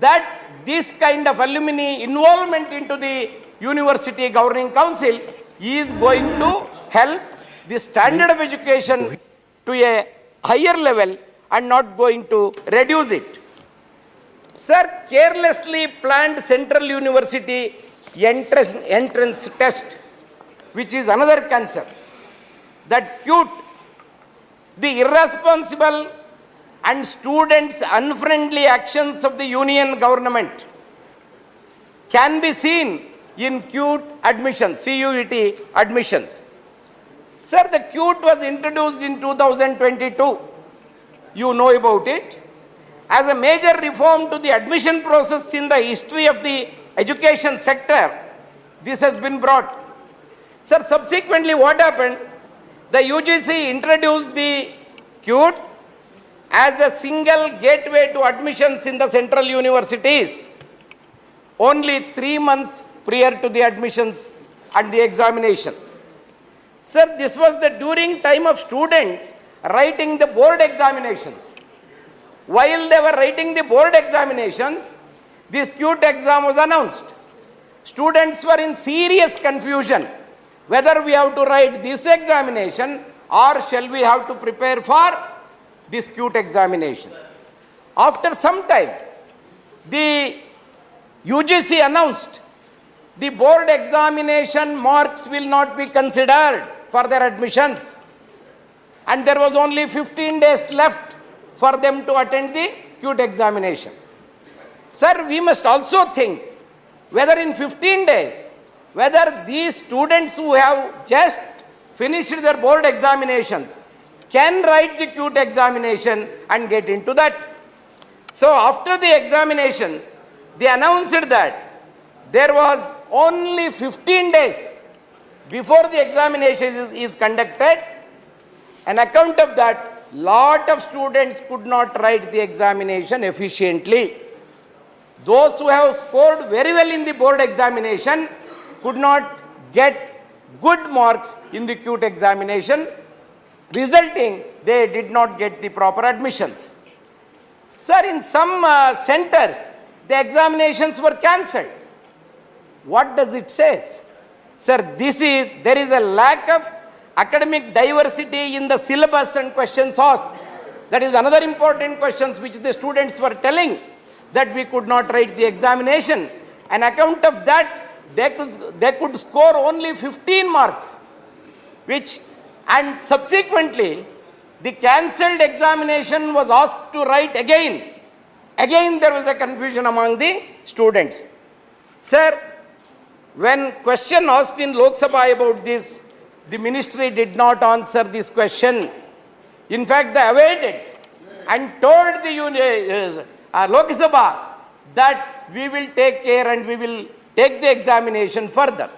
that this kind of alumni involvement into the university governing council is going to help the standard of education to a higher level and not going to reduce it. Sir, carelessly planned central university entrance test, which is another concern, that CUTE, the irresponsible and students' unfriendly actions of the union government can be seen in CUTE admissions, CUET admissions. Sir, the CUTE was introduced in 2022. You know about it. As a major reform to the admission process in the history of the education sector, this has been brought. Sir, subsequently what happened? The UGC introduced the CUTE as a single gateway to admissions in the central universities only 3 months prior to the admissions and the examination. Sir, this was during time of students writing the board examinations. While they were writing the board examinations, this CUTE exam was announced. Students were in serious confusion whether we have to write this examination or shall we have to prepare for this CUTE examination. After some time, the UGC announced the board examination marks will not be considered for their admissions, and there was only 15 days left for them to attend the CUTE examination. Sir, we must also think whether in 15 days, whether these students who have just finished their board examinations can write the CUTE examination and get into that. So after the examination, they announced that there was only 15 days before the examination is conducted. An account of that, lot of students could not write the examination efficiently. Those who have scored very well in the board examination could not get good marks in the CUTE examination, resulting they did not get the proper admissions. Sir, in some centers, the examinations were cancelled. What does it say? Sir, there is a lack of academic diversity in the syllabus and questions asked. That is another important questions which the students were telling that we could not write the examination. On account of that, they could score only 15 marks, and subsequently the cancelled examination was asked to write again. Again there was a confusion among the students. Sir, when question asked in Lok Sabha about this, the ministry did not answer this question. In fact, they avoided and told the Lok Sabha that we will take care and we will take the examination further.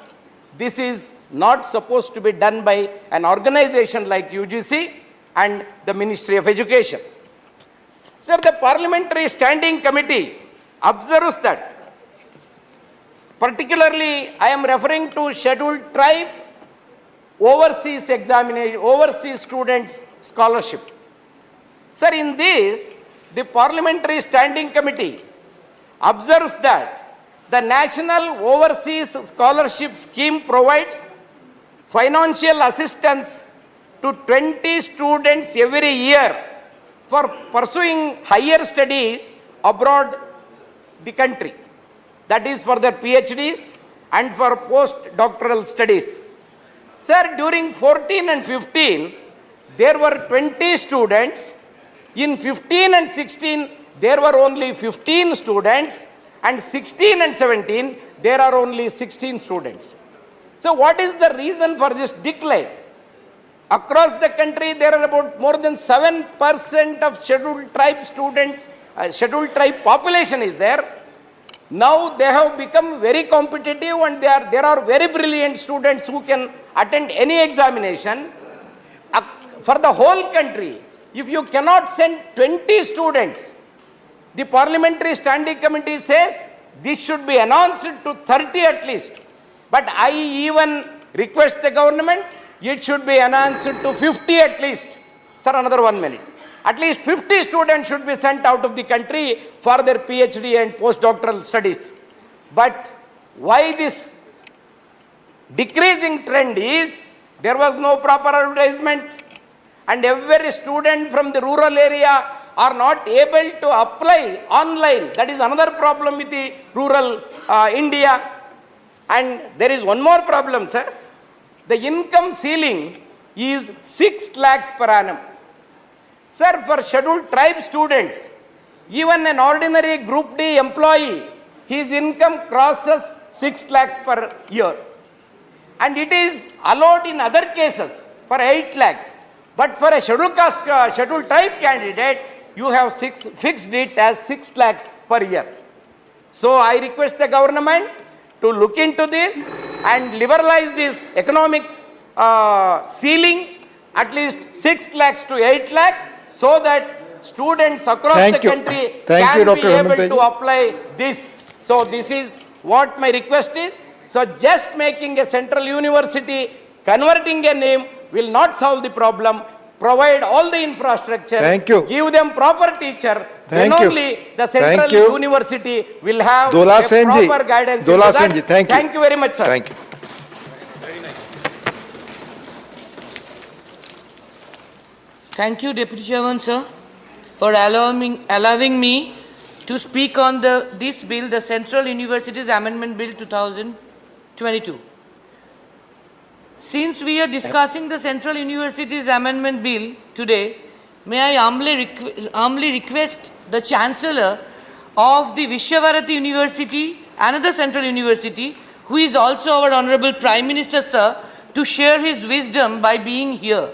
This is not supposed to be done by an organization like UGC and the Ministry of Education. Sir, the Parliamentary Standing Committee observes that, particularly I am referring to Scheduled Tribe overseas examination, overseas students scholarship. Sir, in this, the Parliamentary Standing Committee observes that the National Overseas Scholarship Scheme provides financial assistance to 20 students every year for pursuing higher studies abroad the country. That is for their PhDs and for postdoctoral studies. Sir, during 14 and 15, there were 20 students. In 15 and 16, there were only 15 students. And 16 and 17, there are only 16 students. So what is the reason for this decline? Across the country, there are about more than 7% of scheduled tribe students, scheduled tribe population is there. Now they have become very competitive and there are very brilliant students who can attend any examination. For the whole country, if you cannot send 20 students, the Parliamentary Standing Committee says this should be announced to 30 at least. But I even request the government, it should be announced to 50 at least. Sir, another 1 minute. At least 50 students should be sent out of the country for their PhD and postdoctoral studies. But why this decreasing trend is, there was no proper advertisement, and every student from the rural area are not able to apply online. That is another problem with the rural India. And there is one more problem, sir. The income ceiling is 6 lakhs per annum. Sir, for scheduled tribe students, even an ordinary Group D employee, his income crosses 6 lakhs per year. And it is allowed in other cases for 8 lakhs. But for a scheduled caste, scheduled tribe candidate, you have fixed it as 6 lakhs per year. So I request the government to look into this and liberalize this economic ceiling at least 6 lakhs to 8 lakhs so that students across the country can be able to apply this. So this is what my request is. So just making a central university, converting a name will not solve the problem. Provide all the infrastructure, give them proper teacher, then only the central university will have a proper guidance. Thank you very much, sir. Thank you. Thank you, Deputy Chairman, sir, for allowing me to speak on this bill, the Central Universities Amendment Bill 2022. Since we are discussing the Central Universities Amendment Bill today, may I humbly request the Chancellor of the Vishakapatnam University, another Central University, who is also our Honorable Prime Minister, sir, to share his wisdom by being here.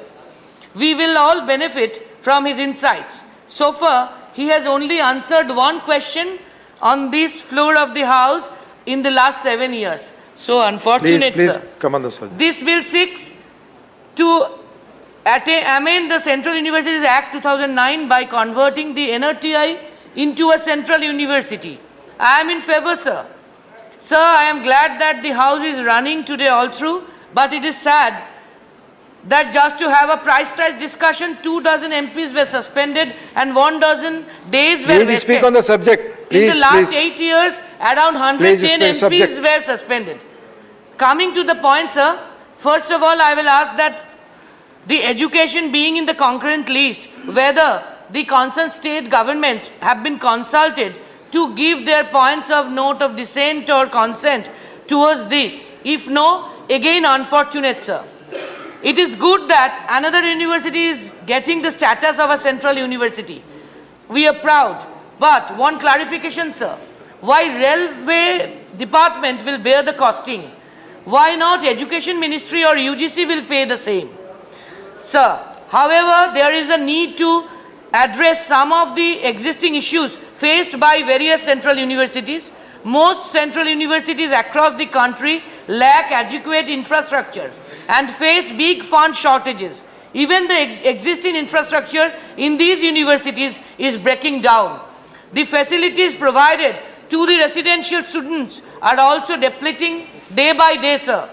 We will all benefit from his insights. So far, he has only answered one question on this floor of the House in the last 7 years. So unfortunate, please sir. come on the subject. This bill seeks to amend the Central Universities Act 2009 by converting the NRTI into a central university. I am in favor, sir. Sir, I am glad that the House is running today all through, but it is sad that just to have a price rise discussion, 2 dozen MPs were suspended and 1 dozen days were wasted. Please speak on the subject. In the last 8 years, around 110 MPs were suspended. Coming to the point, sir, first of all, I will ask that the education being in the concurrent list, whether the concerned state governments have been consulted to give their points of note of dissent or consent towards this. If no, again unfortunate, sir. It is good that another university is getting the status of a central university. We are proud. But one clarification, sir. Why Railway Department will bear the costing? Why not Education Ministry or UGC will pay the same? Sir, however, there is a need to address some of the existing issues faced by various central universities. Most central universities across the country lack adequate infrastructure and face big fund shortages. Even the existing infrastructure in these universities is breaking down. The facilities provided to the residential students are also depleting day by day, sir.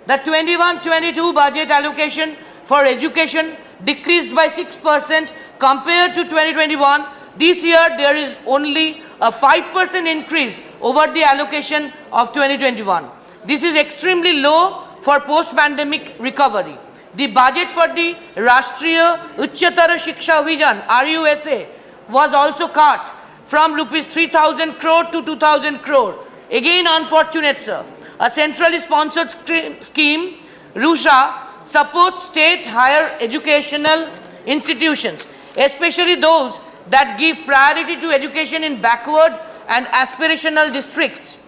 The 21-22 budget allocation for education decreased by 6% compared to 2021. This year there is only a 5% increase over the allocation of 2021. This is extremely low for post-pandemic recovery. The budget for the Rashtriya Uchchatara Shiksha Vision RUSA was also cut from rupees 3,000 crore to 2,000 crore. Again unfortunate, sir. A centrally sponsored scheme, RUSHA, supports state higher educational institutions, especially those that give priority to education in backward and aspirational districts.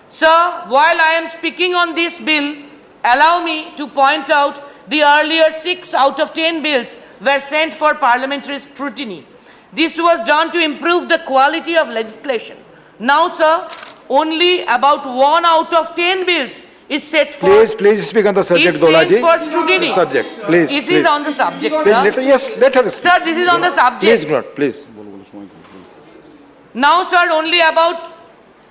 Sir, while I am speaking on this bill, allow me to point out the earlier 6 out of 10 bills were sent for parliamentary scrutiny. This was done to improve the quality of legislation. Now, sir, only about 1 out of 10 bills is set for... Please speak on the subject, Dolaji. For scrutiny. Subject, please. This is on the subject, Please, sir. yes, let her speak. Sir, this is on the subject. Please, not, please. Now, sir, only about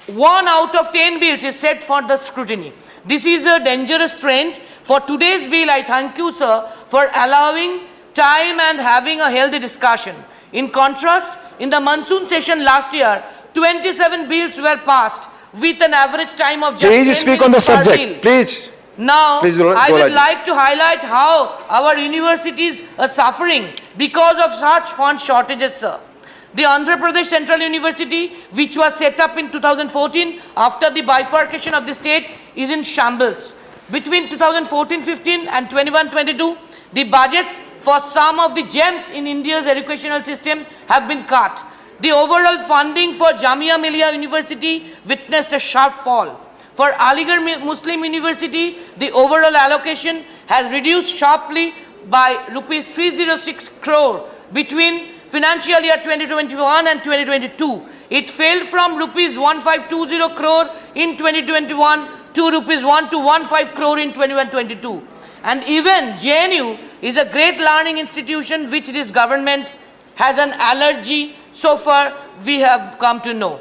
1 out of 10 bills is set for the scrutiny. This is a dangerous trend. For today's bill, I thank you, sir, for allowing time and having a healthy discussion. In contrast, in the monsoon session last year, 27 bills were passed with an average time of just 10 Please speak minutes on the per subject, bill. please. Now, Please, I would Dolaji. like to highlight how our universities are suffering because of such fund shortages, sir. The Andhra Pradesh Central University, which was set up in 2014 after the bifurcation of the state, is in shambles. Between 2014-15 and 21-22, the budgets for some of the gems in India's educational system have been cut. The overall funding for Jamia Millia University witnessed a sharp fall. For Aligarh Muslim University, the overall allocation has reduced sharply by rupees 306 crore between financial year 2021 and 2022. It fell from rupees 1520 crore in 2021 to rupees 1215 crore in 21-22. And even JNU is a great learning institution which this government has an allergy, so far we have come to know.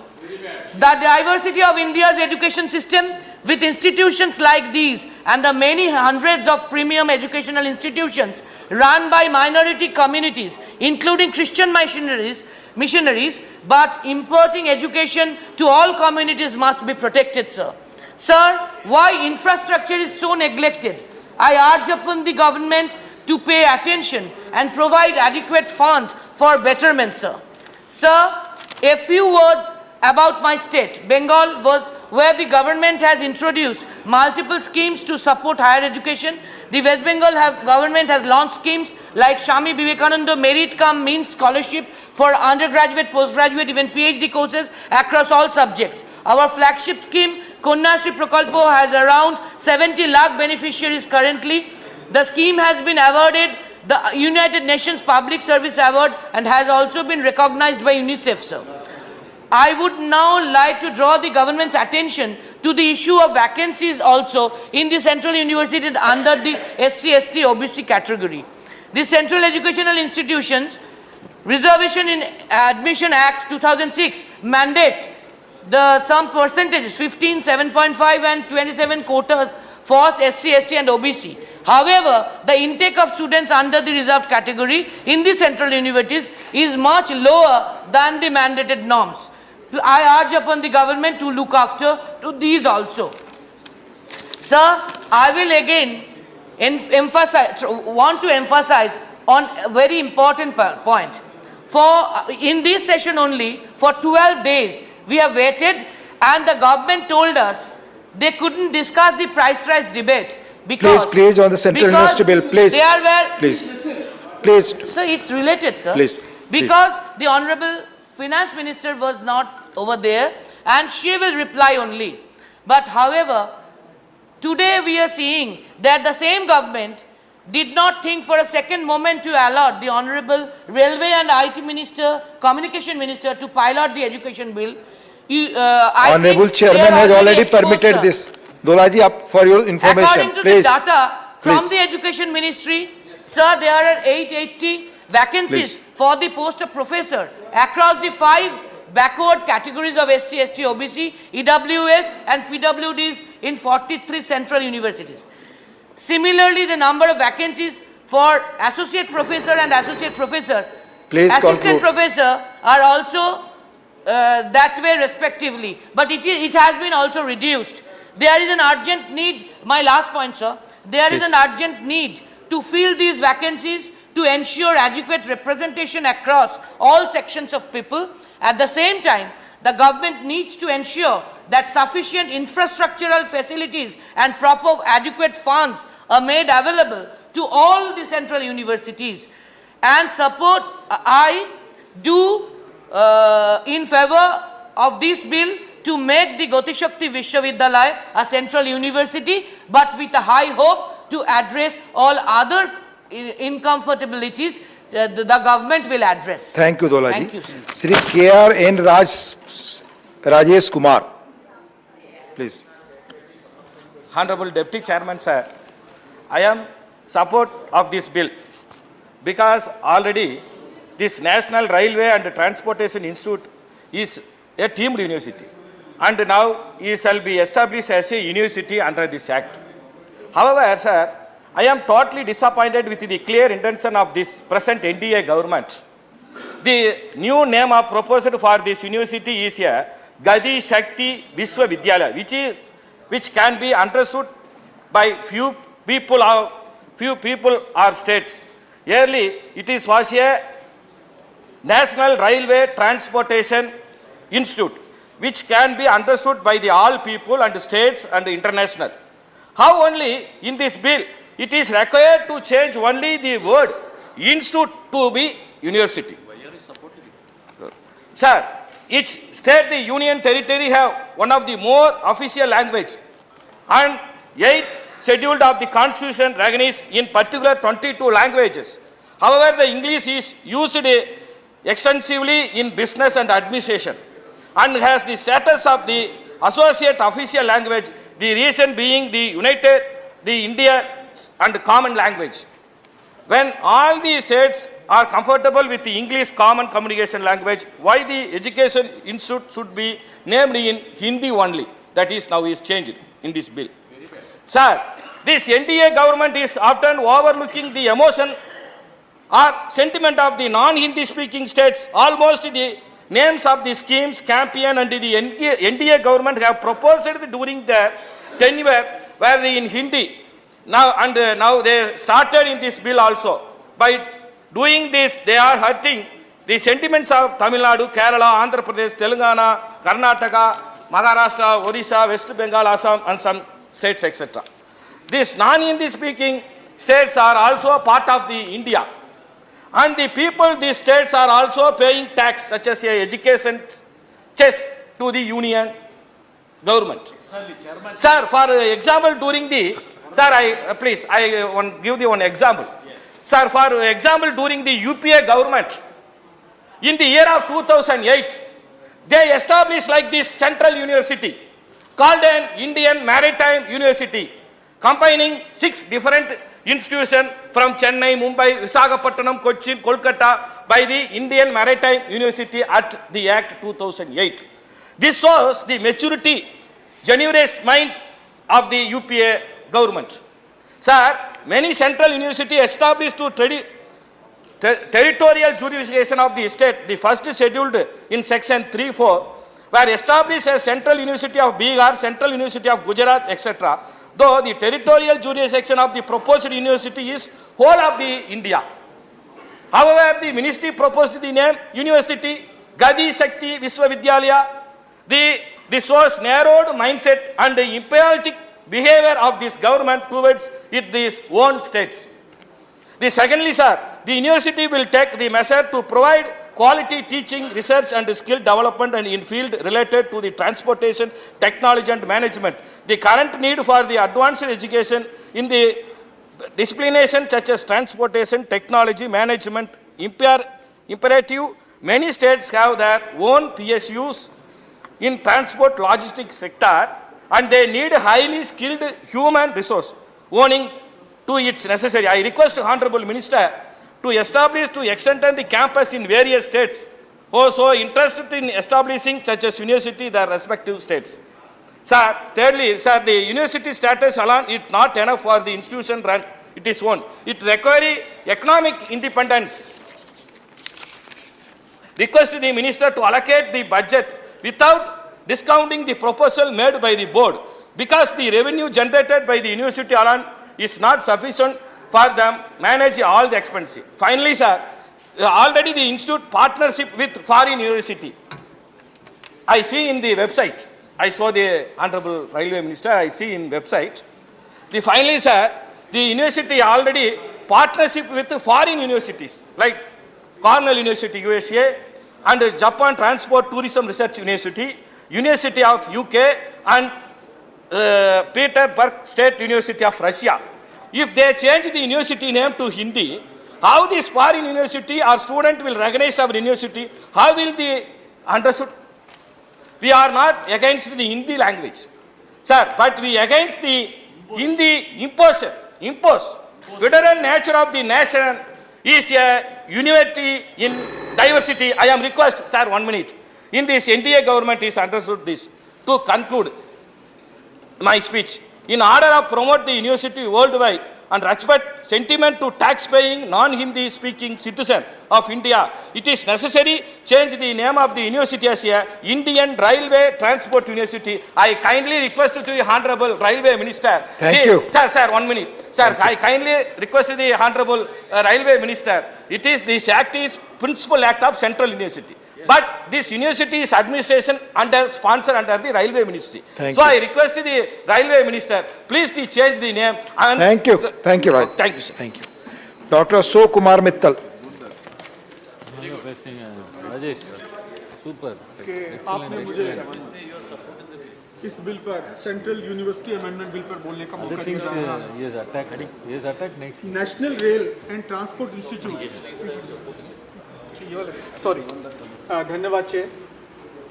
The diversity of India's education system with institutions like these and the many hundreds of premium educational institutions run by minority communities, including Christian missionaries, but importing education to all communities must be protected, sir. Sir, why infrastructure is so neglected? I urge upon the government to pay attention and provide adequate funds for betterment, sir. Sir, a few words about my state. Bengal was where the government has introduced multiple schemes to support higher education. The West Bengal government has launched schemes like Swami Vivekananda Merit Cum Means Scholarship for undergraduate, postgraduate, even PhD courses across all subjects. Our flagship scheme, Konyashree Prakalpo, has around 70 lakh beneficiaries currently. The scheme has been awarded the United Nations Public Service Award and has also been recognized by UNICEF, sir. I would now like to draw the government's attention to the issue of vacancies also in the central universities under the SC/ST OBC category. The Central Educational Institutions Reservation in Admission Act 2006 mandates some percentages, 15, 7.5 and 27 quotas for SC/ST and OBC. However, the intake of students under the reserved category in the central universities is much lower than the mandated norms. I urge upon the government to look after to these also. Sir, I will again want to emphasize on a very important point. In this session only, for 12 days, we have waited, and the government told us they couldn't discuss the price rise debate because... Please, on the Central University Bill, please. There were... Please. Sir, it's related, sir. Please. Because the Honorable Finance Minister was not over there, and she will reply only. But however, today we are seeing that the same government did not think for a second moment to allot the Honorable Railway and IT Minister, Communication Minister to pilot the education bill. Honorable Chairman has already permitted this. Dolaji, for your information, according to the data from the Education Ministry, sir, there are 880 vacancies for the post of professor across the 5 backward categories of SC, ST, OBC, EWS and PWDs in 43 central universities. Similarly, the number of vacancies for associate professor and associate professor, assistant professor are also that way respectively. But it has been also reduced. There is an urgent need, my last point, sir, there is an urgent need to fill these vacancies to ensure adequate representation across all sections of people. At the same time, the government needs to ensure that sufficient infrastructural facilities and proper adequate funds are made available to all the central universities. And support, I do in favor of this bill to make the Gati Shakti Vishwavidyalaya a central university, but with a high hope to address all other incomfortabilities the government will address. Thank you, Dolaji. Thank you, sir. Shri K.R.N. Rajesh Kumar, please. Honorable Deputy Chairman, sir, I am support of this bill because already this National Railway and Transportation Institute is a teamed university, and now it shall be established as a university under this act. However, sir, I am totally disappointed with the clear intention of this present NDA government. The new name of proposed for this university is a Gati Shakti Vishwavidyalaya, which can be understood by few people or states. Earlier, it was a National Railway Transportation Institute, which can be understood by the all people and states and international. How only in this bill it is required to change only the word institute to be university. Sir, each state, the union territory have one of the more official language, and 8th schedule of the constitution recognizes in particular 22 languages. However, the English is used extensively in business and administration and has the status of the associate official language, the reason being the India and common language. When all the states are comfortable with the English common communication language, why the education institute should be named in Hindi only? That is now is changed in this bill. Sir, this NDA government is often overlooking the emotion or sentiment of the non-Hindi speaking states. Almost the names of the schemes campaign and the NDA government have proposed during their tenure were in Hindi. Now they started in this bill also. By doing this, they are hurting the sentiments of Tamil Nadu, Kerala, Andhra Pradesh, Telangana, Karnataka, Maharashtra, Odisha, West Bengal, Assam, and some states, etc. These non-Hindi speaking states are also a part of the India. And the people, these states are also paying tax, such as education cess to the union government. Sir, for example, during the, sir, I give you one example. Sir, for example, during the UPA government, in the year of 2008, they established like this central university called an Indian Maritime University, combining 6 different institutions from Chennai, Mumbai, Vishakapatnam, Cochin, Kolkata by the Indian Maritime University at the Act 2008. This shows the maturity, generous mind of the UPA government. Sir, many central universities established to territorial jurisdiction of the state, the first scheduled in section 3.4, were established as Central University of Bihar, Central University of Gujarat, etc. though the territorial jurisdiction of the proposed university is whole of the India. However, the ministry proposed the name University Gadi Shakti Vishwavidyalaya. This was narrowed mindset and the imperialistic behavior of this government towards its own states. Secondly, sir, the university will take the measure to provide quality teaching, research and skill development and in field related to the transportation, technology and management. The current need for the advanced education in the disciplines such as transportation, technology, management, imperative. Many states have their own PSUs in transport logistics sector and they need highly skilled human resource owning to its necessary. I request Honorable Minister to establish, to extend the campus in various states also interested in establishing such as university in their respective states. Sir, thirdly, sir, the university status alone is not enough for the institution run it is own. It requires economic independence. Request the minister to allocate the budget without discounting the proposal made by the board because the revenue generated by the university alone is not sufficient for them manage all the expenses. Finally, sir, already the institute partnership with foreign university. I see in the website, I saw the Honorable Railway Minister, I see in website. Finally, sir, the university already partnership with foreign universities like Cornell University, USA, and Japan Transport Tourism Research University, University of UK, and Petersburg State University of Russia. If they change the university name to Hindi, how this foreign university or student will recognize our university? How will they understood? We are not against the Hindi language, sir, but we against the Hindi impose. Federal nature of the nation is a unity in diversity. I am request, sir, 1 minute. In this NDA government is understood this. To conclude my speech, in order to promote the university worldwide and respect sentiment to tax-paying non-Hindi speaking citizen of India, it is necessary change the name of the university as a Indian Railway Transport University. I kindly request to the Honorable Railway Minister. Thank you. Sir, 1 minute. Sir, I kindly request the Honorable Railway Minister. This act is principal act of Central University. But this university is administration sponsor under the Railway Ministry. I request the Railway Minister, please change the name. And Thank you. Thank you, Raj. Thank you, sir. Thank you. Dr. Ashok Kumar Mittal. Rajesh super कि आपने मुझे इस bill पर central university amendment bill पर बोलने का मौका दिया। National rail and transport institute, sorry, धन्यवाद चेयर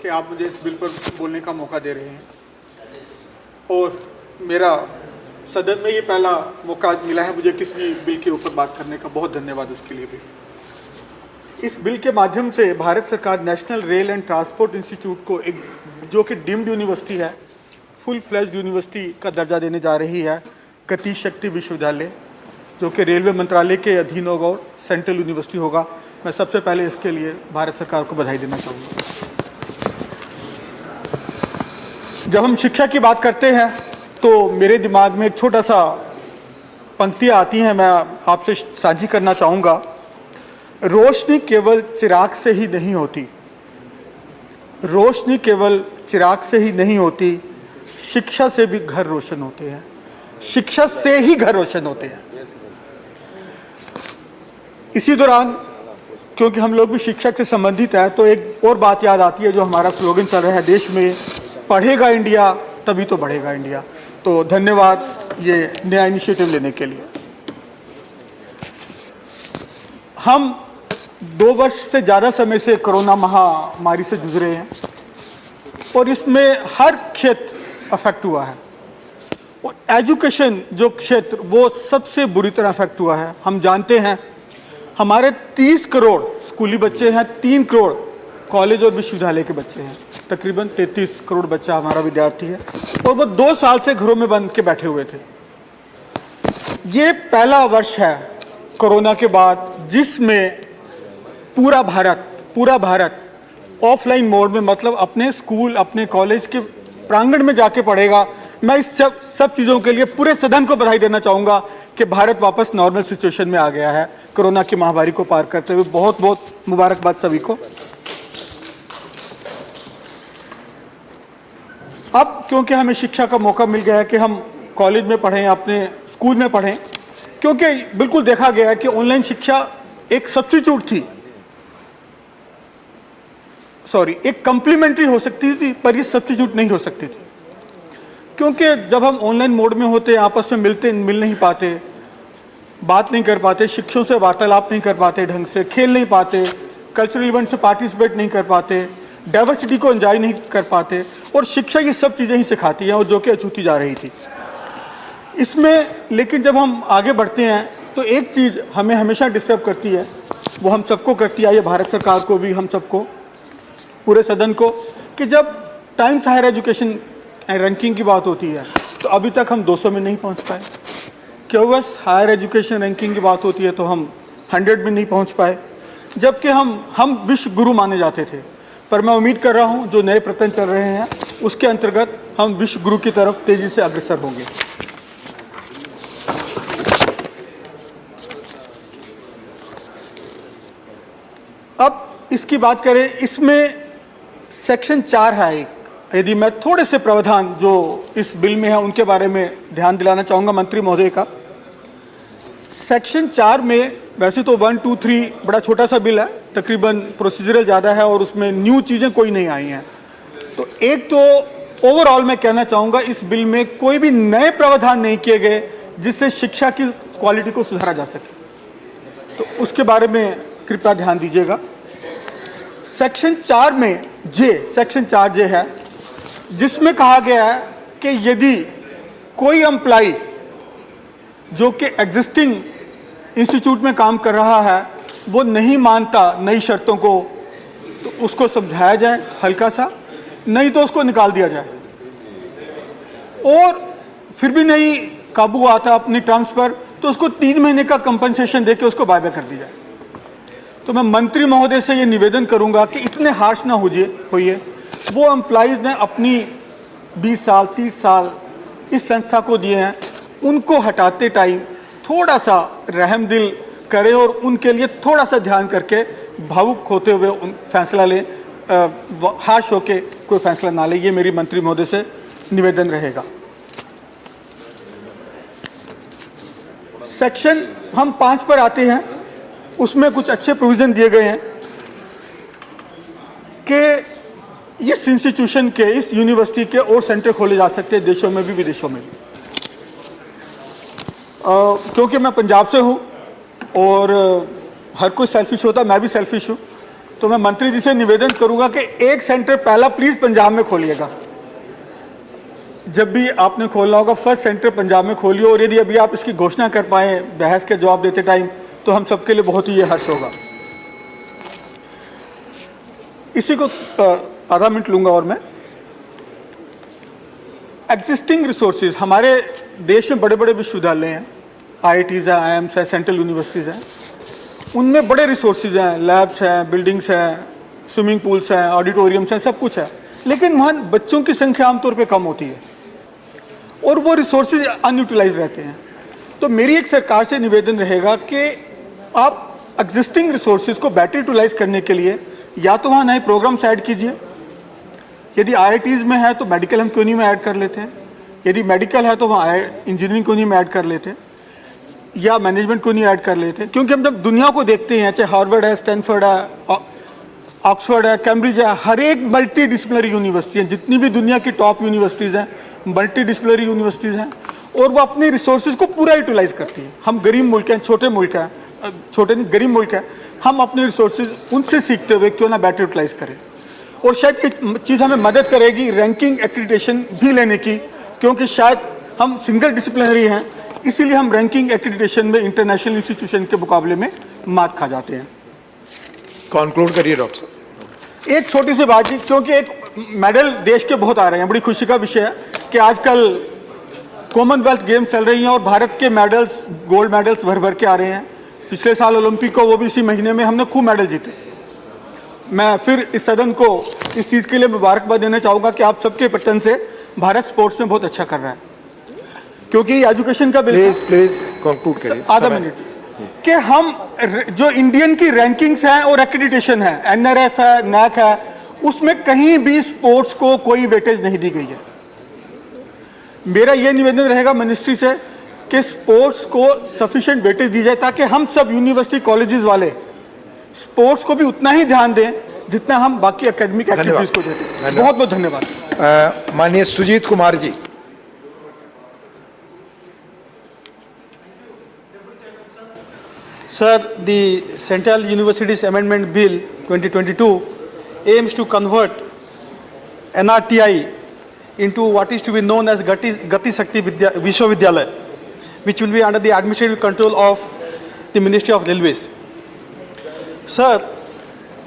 कि आप मुझे इस बिल पर बोलने का मौका दे रहे हैं और मेरा सदन में ये पहला मौका मिला है मुझे किसी भी बिल के ऊपर बात करने का। बहुत धन्यवाद उसके लिए भी। इस बिल के माध्यम से भारत सरकार national rail and transport institute को एक जो कि डीम्ड यूनिवर्सिटी है, फुल फ्लेज्ड यूनिवर्सिटी का दर्जा देने जा रही है। गति शक्ति विश्वविद्यालय जो कि रेलवे मंत्रालय के अधीन होगा और सेंट्रल यूनिवर्सिटी होगा। मैं सबसे पहले इसके लिए भारत सरकार को बधाई देना चाहूँगा। जब हम शिक्षा की बात करते हैं तो मेरे दिमाग में एक छोटा सा पंक्तियाँ आती हैं, मैं आपसे साझी करना चाहूँगा। रोशनी केवल चिराग से ही नहीं होती, रोशनी केवल चिराग से ही नहीं होती, शिक्षा से भी घर रोशन होते हैं, शिक्षा से ही घर रोशन होते हैं। इसी दौरान क्योंकि हम लोग भी शिक्षक से संबंधित हैं तो एक और बात याद आती है जो हमारा स्लोगन चल रहा है देश में, पढ़ेगा इंडिया तभी तो बढ़ेगा इंडिया। तो धन्यवाद ये नया इनिशिएटिव लेने के लिए। हम 2 वर्ष से ज़्यादा समय से कोरोना महामारी से जूझ रहे हैं और इसमें हर क्षेत्र अफेक्ट हुआ है और एजुकेशन जो क्षेत्र वो सबसे बुरी तरह अफेक्ट हुआ है। हम जानते हैं हमारे 30 करोड़ स्कूली बच्चे हैं, 3 करोड़ कॉलेज और विश्वविद्यालय के बच्चे हैं, तकरीबन 33 करोड़ बच्चा हमारा विद्यार्थी है और वो 2 साल से घरों में बंद के बैठे हुए थे। ये पहला वर्ष है कोरोना के बाद जिसमें पूरा भारत ऑफलाइन मोड में, मतलब अपने स्कूल अपने कॉलेज के प्रांगण में जाके पढ़ेगा, मैं इस सब चीज़ों के लिए पूरे सदन को बधाई देना चाहूँगा कि भारत वापस नॉर्मल सिचुएशन में आ गया है कोरोना की महामारी को पार करते हुए। बहुत बहुत मुबारकबाद सभी को। अब क्योंकि हमें शिक्षा का मौका मिल गया है कि हम कॉलेज में पढ़ें, अपने स्कूल में पढ़ें, क्योंकि बिल्कुल देखा गया है कि ऑनलाइन शिक्षा एक सब्स्टिट्यूट थी, एक कम्प्लीमेंट्री हो सकती थी, पर ये सब्स्टिट्यूट नहीं हो सकती थी। क्योंकि जब हम ऑनलाइन मोड में होते, आपस में मिल नहीं पाते, बात नहीं कर पाते, शिक्षकों से वार्तालाप नहीं कर पाते, ढंग से खेल नहीं पाते, कल्चरल इवेंट से पार्टिसिपेट नहीं कर पाते, डाइवर्सिटी को एंजॉय नहीं कर पाते, और शिक्षा ये सब चीज़ें ही सिखाती है और जो कि अछूती जा रही थी इसमें। लेकिन जब हम आगे बढ़ते हैं तो एक चीज़ हमें हमेशा डिस्टर्ब करती है, वो हम सबको करती है, ये भारत सरकार को भी, हम सबको, पूरे सदन को, कि जब टाइम्स हायर एजुकेशन रैंकिंग की बात होती है तो अभी तक हम 200 में नहीं पहुंच पाए। क्यूएस हायर एजुकेशन रैंकिंग की बात होती है तो हम 100 में नहीं पहुंच पाए, जबकि हम विश्व गुरु माने जाते थे। पर मैं उम्मीद कर रहा हूं जो नए प्रयत्न चल रहे हैं उसके अंतर्गत हम विश्व गुरु की तरफ तेजी से अग्रसर होंगे। अब इसकी बात करें, इसमें सेक्शन 4 है एक, यदि मैं थोड़े से प्रावधान जो इस बिल में है उनके बारे में ध्यान दिलाना चाहूँगा मंत्री महोदय का। सेक्शन 4 में वैसे तो 1, 2, 3 बड़ा छोटा सा बिल है, तकरीबन प्रोसीजरल ज़्यादा है और उसमें न्यू चीज़ें कोई नहीं आई हैं। तो एक तो ओवरऑल मैं कहना चाहूँगा इस बिल में कोई भी नए प्रावधान नहीं किए गए जिससे शिक्षा की क्वालिटी को सुधारा जा सके, तो उसके बारे में कृपया ध्यान दीजिएगा। सेक्शन 4 में सेक्शन 4J है, जिसमें कहा गया है कि यदि कोई एम्प्लॉय जो कि एग्जिस्टिंग इंस्टीट्यूट में काम कर रहा है वो नहीं मानता नई शर्तों को, तो उसको समझाया जाए हल्का सा, नहीं तो उसको निकाल दिया जाए, और फिर भी नहीं काबू आता अपनी टर्म्स पर तो उसको 3 महीने का कंपनसेशन देके उसको बाय बैक कर दिया जाए। तो मैं मंत्री महोदय से ये निवेदन करूंगा कि इतने हार्श ना होइए। वो एम्प्लॉइज ने अपनी 20 साल 30 साल इस संस्था को दिए हैं, उनको हटाते टाइम थोड़ा सा रहम दिल करें और उनके लिए थोड़ा सा ध्यान करके भावुक होते हुए फैसला लें, हार्श होके कोई फैसला ना ले। ये मेरी मंत्री महोदय से निवेदन रहेगा। सेक्शन हम 5 पर आते हैं, उसमें कुछ अच्छे प्रोविजन दिए गए हैं कि इस इंस्टीट्यूशन के, इस यूनिवर्सिटी के और सेंटर खोले जा सकते हैं देशों में भी विदेशों में भी। क्योंकि मैं पंजाब से हूँ और हर कोई सेल्फिश होता है, मैं भी सेल्फिश हूँ, तो मैं मंत्री जी से निवेदन करूँगा कि एक सेंटर पहला प्लीज़ पंजाब में खोलिएगा। जब भी आपने खोलना होगा फर्स्ट सेंटर पंजाब में खोलिए, और यदि अभी आप इसकी घोषणा कर पाएँ बहस के जवाब देते टाइम तो हम सबके लिए बहुत ही ये हर्ष होगा। इसी को आधा मिनट लूँगा और मैं। एग्जिस्टिंग रिसोर्सेज, हमारे देश में बड़े बड़े विश्वविद्यालय हैं, IITs हैं, IIMs हैं, सेंट्रल यूनिवर्सिटीज़ हैं, उनमें बड़े रिसोर्सेज हैं, लैब्स हैं, बिल्डिंग्स हैं, स्विमिंग पूल्स हैं, ऑडिटोरियम्स हैं, सब कुछ है, लेकिन वहाँ बच्चों की संख्या आमतौर पे कम होती है और वो रिसोर्सेज अनयूटिलाइज रहते हैं। तो मेरी एक सरकार से निवेदन रहेगा कि आप एग्जिस्टिंग रिसोर्सेज को बेटर यूटिलाइज करने के लिए या तो वहाँ नए प्रोग्राम्स ऐड कीजिए, यदि IITs में है तो मेडिकल हम क्यों नहीं में ऐड कर लेते हैं, यदि मेडिकल है तो वहाँ इंजीनियरिंग क्यों नहीं में ऐड कर लेते, या मैनेजमेंट क्यों नहीं ऐड कर लेते। क्योंकि हम जब दुनिया को देखते हैं, चाहे हार्वर्ड है, स्टैनफोर्ड है, ऑक्सफोर्ड है, कैम्ब्रिज है, हर एक मल्टी डिसिप्लिनरी यूनिवर्सिटी है, जितनी भी दुनिया की टॉप यूनिवर्सिटीज़ हैं मल्टी डिसिप्लिनरी यूनिवर्सिटीज़ हैं, और वो अपने रिसोर्सेज को पूरा यूटिलाइज करती हैं। हम गरीब मुल्क हैं, छोटे मुल्क हैं, छोटे नहीं गरीब मुल्क हैं, हम अपने रिसोर्सेज उनसे सीखते हुए क्यों ना बेटर यूटिलाइज करें। और शायद एक चीज़ हमें मदद करेगी रैंकिंग एक्रीडिटेशन भी लेने की, क्योंकि शायद हम सिंगल डिसिप्लिनरी हैं, इसीलिए हम रैंकिंग एक्रीडिटेशन में इंटरनेशनल इंस्टीट्यूशन के मुकाबले में मात खा जाते हैं। कंक्लूड करिए डॉक्टर साहब। एक छोटी सी बात, क्योंकि एक मेडल देश के बहुत आ रहे हैं, बड़ी खुशी का विषय है कि आजकल कॉमनवेल्थ गेम चल रही हैं और भारत के मेडल्स, गोल्ड मेडल्स भर भर के आ रहे हैं। पिछले साल ओलंपिक को, वो भी इसी महीने में, हमने खूब मेडल जीते। मैं फिर इस सदन को इस चीज़ के लिए मुबारकबाद देना चाहूँगा कि आप सबके प्रयत्न से भारत स्पोर्ट्स में बहुत अच्छा कर रहा है, क्योंकि एजुकेशन का बिल प्लीज कंक्लूड करिए। आधा मिनट कि हम जो इंडियन की रैंकिंग्स हैं और एक्रेडिटेशन है, एनआरएफ है, नैक है, उसमें कहीं भी स्पोर्ट्स को कोई वेटेज नहीं दी गई है। मेरा यह निवेदन रहेगा मिनिस्ट्री से कि स्पोर्ट्स को सफिशिएंट वेटेज दी जाए, ताकि हम सब यूनिवर्सिटी कॉलेजेस वाले स्पोर्ट्स को भी उतना ही ध्यान दें जितना हम बाकी एकेडमिक एक्टिविटीज को देते हैं। बहुत बहुत धन्यवाद। माननीय Sujit Kumar ji. Sir, the Central Universities Amendment Bill 2022 aims to convert NRTI into what is to be known as Gati Shakti Vishwavidyalaya, which will be under the administrative control of the Ministry of Railways. Sir,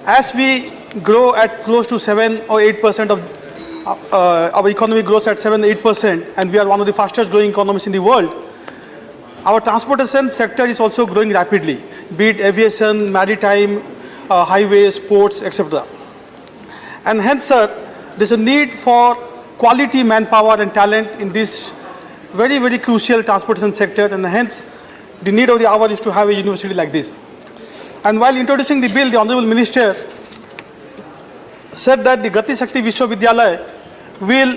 as we grow at close to 7 or 8% of our economy grows at 7-8%, and we are one of the fastest growing economies in the world, our transportation sector is also growing rapidly, be it aviation, maritime, highways, ports, etc. And hence, sir, there is a need for quality manpower and talent in this very, very crucial transportation sector, and hence the need of the hour is to have a university like this. And while introducing the bill, the Honorable Minister said that the Gati Shakti Vishwavidyalaya will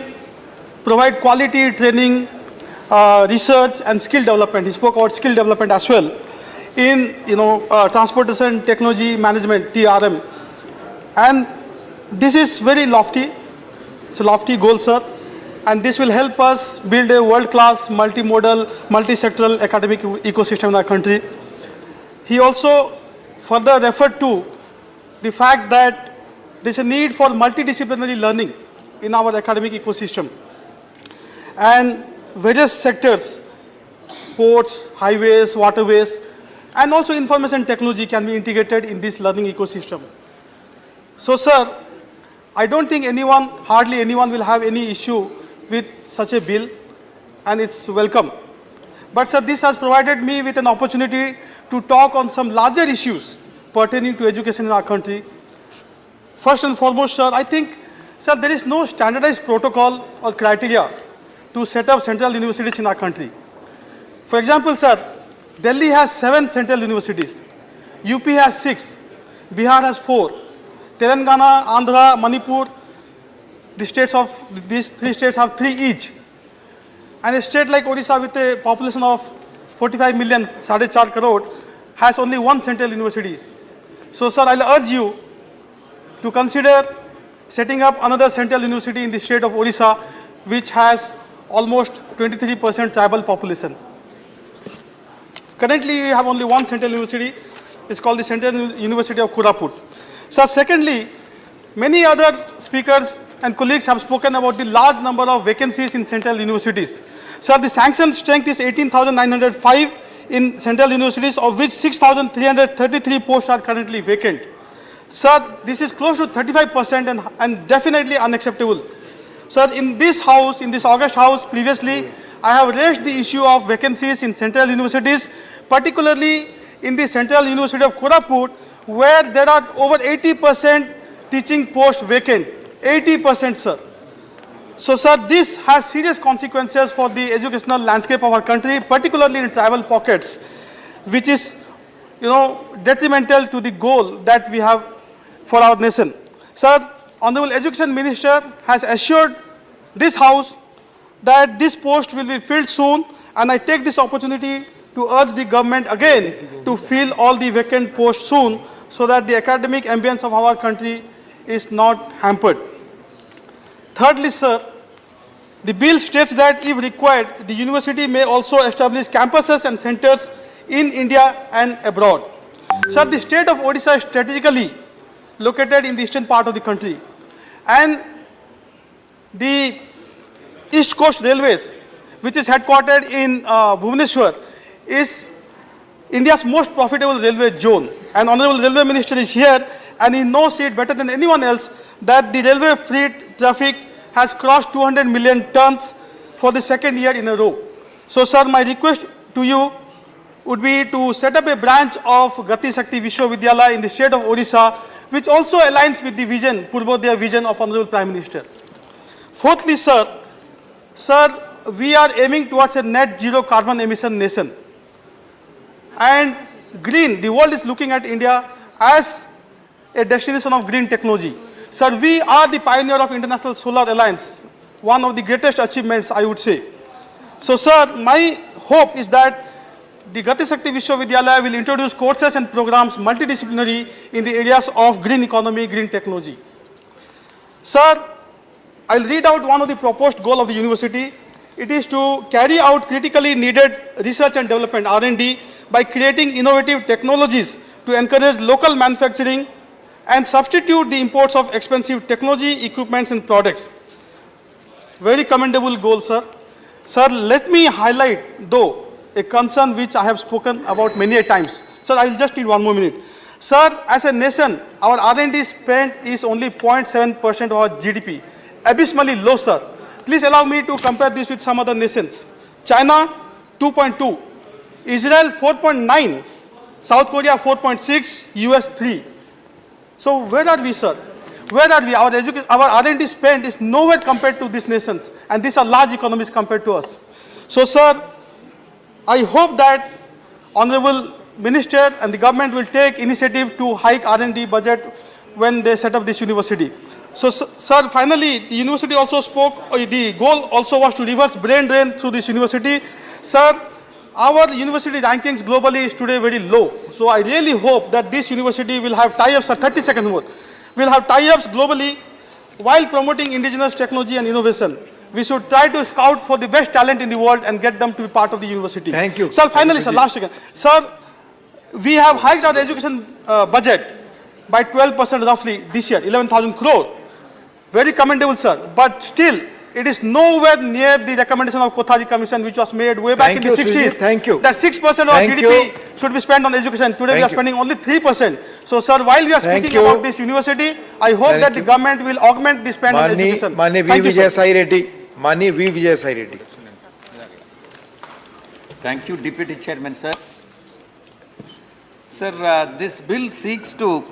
provide quality training, research and skill development. He spoke about skill development as well in transportation technology management, TRM, and this is very lofty. It's a lofty goal, sir, and this will help us build a world-class multimodal, multi-sectoral academic ecosystem in our country. He also further referred to the fact that there is a need for multidisciplinary learning in our academic ecosystem, and various sectors, ports, highways, waterways, and also information technology can be integrated in this learning ecosystem. So, sir, I don't think hardly anyone will have any issue with such a bill, and it's welcome. But, sir, this has provided me with an opportunity to talk on some larger issues pertaining to education in our country. First and foremost, sir, I think, sir, there is no standardized protocol or criteria to set up central universities in our country. For example, sir, Delhi has 7 central universities, UP has 6, Bihar has 4, Telangana, Andhra, Manipur, these 3 states have 3 each. And a state like Odisha with a population of 45 million, 4.5 crore, has only 1 central university. So, sir, I'll urge you to consider setting up another central university in the state of Odisha, which has almost 23% tribal population. Currently, we have only 1 central university. It's called the Central University of Koraput. So, secondly, many other speakers and colleagues have spoken about the large number of vacancies in central universities. Sir, the sanctioned strength is 18,905 in central universities, of which 6,333 posts are currently vacant. Sir, this is close to 35% and definitely unacceptable. Sir, in this house, in this August house previously, I have raised the issue of vacancies in central universities, particularly in the Central University of Koraput, where there are over 80% teaching posts vacant. 80%, sir. So, sir, this has serious consequences for the educational landscape of our country, particularly in tribal pockets, which is, detrimental to the goal that we have for our nation. Sir, Honorable Education Minister has assured this House that this post will be filled soon, and I take this opportunity to urge the government again to fill all the vacant posts soon, so that the academic ambience of our country is not hampered. Thirdly, sir, the bill states that if required, the university may also establish campuses and centers in India and abroad. Sir, the state of Odisha is strategically located in the eastern part of the country, and the East Coast Railways, which is headquartered in Bhubaneswar, is India's most profitable railway zone. And Honorable Railway Minister is here, and he knows it better than anyone else that the railway freight traffic has crossed 200 million tons for the second year in a row. So, sir, my request to you would be to set up a branch of Gati Shakti Vishwavidyalaya in the state of Odisha, which also aligns with the vision, Purvodaya vision of Honorable Prime Minister. Fourthly, sir, Sir, we are aiming towards a net zero carbon emission nation. And green, the world is looking at India as a destination of green technology. Sir, we are the pioneer of International Solar Alliance, one of the greatest achievements, I would say. So, sir, my hope is that the Gati Shakti Vishwavidyalaya will introduce courses and programs multidisciplinary in the areas of green economy, green technology. Sir, I'll read out one of the proposed goals of the university. It is to carry out critically needed research and development, R&D, by creating innovative technologies to encourage local manufacturing and substitute the imports of expensive technology, equipments and products. Very commendable goal, sir. Sir, let me highlight, though, a concern which I have spoken about many a times. Sir, I will just need one more minute. Sir, as a nation, our R&D spend is only 0.7% of our GDP. Abysmally low, sir. Please allow me to compare this with some other nations. China, 2.2. Israel, 4.9. South Korea, 4.6. US, 3. So where are we, sir? Where are we? Our R&D spend is nowhere compared to these nations. And these are large economies compared to us. So, sir, I hope that Honorable Minister and the government will take initiative to hike R&D budget when they set up this university. So, sir, finally, the university also spoke, the goal also was to reverse brain drain through this university. Sir, our university rankings globally is today very low. So I really hope that this university will have tie-ups, 30 seconds more, will have tie-ups globally while promoting indigenous technology and innovation. We should try to scout for the best talent in the world and get them to be part of the university. Thank you. Sir, finally, sir, last second. Sir, we have hiked our education budget by 12% roughly this year, 11,000 crore. Very commendable, sir. But still, it is nowhere near the recommendation of Kothari Commission, which was made way back in the 60s. Thank you. That 6% of GDP should be spent on education. Today we are spending only 3%. So, sir, while we are speaking about this university, I hope that the government will augment the spend on education. Mani V. Vijay Sai Reddy. Mani V. Vijay Sai Reddy. Thank you, Deputy Chairman, sir. Sir, this bill seeks to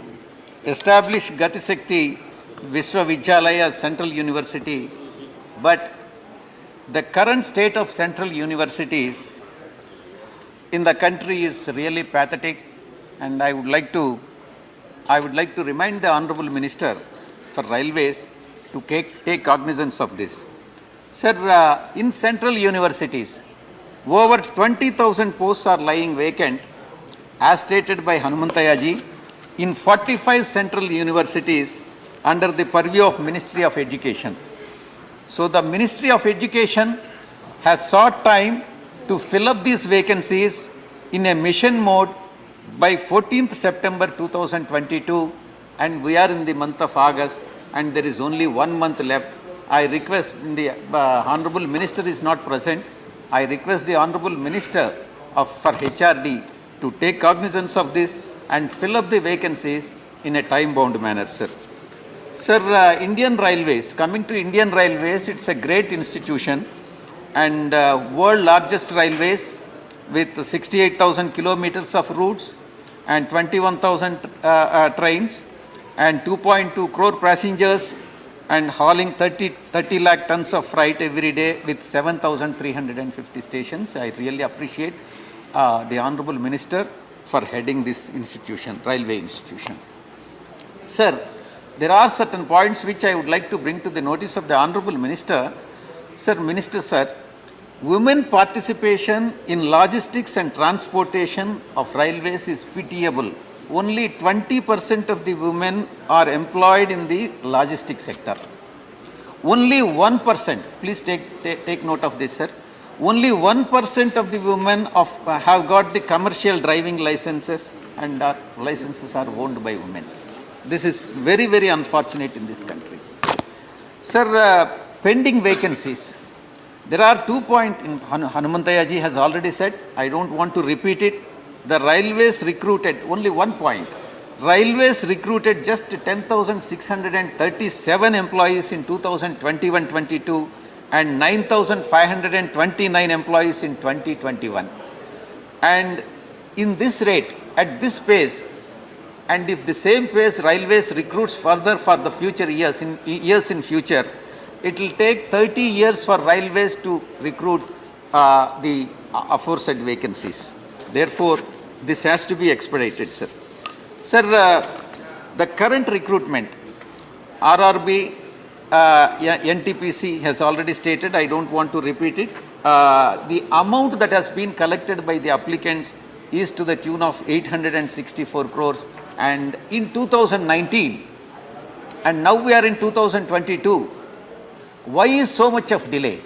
establish Gati Shakti Vishwavidyalaya Central University, but the current state of central universities in the country is really pathetic, and I would like to remind the Honorable Minister for Railways to take cognizance of this. Sir, in central universities, over 20,000 posts are lying vacant, as stated by Hanumantaya ji, in 45 central universities under the purview of Ministry of Education. So the Ministry of Education has sought time to fill up these vacancies in a mission mode by 14th September 2022, and we are in the month of August and there is only 1 month left. I request, the Honorable Minister is not present, I request the Honorable Minister for HRD to take cognizance of this and fill up the vacancies in a time-bound manner, sir. Sir, Indian Railways, coming to Indian Railways, it's a great institution and world largest railways with 68,000 kilometers of routes and 21,000 trains and 2.2 crore passengers and hauling 30 lakh tons of freight every day with 7,350 stations. I really appreciate the Honorable Minister for heading this institution, railway institution. Sir, there are certain points which I would like to bring to the notice of the Honorable Minister. Sir, Minister, sir, women participation in logistics and transportation of railways is pitiable. Only 20% of the women are employed in the logistics sector. Only 1%, please take note of this, sir. Only 1% of the women have got the commercial driving licenses, and our licenses are owned by women. This is very, very unfortunate in this country. Sir, pending vacancies. There are 2 points, Hanumantaya ji has already said, I don't want to repeat it. The railways recruited, only 1 point. Railways recruited just 10,637 employees in 2021-22 and 9,529 employees in 2021. And in this rate, at this pace, and if the same pace railways recruits further for the future years in future, it will take 30 years for railways to recruit the aforesaid vacancies. Therefore, this has to be expedited, sir. Sir, the current recruitment, RRB, NTPC has already stated, I don't want to repeat it. The amount that has been collected by the applicants is to the tune of 864 crores. And in 2019, and now we are in 2022, why is so much of delay?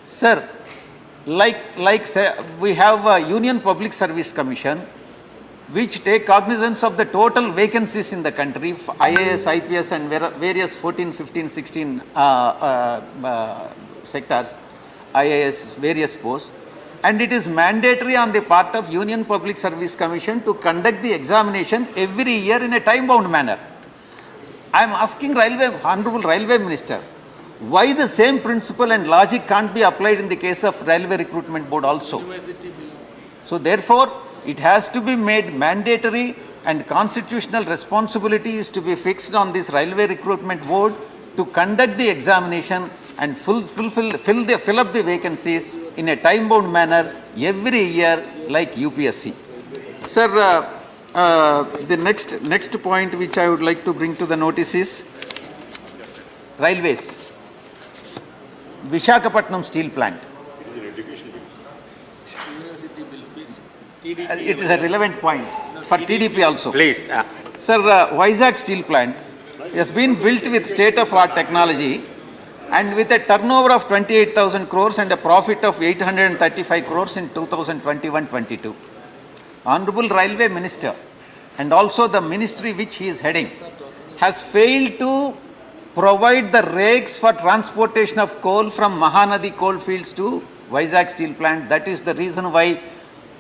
Sir, say, we have a Union Public Service Commission which take cognizance of the total vacancies in the country, IAS, IPS and various 14, 15, 16 sectors, IAS, various posts. And it is mandatory on the part of Union Public Service Commission to conduct the examination every year in a time-bound manner. I am asking Honorable Railway Minister, why the same principle and logic can't be applied in the case of Railway Recruitment Board also? So therefore, it has to be made mandatory, and constitutional responsibility is to be fixed on this Railway Recruitment Board to conduct the examination and fill up the vacancies in a time-bound manner every year like UPSC. Sir, the next point which I would like to bring to the notice is railways. Vishakapatnam steel plant. It is a relevant point for TDP also. Please. Sir, Vizag steel plant has been built with state-of-art technology and with a turnover of 28,000 crores and a profit of 835 crores in 2021-22. Honorable Railway Minister and also the ministry which he is heading has failed to provide the rakes for transportation of coal from Mahanadi coal fields to Vizag steel plant. That is the reason why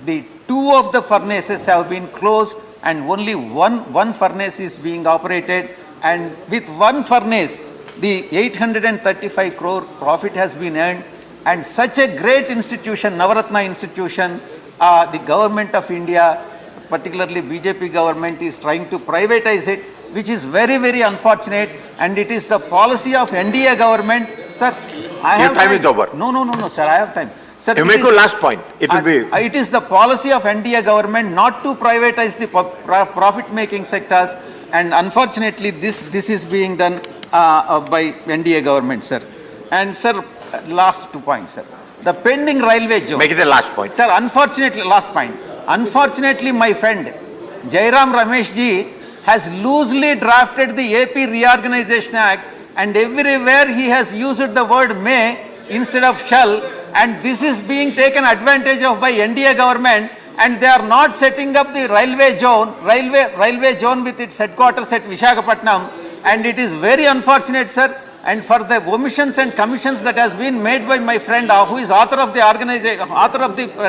the two of the furnaces have been closed and only one furnace is being operated, and with one furnace the 835 crore profit has been earned, and such a great institution, Navaratna institution, the government of India, particularly BJP government, is trying to privatize it, which is very, very unfortunate, and it is the policy of NDA government. Sir, I have time is over. No, sir, I have time. Sir, you make your last point. It will be. It is the policy of NDA government not to privatize the profit-making sectors, and unfortunately, this is being done by NDA government, sir. And sir, last 2 points, sir. The pending railway zone. Make it the last point. Sir, unfortunately, last point. Unfortunately, my friend Jairam Ramesh ji has loosely drafted the AP Reorganization Act, and everywhere he has used the word may instead of shall, and this is being taken advantage of by NDA government, and they are not setting up the railway zone with its headquarters at Vishakapatnam, and it is very unfortunate, sir. And for the omissions and commissions that has been made by my friend who is author of the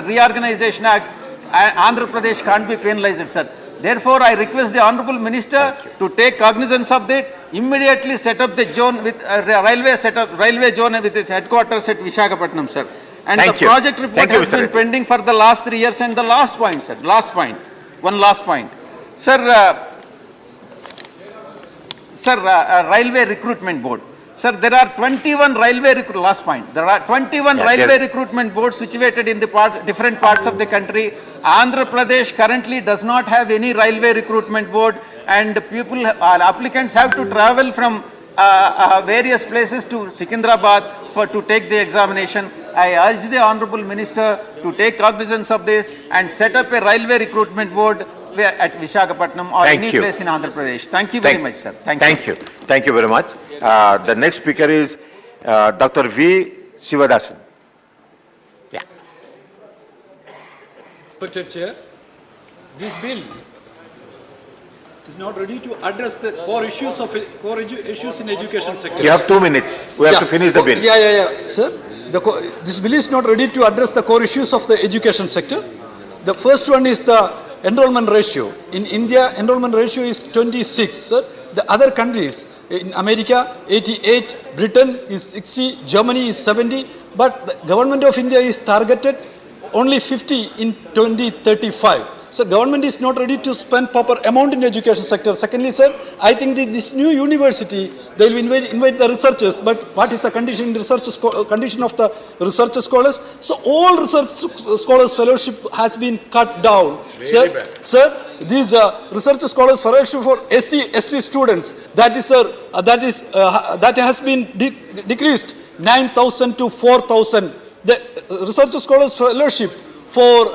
Reorganization Act, Andhra Pradesh can't be penalized, sir. Therefore, I request the Honorable Minister to take cognizance of that, immediately set up the zone with railway zone with its headquarters at Vishakapatnam, sir. And the project report has been pending for the last 3 years. And the last point, sir, one last point. Sir, Railway Recruitment Board. Sir, there are 21 railway recruitment boards situated in the different parts of the country. Andhra Pradesh currently does not have any railway recruitment board, and applicants have to travel from various places to Secunderabad to take the examination. I urge the Honorable Minister to take cognizance of this and set up a railway recruitment board at Vishakapatnam or any place in Andhra Pradesh. Thank you very much, sir. Thank you. Thank you very much. The next speaker is Dr. V. Sivadasan. Respected Chair, this bill is not ready to address the core issues in education sector. You have 2 minutes. We have to finish the bill. Sir, this bill is not ready to address the core issues of the education sector. The first one is the enrollment ratio. In India, enrollment ratio is 26, sir. The other countries, in America, 88, Britain is 60, Germany is 70, but the government of India is targeted only 50 in 2035. So government is not ready to spend proper amount in education sector. Secondly, sir, I think this new university, they will invite the researchers, but what is the condition condition of the research scholars? So all research scholars fellowship has been cut down. Sir, these research scholars fellowship for ST students, that that has been decreased 9,000 to 4,000. The research scholars fellowship for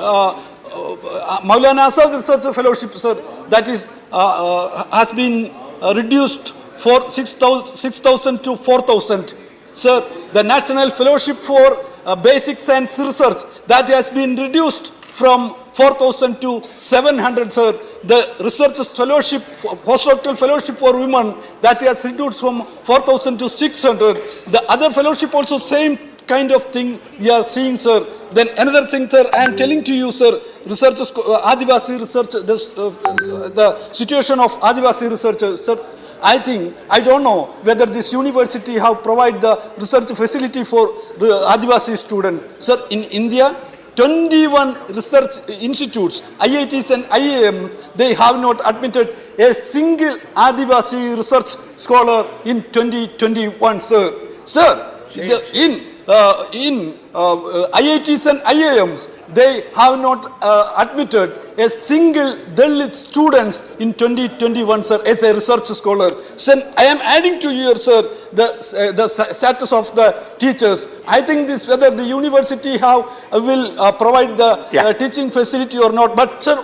Maulana Azad Research Fellowship, sir, that is has been reduced for 6,000 to 4,000. Sir, the National Fellowship for Basic Science Research, that has been reduced from 4,000 to 700, sir. The Research Fellowship, Postdoctoral Fellowship for Women, that has reduced from 4,000 to 600. The other fellowship also same kind of thing we are seeing, sir. Then another thing, sir, I am telling to you, sir, researchers, Adivasi research, the situation of Adivasi researchers, sir, I don't know whether this university have provided the research facility for the Adivasi students. Sir, in India, 21 research institutes, IITs and IIMs, they have not admitted a single Adivasi research scholar in 2021, sir. Sir, in IITs and IIMs, they have not admitted a single Dalit students in 2021, sir, as a research scholar. So I am adding to you, sir, the status of the teachers. I think this whether the university will provide the teaching facility or not, but sir,